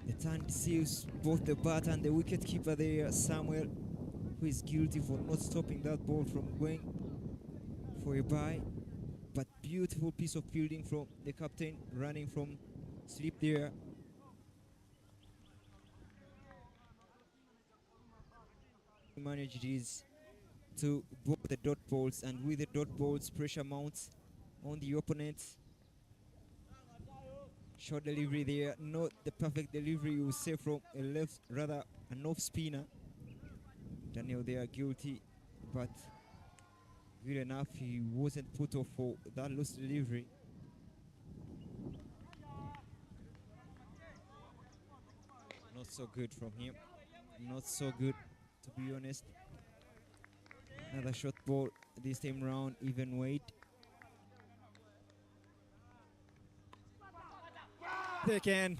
The turn deceives both the batter and the wicketkeeper there, Samuel, who is guilty for not stopping that ball from going for a bye. But beautiful piece of fielding from the captain, running from sleep there. He managed his to both the dot balls, and with the dot balls, pressure mounts on the opponent. Short delivery there, not the perfect delivery you would say from a left, rather an off spinner. Daniel there guilty, but good enough, he wasn't put off for that loose delivery. Not so good from him, not so good, to be honest. Another short ball, this time round, even weight. Taken.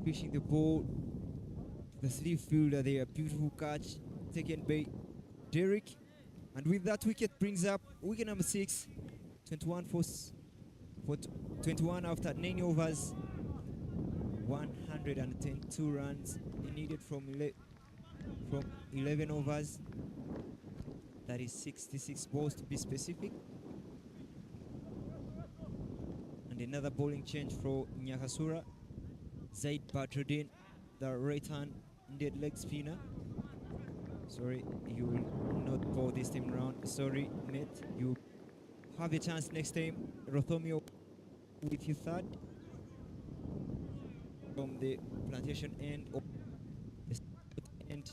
Fishing the ball, the sleeve fielder there, beautiful catch taken by Derek, and with that wicket brings up wicket number 6, 21 for 21 after 9 overs, 122 runs needed from 11 overs. That is 66 balls to be specific. And another bowling change for Nyakasura. Zaid Badruddin, the right-handed leg spinner. Sorry, you will not bowl this time around. Sorry, mate. You have a chance next time. Rothomio with your third from the plantation end of the end.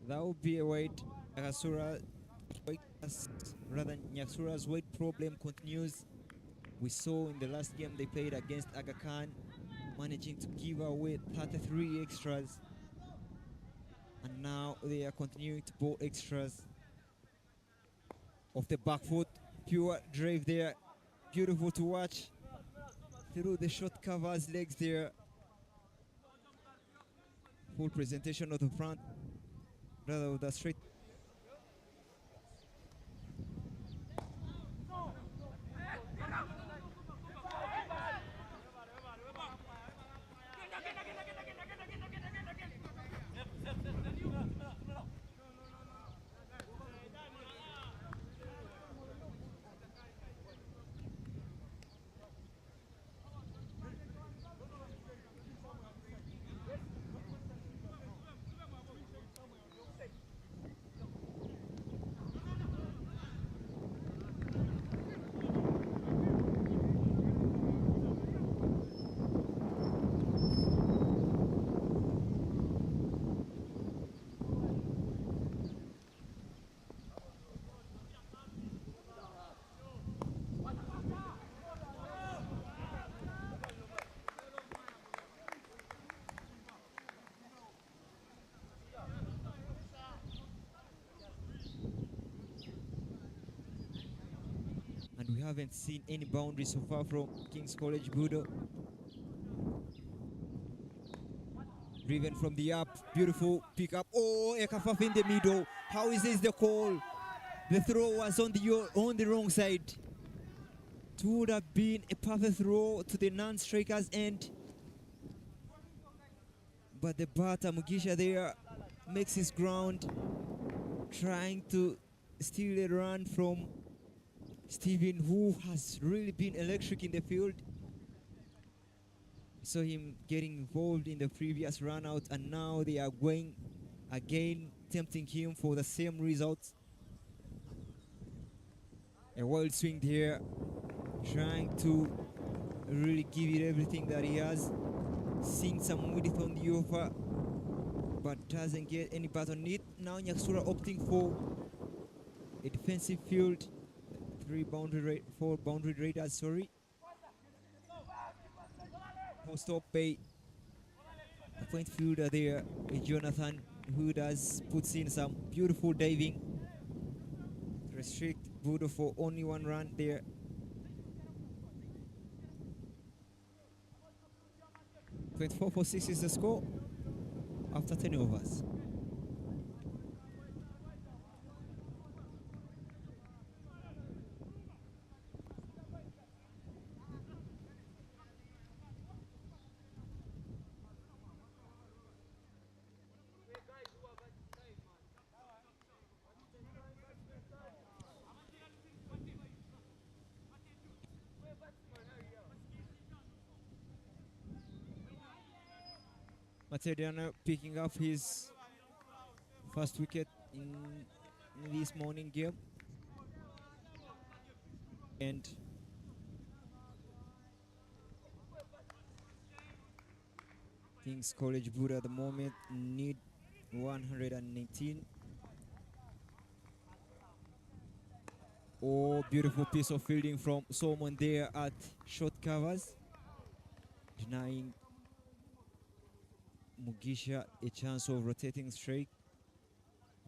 That would be a weight. Nyakasura's weight problem continues. We saw in the last game they played against Aga Khan, managing to give away 33 extras. And now they are continuing to bowl extras. Off the back foot, pure drive there. Beautiful to watch. Through the short covers, legs there. Full presentation of the front. Rather with the straight. And we haven't seen any boundaries so far from King's College BUDO. Driven from the up, beautiful pick up. Oh, Ekafaf in the middle. How is this the call? The throw was on the wrong side. It would have been a perfect throw to the non-striker's end. But the batter Mugisha there makes his ground, trying to steal a run from Steven, who has really been electric in the field. Saw him getting involved in the previous run out, and now they are going again, tempting him for the same results. A wild swing there, trying to really give it everything that he has. Seeing some width on the offer, but doesn't get any bat on it. Now Nyakasura opting for a defensive field, four boundary raiders, sorry. Post up by a point fielder there, Jonathan, who puts in some beautiful diving to restrict BUDO for only one run there. 24 for 6 is the score after 10 overs. Matediano picking up his first wicket in this morning game. And King's College BUDO at the moment need 119. Oh, beautiful piece of fielding from someone there at short covers, denying Mugisha a chance of rotating strike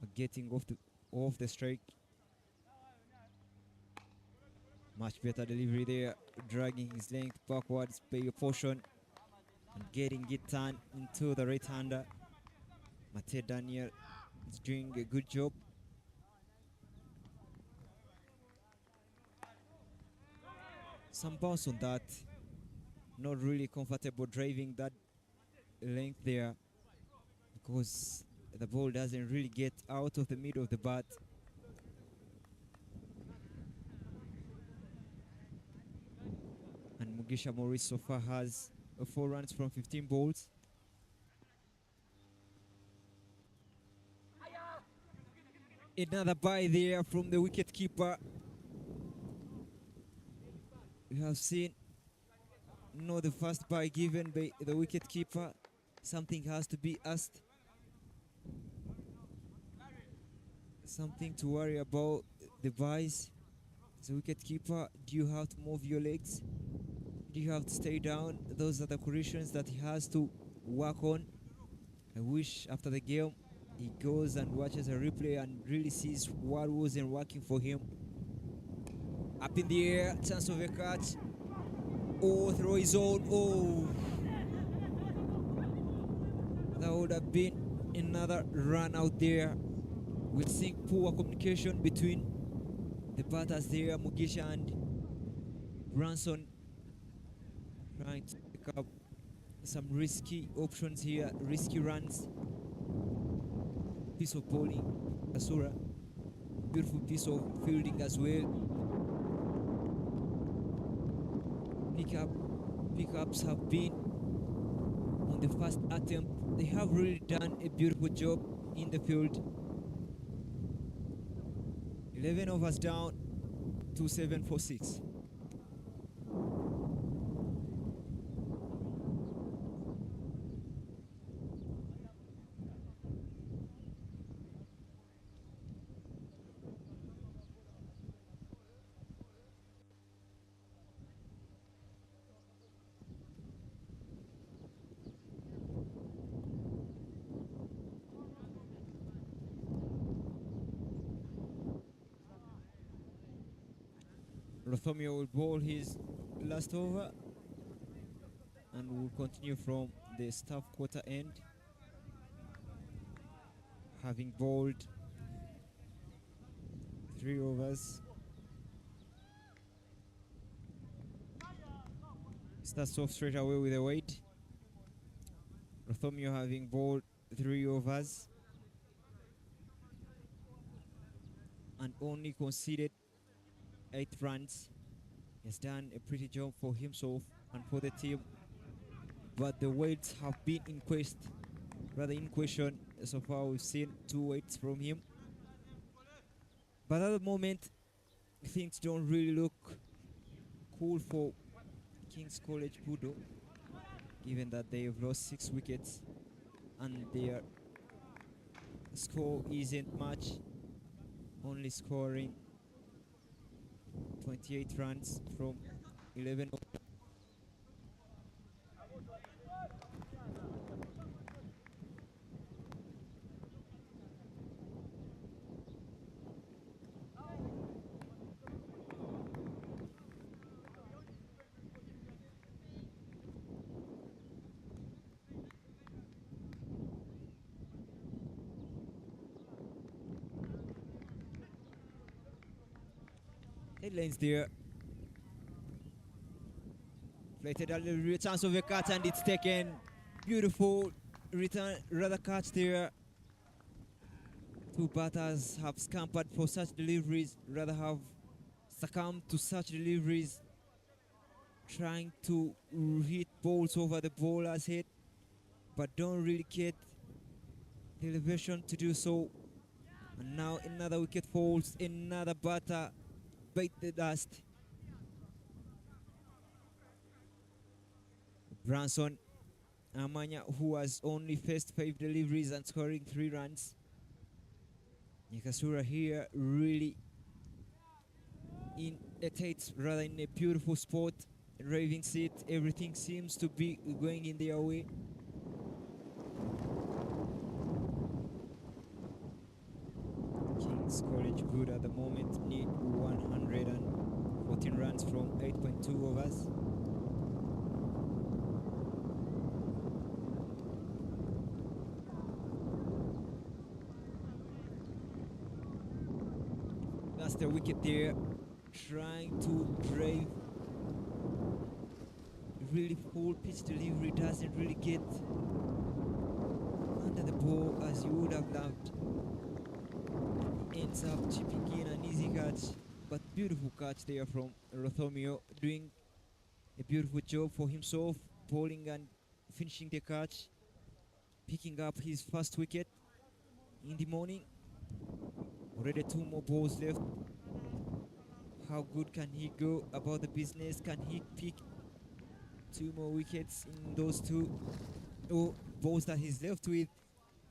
or getting off the strike. Much better delivery there, dragging his length backwards, pay a portion, and getting it turned into the right-hander. Mate Daniel is doing a good job. Some bounce on that. Not really comfortable driving that length there because the ball doesn't really get out of the middle of the bat. And Mugisha Maurice so far has 4 runs from 15 balls. Another bye there from the wicket keeper. We have seen the first bye given by the wicket keeper. Something has to be asked. Something to worry about the byes. As a wicket keeper, do you have to move your legs? Do you have to stay down? Those are the corrections that he has to work on. I wish after the game he goes and watches a replay and really sees what wasn't working for him. Up in the air, chance of a catch. Oh, throw is on. Oh, that would have been another run out there. We'll see poor communication between the batters there, Mugisha and Branson, trying to pick up some risky options here, risky runs. Piece of bowling, Nyakasura. Beautiful piece of fielding as well. Pickups have been on the first attempt. They have really done a beautiful job in the field. 11 overs down, 2-7 for 6. Rothomio will bowl his last over and will continue from the staff quarter end, having bowled 3 overs. Starts off straight away with a weight. Rothomio having bowled 3 overs and only conceded 8 runs. He has done a pretty job for himself and for the team, but the weights have been in question. So far we've seen 2 weights from him, but at the moment things don't really look cool for King's College BUDO, given that they have lost 6 wickets and their score isn't much only scoring 28 runs from 11. Headlines there. Flighted a little chance of a catch and it's taken. Beautiful return, rather catch there. Two batters have scampered for such deliveries, rather have succumbed to such deliveries, trying to hit balls over the bowler's head, but don't really get the elevation to do so. And now another wicket falls, another batter bite the dust. Branson Amanya, who has only faced 5 deliveries and scoring 3 runs. Nyakasura here really in a tight, rather in a beautiful spot, driving seat. Everything seems to be going in their way. King's College BUDO at the moment need 114 runs from 8.2 overs. That's the wicket there, trying to drive. Really full pitch delivery, doesn't really get under the ball as you would have loved. Ends up chipping in an easy catch, but beautiful catch there from Rothomio, doing a beautiful job for himself, bowling and finishing the catch, picking up his first wicket in the morning. Already 2 more balls left. How good can he go about the business? Can he pick 2 more wickets in those 2 balls that he's left with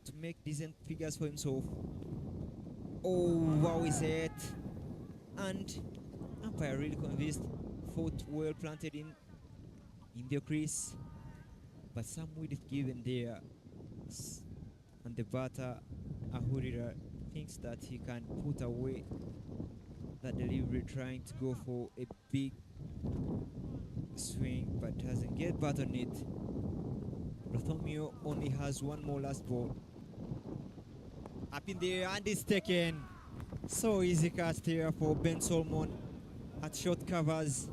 to make decent figures for himself? Oh, wow, is it? And umpire really convinced. Foot well planted in the crease, but some width given there. And the batter, Ahurira, thinks that he can put away that delivery, trying to go for a big swing, but doesn't get back on it. Rothomio only has 1 more last ball. Up in the air and it's taken. So easy catch there for Ben Solomon at short covers.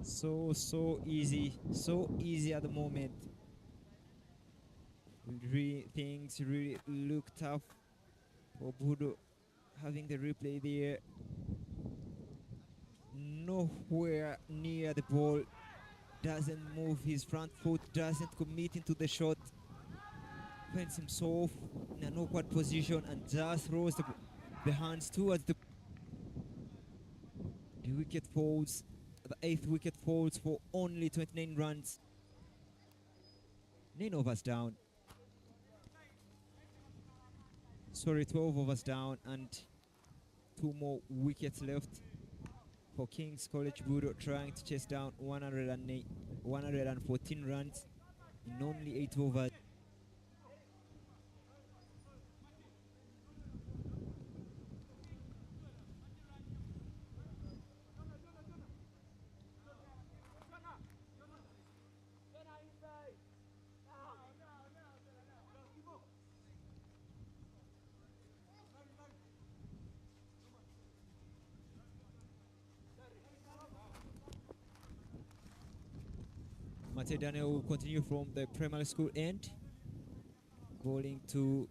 So easy at the moment. Things really look tough for BUDO. Having the replay there, nowhere near the ball, doesn't move his front foot, doesn't commit into the shot, finds himself in an awkward position and just throws the hands towards the wicket falls. The 8th wicket falls for only 29 runs. 9 overs down. Sorry, 12 overs down and 2 more wickets left for King's College BUDO, trying to chase down 114 runs in only 8 overs. Mate Daniel will continue from the primary school end, bowling to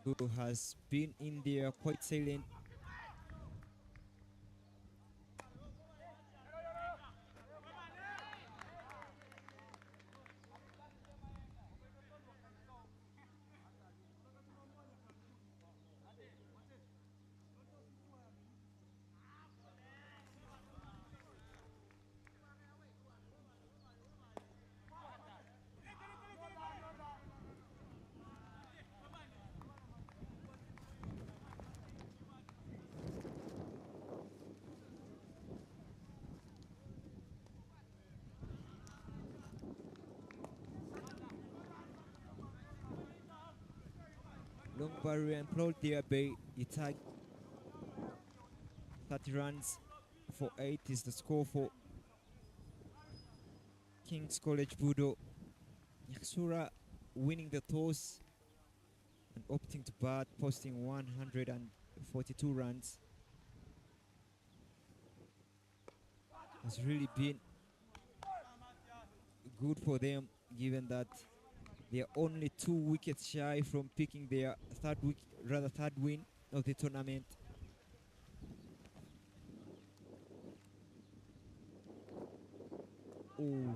who has been in there quite silent. Long barrier employed there by Itag. 30 runs for 8 is the score for King's College BUDO. Nyakasura winning the toss and opting to bat, posting 142 runs. Has really been good for them, given that they are only 2 wickets shy from picking their third win of the tournament. Oh,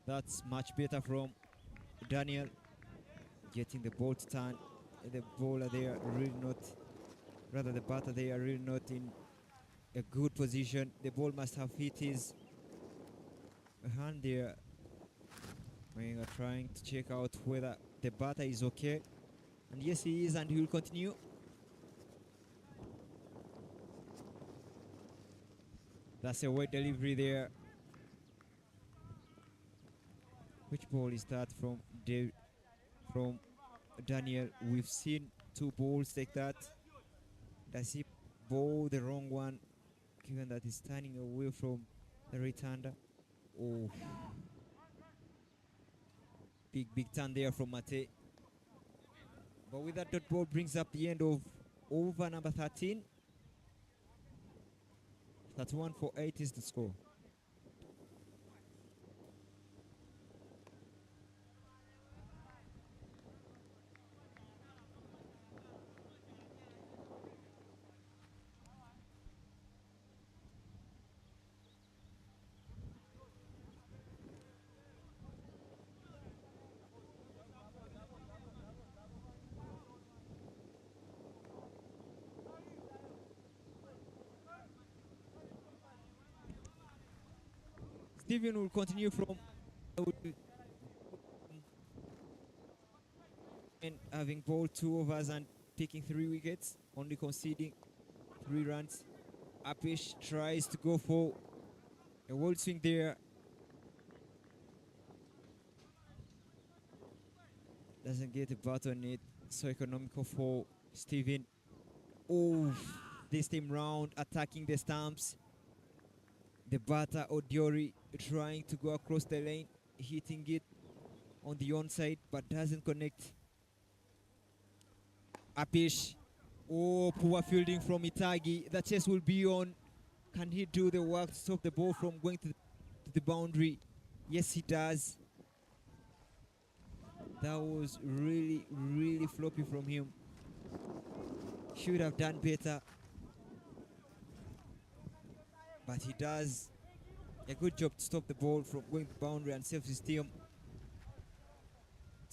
that's much better from Daniel, getting the ball to turn. The bowler there really not, rather the batter they are really not in a good position. The ball must have hit his hand there. We are trying to check out whether the batter is okay. And yes, he is, and he will continue. That's a wide delivery there. Which ball is that from Daniel? We've seen 2 balls like that. Does he bowl the wrong one, given that he's turning away from the right-hander? Oh, big turn there from Mate. But with that, dot ball brings up the end of over number 13. 31 for 8 is the score. Stephen will continue from and having bowled 2 overs and taking 3 wickets, only conceding 3 runs. Apish tries to go for a wild swing there. Doesn't get a bat on it, so economical for Stephen. Oh, this time round attacking the stumps. The batter Odiori trying to go across the lane, hitting it on the onside, but doesn't connect. Apish. Oh, poor fielding from Itagi. The chase will be on. Can he do the work to stop the ball from going to the boundary? Yes, he does. That was really floppy from him. Should have done better. But he does a good job to stop the ball from going to the boundary and save his team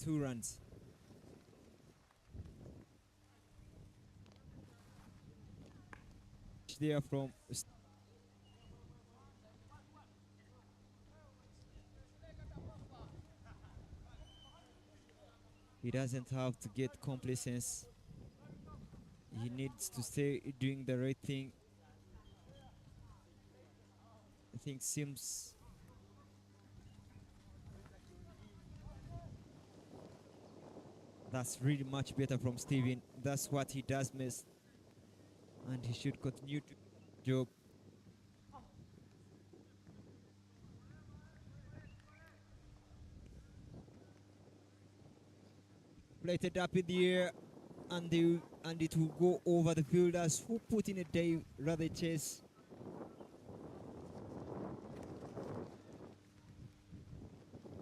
2 runs. There from he doesn't have to get complacence. He needs to stay doing the right thing. I think seems that's really much better from Steven. That's what he does best, and he should continue to do job. Plated up in the air, and it will go over the fielders who put in a dive rather chase.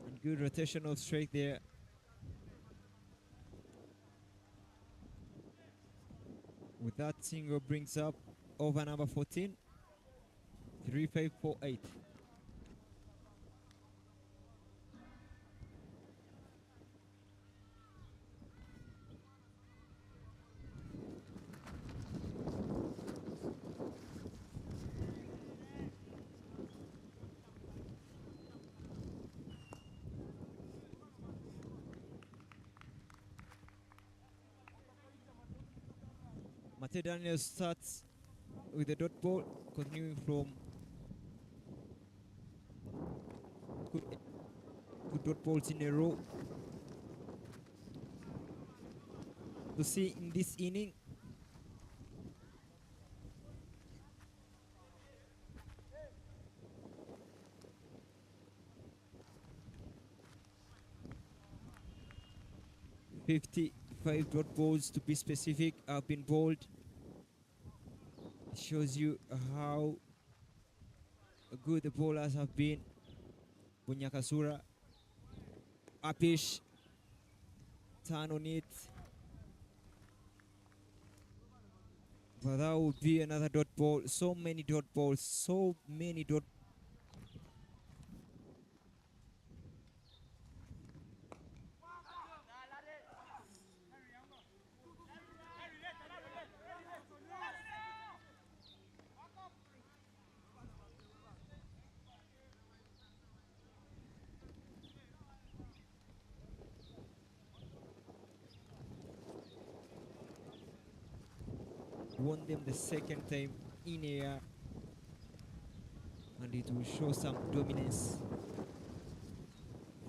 And good rotational strike there. With that, single brings up over number 14. 3-5 for 8. Mate Daniel starts with the dot ball, continuing from good dot balls in a row. to see in this inning. $55 dot balls to be specific have been bowled. It shows you how good the bowlers have been. Nyakasura, Apish, turn on it. But that would be another dot ball. So many dot balls, so many dot. Won them the second time in air, and it will show some dominance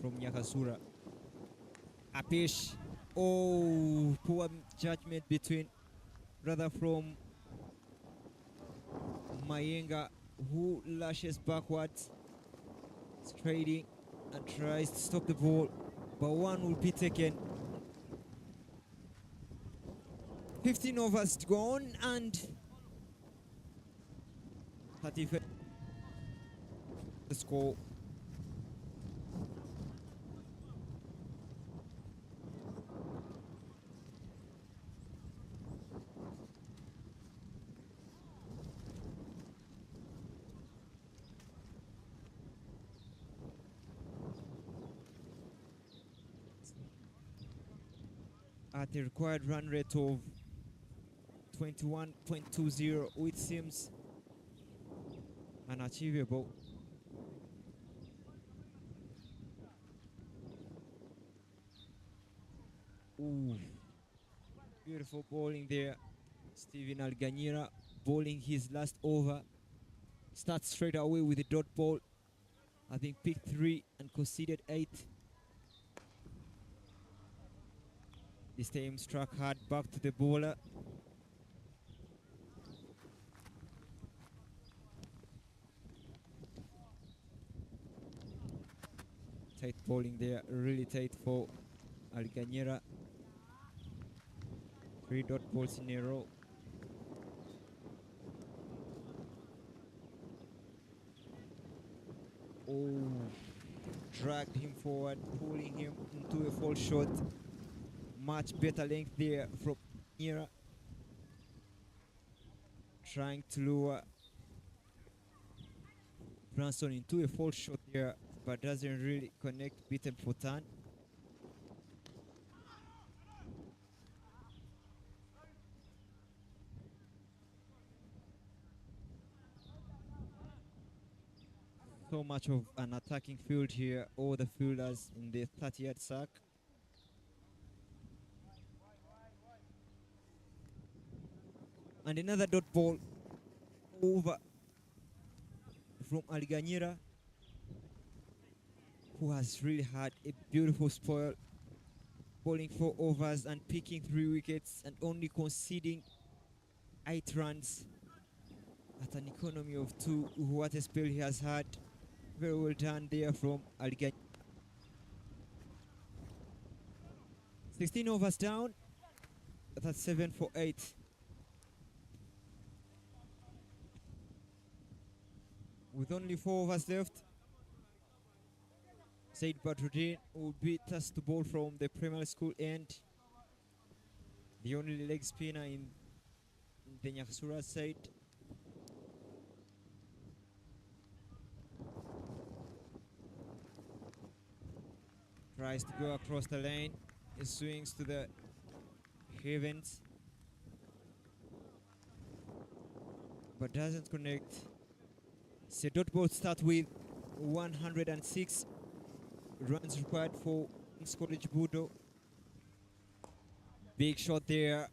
from Nyakasura. Apish, oh, poor judgment brother from Mayenga, who lashes backwards, trading and tries to stop the ball, but one will be taken. 15 overs gone and 35 the score. At the required run rate of 21.20, which seems unachievable. Ooh, beautiful bowling there. Steven Alganyira bowling his last over. Starts straight away with a dot ball. I think picked 3 and conceded 8. This time struck hard back to the bowler. Tight bowling there, really tight for Alganyira. 3 dot balls in a row. Oh, dragged him forward, pulling him into a false shot. Much better length there from Nira. Trying to lure Branson into a false shot there, but doesn't really connect, beaten for turn. So much of an attacking field here, all the fielders in the 30-yard sack. And another dot ball over from Alganyira, who has really had a beautiful spoil, bowling 4 overs and picking 3 wickets and only conceding 8 runs at an economy of 2. What a spell he has had. Very well done there from Alganyira. 16 overs down. That's 7 for 8. With only 4 overs left, Said Badruddin will be tasked to bowl from the primary school end. The only leg spinner in the Nyakasura side. Tries to go across the lane. He swings to the heavens, but doesn't connect. So dot ball start with 106 runs required for College BUDO. Big shot there.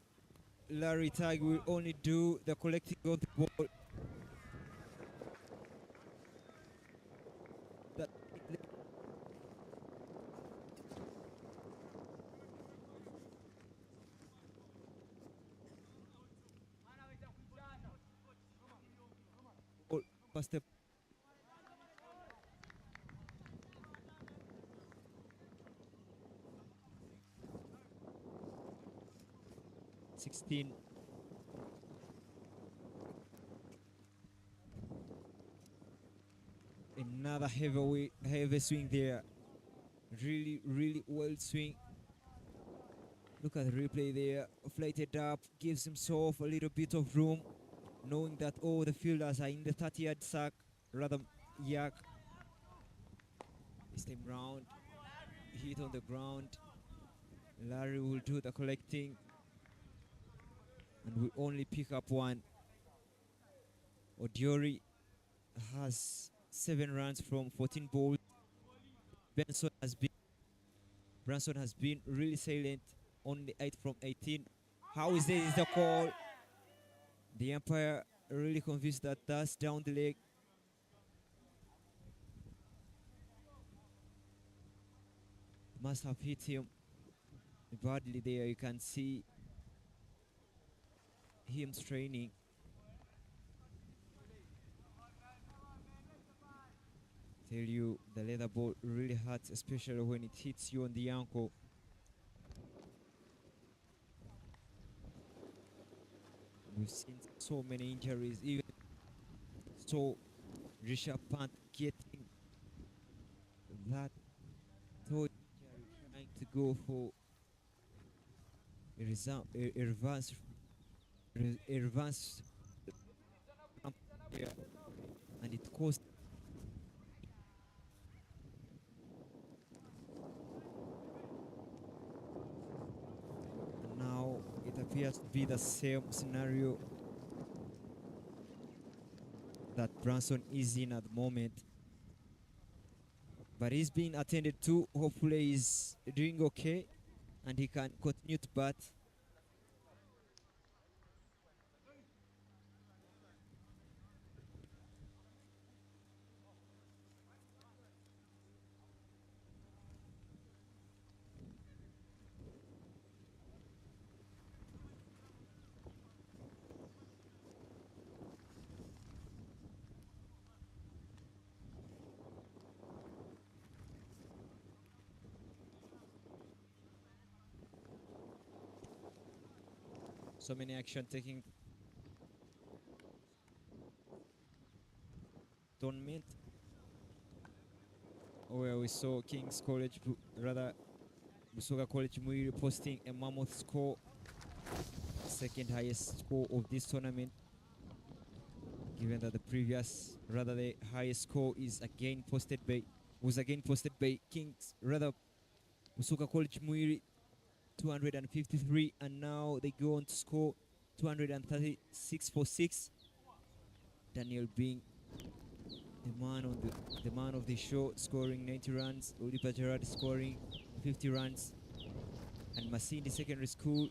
Larry Tag will only do the collecting of the ball. That First step. Another heavy swing there. Really, really well swing. Look at the replay there. Flighted up, gives himself a little bit of room, knowing that the fielders are in the 30-yard sack, rather yak. This time round, hit on the ground. Larry will do the collecting, and will only pick up one. Odiori has 7 runs from 14 balls. Branson has been really silent, only 8 from 18. How is this the call? The umpire really convinced that that's down the leg. Must have hit him badly there. You can see him straining. Tell you, the leather ball really hurts, especially when it hits you on the ankle. We've seen so many injuries, even so Rishabh Pant getting that toe injury, trying to go for a reverse and it cost. And now it appears to be the same scenario that Branson is in at the moment, but he's being attended to. Hopefully he's doing okay and he can continue to bat. So many action taking tournament where we saw King's College, Busoga College Muiri posting a mammoth score, second highest score of this tournament, given that the highest score was again posted by King's, Busoga College Muiri, 253, and now they go on to score 236 for 6. Daniel being the man of the show, scoring 90 runs. Oliver Gerard scoring 50 runs. And Masindi Secondary School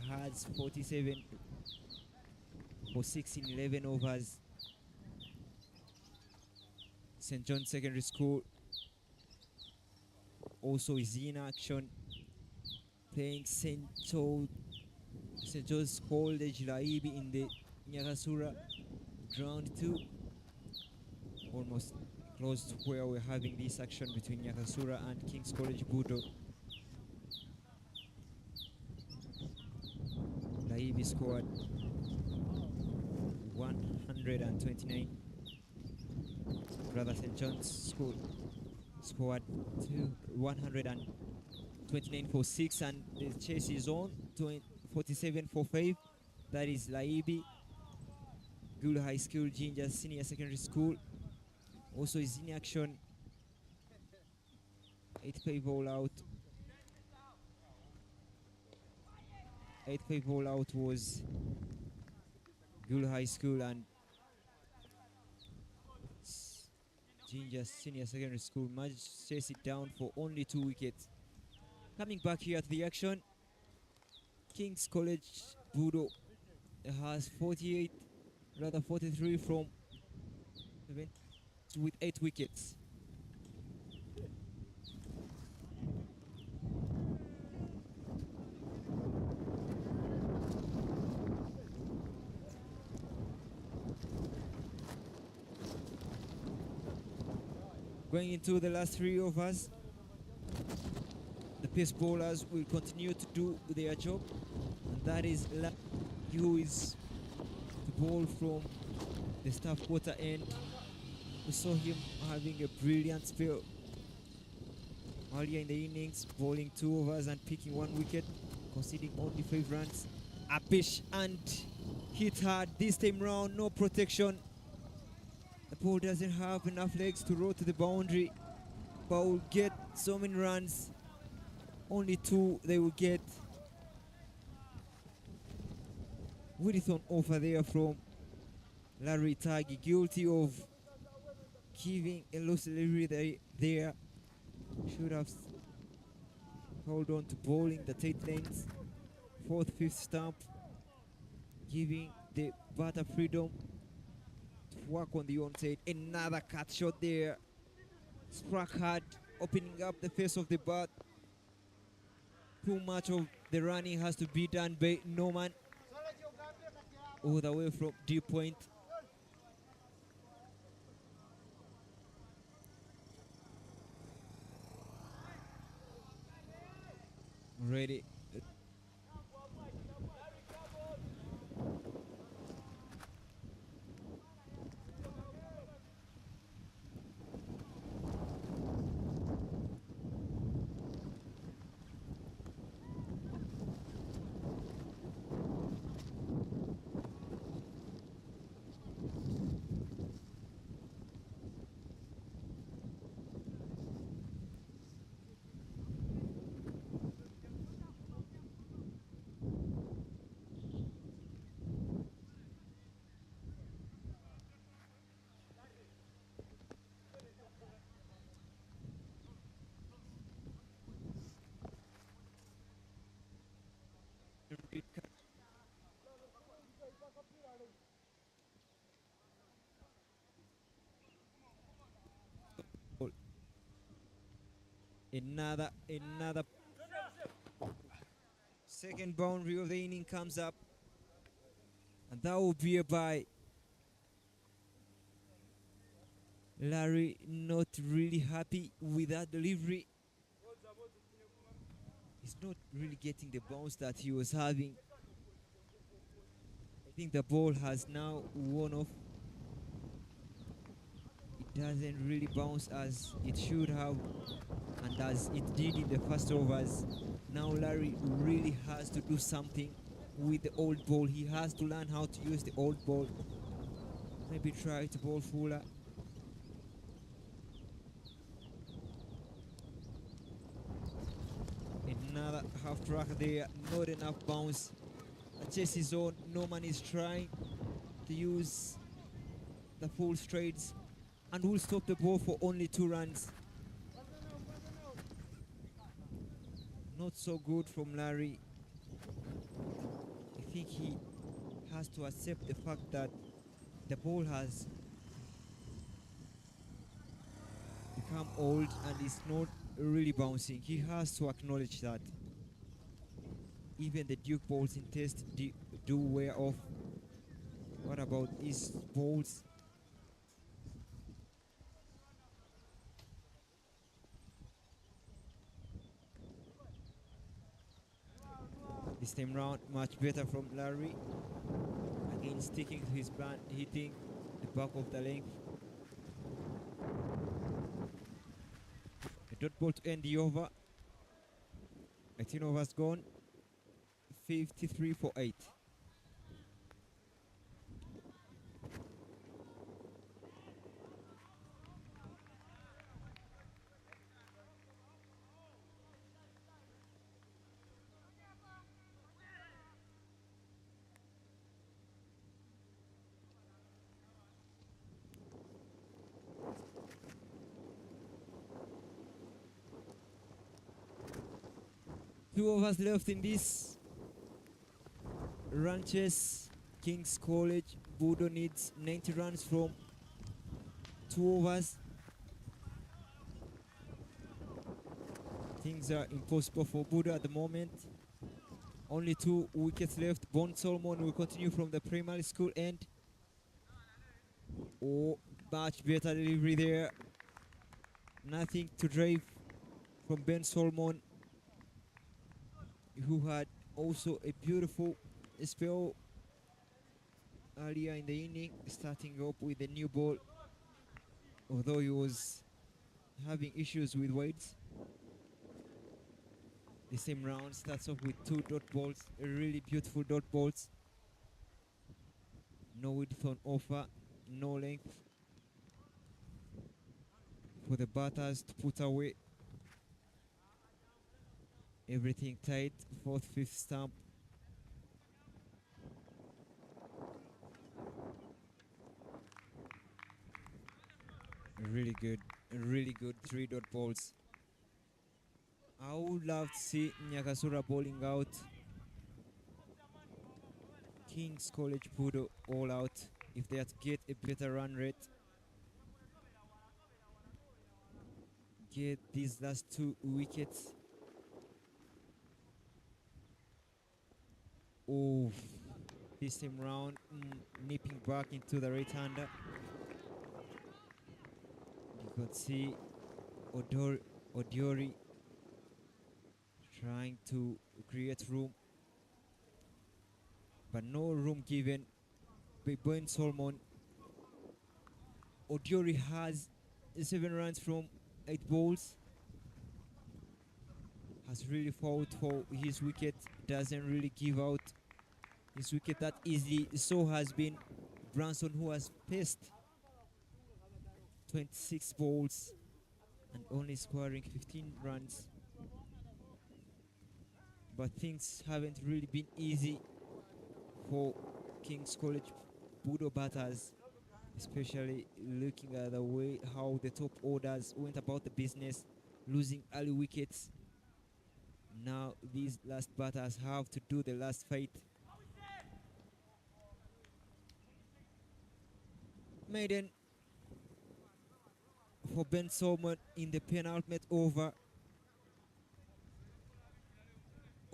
has 47 for 6 in 11 overs. St. John's Secondary School also is in action, playing St. John's College Laibi in the Nyakasura ground 2, almost close to where we're having this action between Nyakasura and King's College BUDO. Laibi scored 129. Brother St. John's School scored 129 for 6, and the chase is on, 47 for 5. That is Laibi. Gulu High School Ginger Senior Secondary School also is in action. 8-5 all out. 8-5 all out was Gulu High School, and Ginger Senior Secondary School managed to chase it down for only 2 wickets. Coming back here to the action, King's College BUDO has 43 from 7 with 8 wickets. Going into the last 3 overs, the pace bowlers will continue to do their job, and that is who is the ball from the staff quarter end. We saw him having a brilliant spell earlier in the innings, bowling 2 overs and picking 1 wicket, conceding only 5 runs. Apish and hit hard this time round, no protection. The ball doesn't have enough legs to roll to the boundary, but will get so many runs. Only 2 they will get. Whittathon offer there from Larry Taggy, guilty of giving a loose delivery there. Should have hold on to bowling the tight lanes. 4th, 5th stump, giving the batter freedom to work on the onside. Another cut shot there. Struck hard, opening up the face of the bat. Too much of the running has to be done by Norman. All the way from deep point. Ready. Another second boundary of the inning comes up, and that will be a bye. Larry not really happy with that delivery. He's not really getting the bounce that he was having. I think the ball has now worn off. It doesn't really bounce as it should have, and as it did in the first overs. Now Larry really has to do something with the old ball. He has to learn how to use the old ball. Maybe try to bowl fuller. Another half track there, not enough bounce. A chase is on. Norman is trying to use the full straights and will stop the ball for only 2 runs. Not so good from Larry. I think he has to accept the fact that the ball has become old and is not really bouncing. He has to acknowledge that. Even the Duke balls in test do wear off. What about these balls? This time round, much better from Larry. Again, sticking to his plan, hitting the back of the length. A dot ball to end the over. 18 overs gone. 53 for 8. Two of us left in this. Ranches, King's College, BUDO needs 90 runs from 2 overs. Things are impossible for BUDO at the moment. Only 2 wickets left. Bon Solomon will continue from the primary school end. Oh, much better delivery there. Nothing to drive from Ben Solomon, who had also a beautiful spell earlier in the inning, starting up with a new ball, although he was having issues with weights. The same round starts off with 2 dot balls, really beautiful dot balls. No width on offer, no length for the batters to put away. Everything tight, 4th, 5th stump. Really good 3 dot balls. I would love to see Nyakasura bowling out King's College BUDO all out if they had to get a better run rate. Get these last 2 wickets. Oh, this time round, nipping back into the right-hander. You could see Odiori trying to create room, but no room given by Ben Solomon. Odiori has 7 runs from 8 balls. Has really fought for his wicket, doesn't really give out his wicket that easily. So has been Branson, who has faced 26 balls and only scoring 15 runs. But things haven't really been easy for King's College BUDO batters, especially looking at the way how the top orders went about the business, losing early wickets. Now these last batters have to do the last fight. Maiden for Ben Solomon in the penultimate over.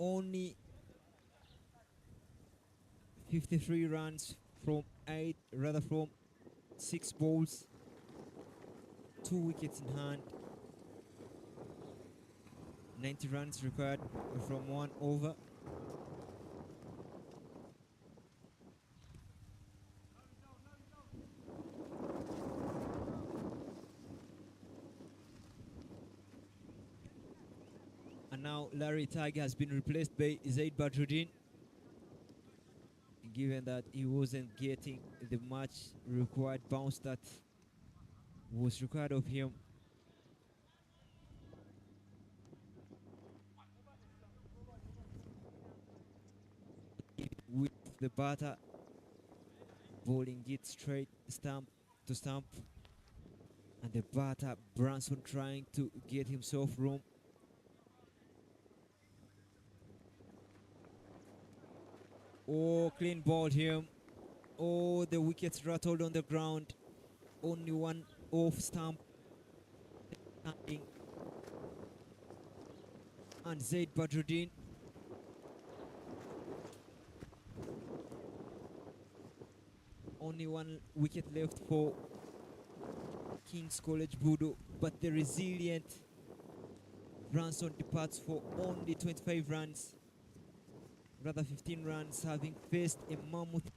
Only 53 runs from 6 balls, 2 wickets in hand, 90 runs required from 1 over. And now Larry Tiger has been replaced by Zaid Badruddin, given that he wasn't getting the much required bounce that was required of him. With the batter bowling it straight stump to stump, and the batter Branson trying to get himself room. Oh, clean ball him. Oh, the wickets rattled on the ground. Only 1 off stump. And Zaid Badruddin. Only 1 wicket left for King's College BUDO, but the resilient Branson departs for only 25 runs, rather 15 runs, having faced a mammoth.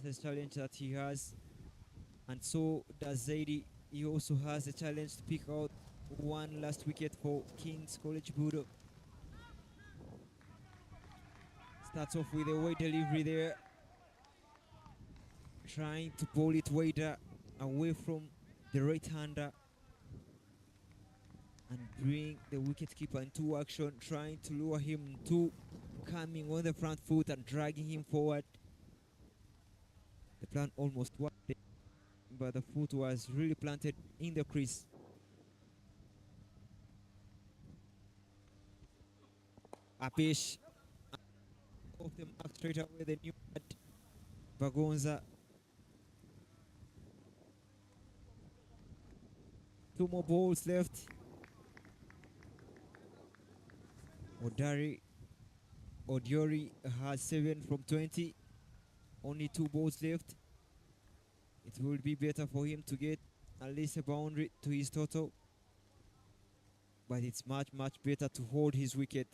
This challenge that he has, and so does Zaidi. He also has a challenge to pick out 1 last wicket for King's College BUDO. Starts off with a wide delivery there, trying to bowl it wider away from the right-hander. and bring the wicketkeeper into action, trying to lure him to coming on the front foot and dragging him forward. The plan almost worked, but the foot was really planted in the crease. Apish off the mark straight away, the new Bagonza. 2 more balls left. Odiori has 7 from 20. Only 2 balls left. It will be better for him to get at least a boundary to his total. But it's much, much better to hold his wicket.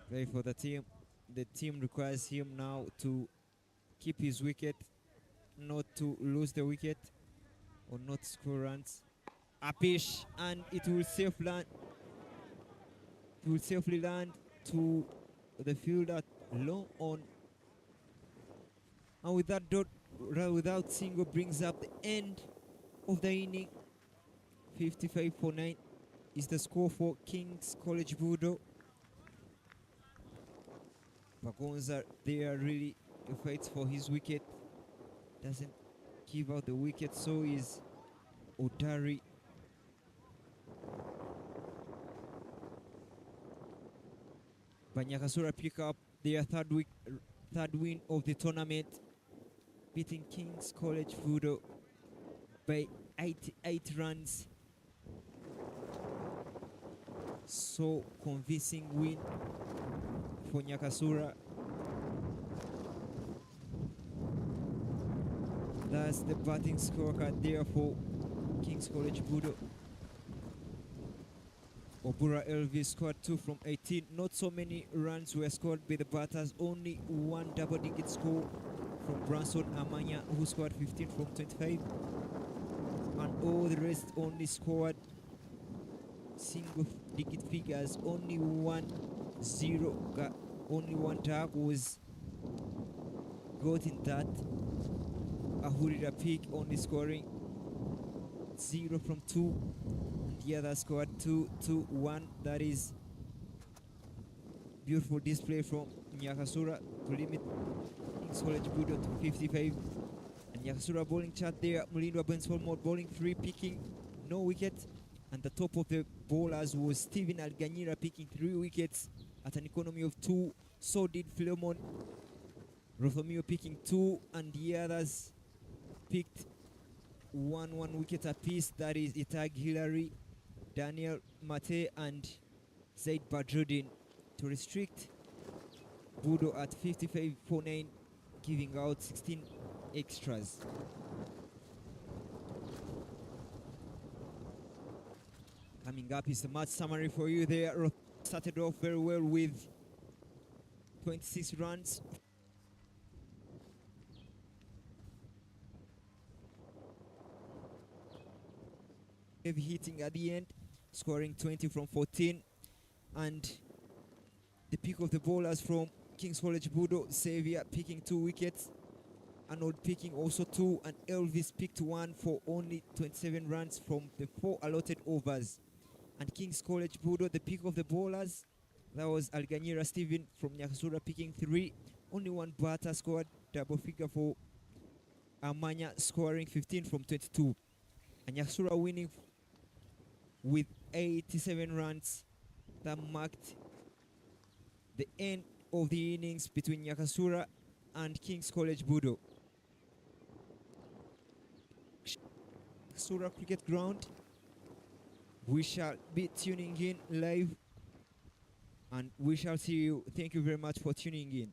Play for the team. The team requires him now to keep his wicket, not to lose the wicket or not score runs. Apish, and it will safely land. It will safely land to the fielder long on. And with that dot, without single, brings up the end of the inning. 55 for 9 is the score for King's College BUDO. Bagonza there really fights for his wicket. Doesn't give out the wicket, so is Odari. But Nyakasura pick up their third win of the tournament, beating King's College BUDO by 88 runs. So convincing win for Nyakasura. That's the batting scorecard there for King's College BUDO. Obura Elvis scored 2 from 18. Not so many runs were scored by the batters. Only 1 double-digit score from Branson Amanya, who scored 15 from 25. And all the rest only scored single-digit figures. Only 1-0. Only 1 tag was got in that. Ahurira Peak only scoring 0 from 2. The other scored 2-1. That is beautiful display from Nyakasura to limit King's College BUDO to 55. And Nyakasura bowling chart there. Mulindwa Bensford bowling 3, picking no wicket. And the top of the bowlers was Stephen Alganyira picking 3 wickets at an economy of 2. So did Philemon Rothomio picking 2, and the others picked 1 wicket apiece. That is Itag Hillary, Daniel Mate, and Zaid Badruddin, to restrict BUDO at 55 for 9, giving out 16 extras. Coming up is the match summary for you there. Started off very well with 26 runs. Heavy hitting at the end, scoring 20 from 14. And the pick of the bowlers from King's College BUDO, Xavier picking 2 wickets, Arnold picking also 2, and Elvis picked 1 for only 27 runs from the 4 allotted overs. And King's College BUDO, the pick of the bowlers, that was Alganyira Stephen from Nyakasura picking 3. Only 1 batter scored double figure for Amanya, scoring 15 from 22. And Nyakasura winning with 87 runs. That marked the end of the innings between Nyakasura and King's College BUDO. Nyakasura Cricket Ground. We shall be tuning in live, and we shall see you. Thank you very much for tuning in.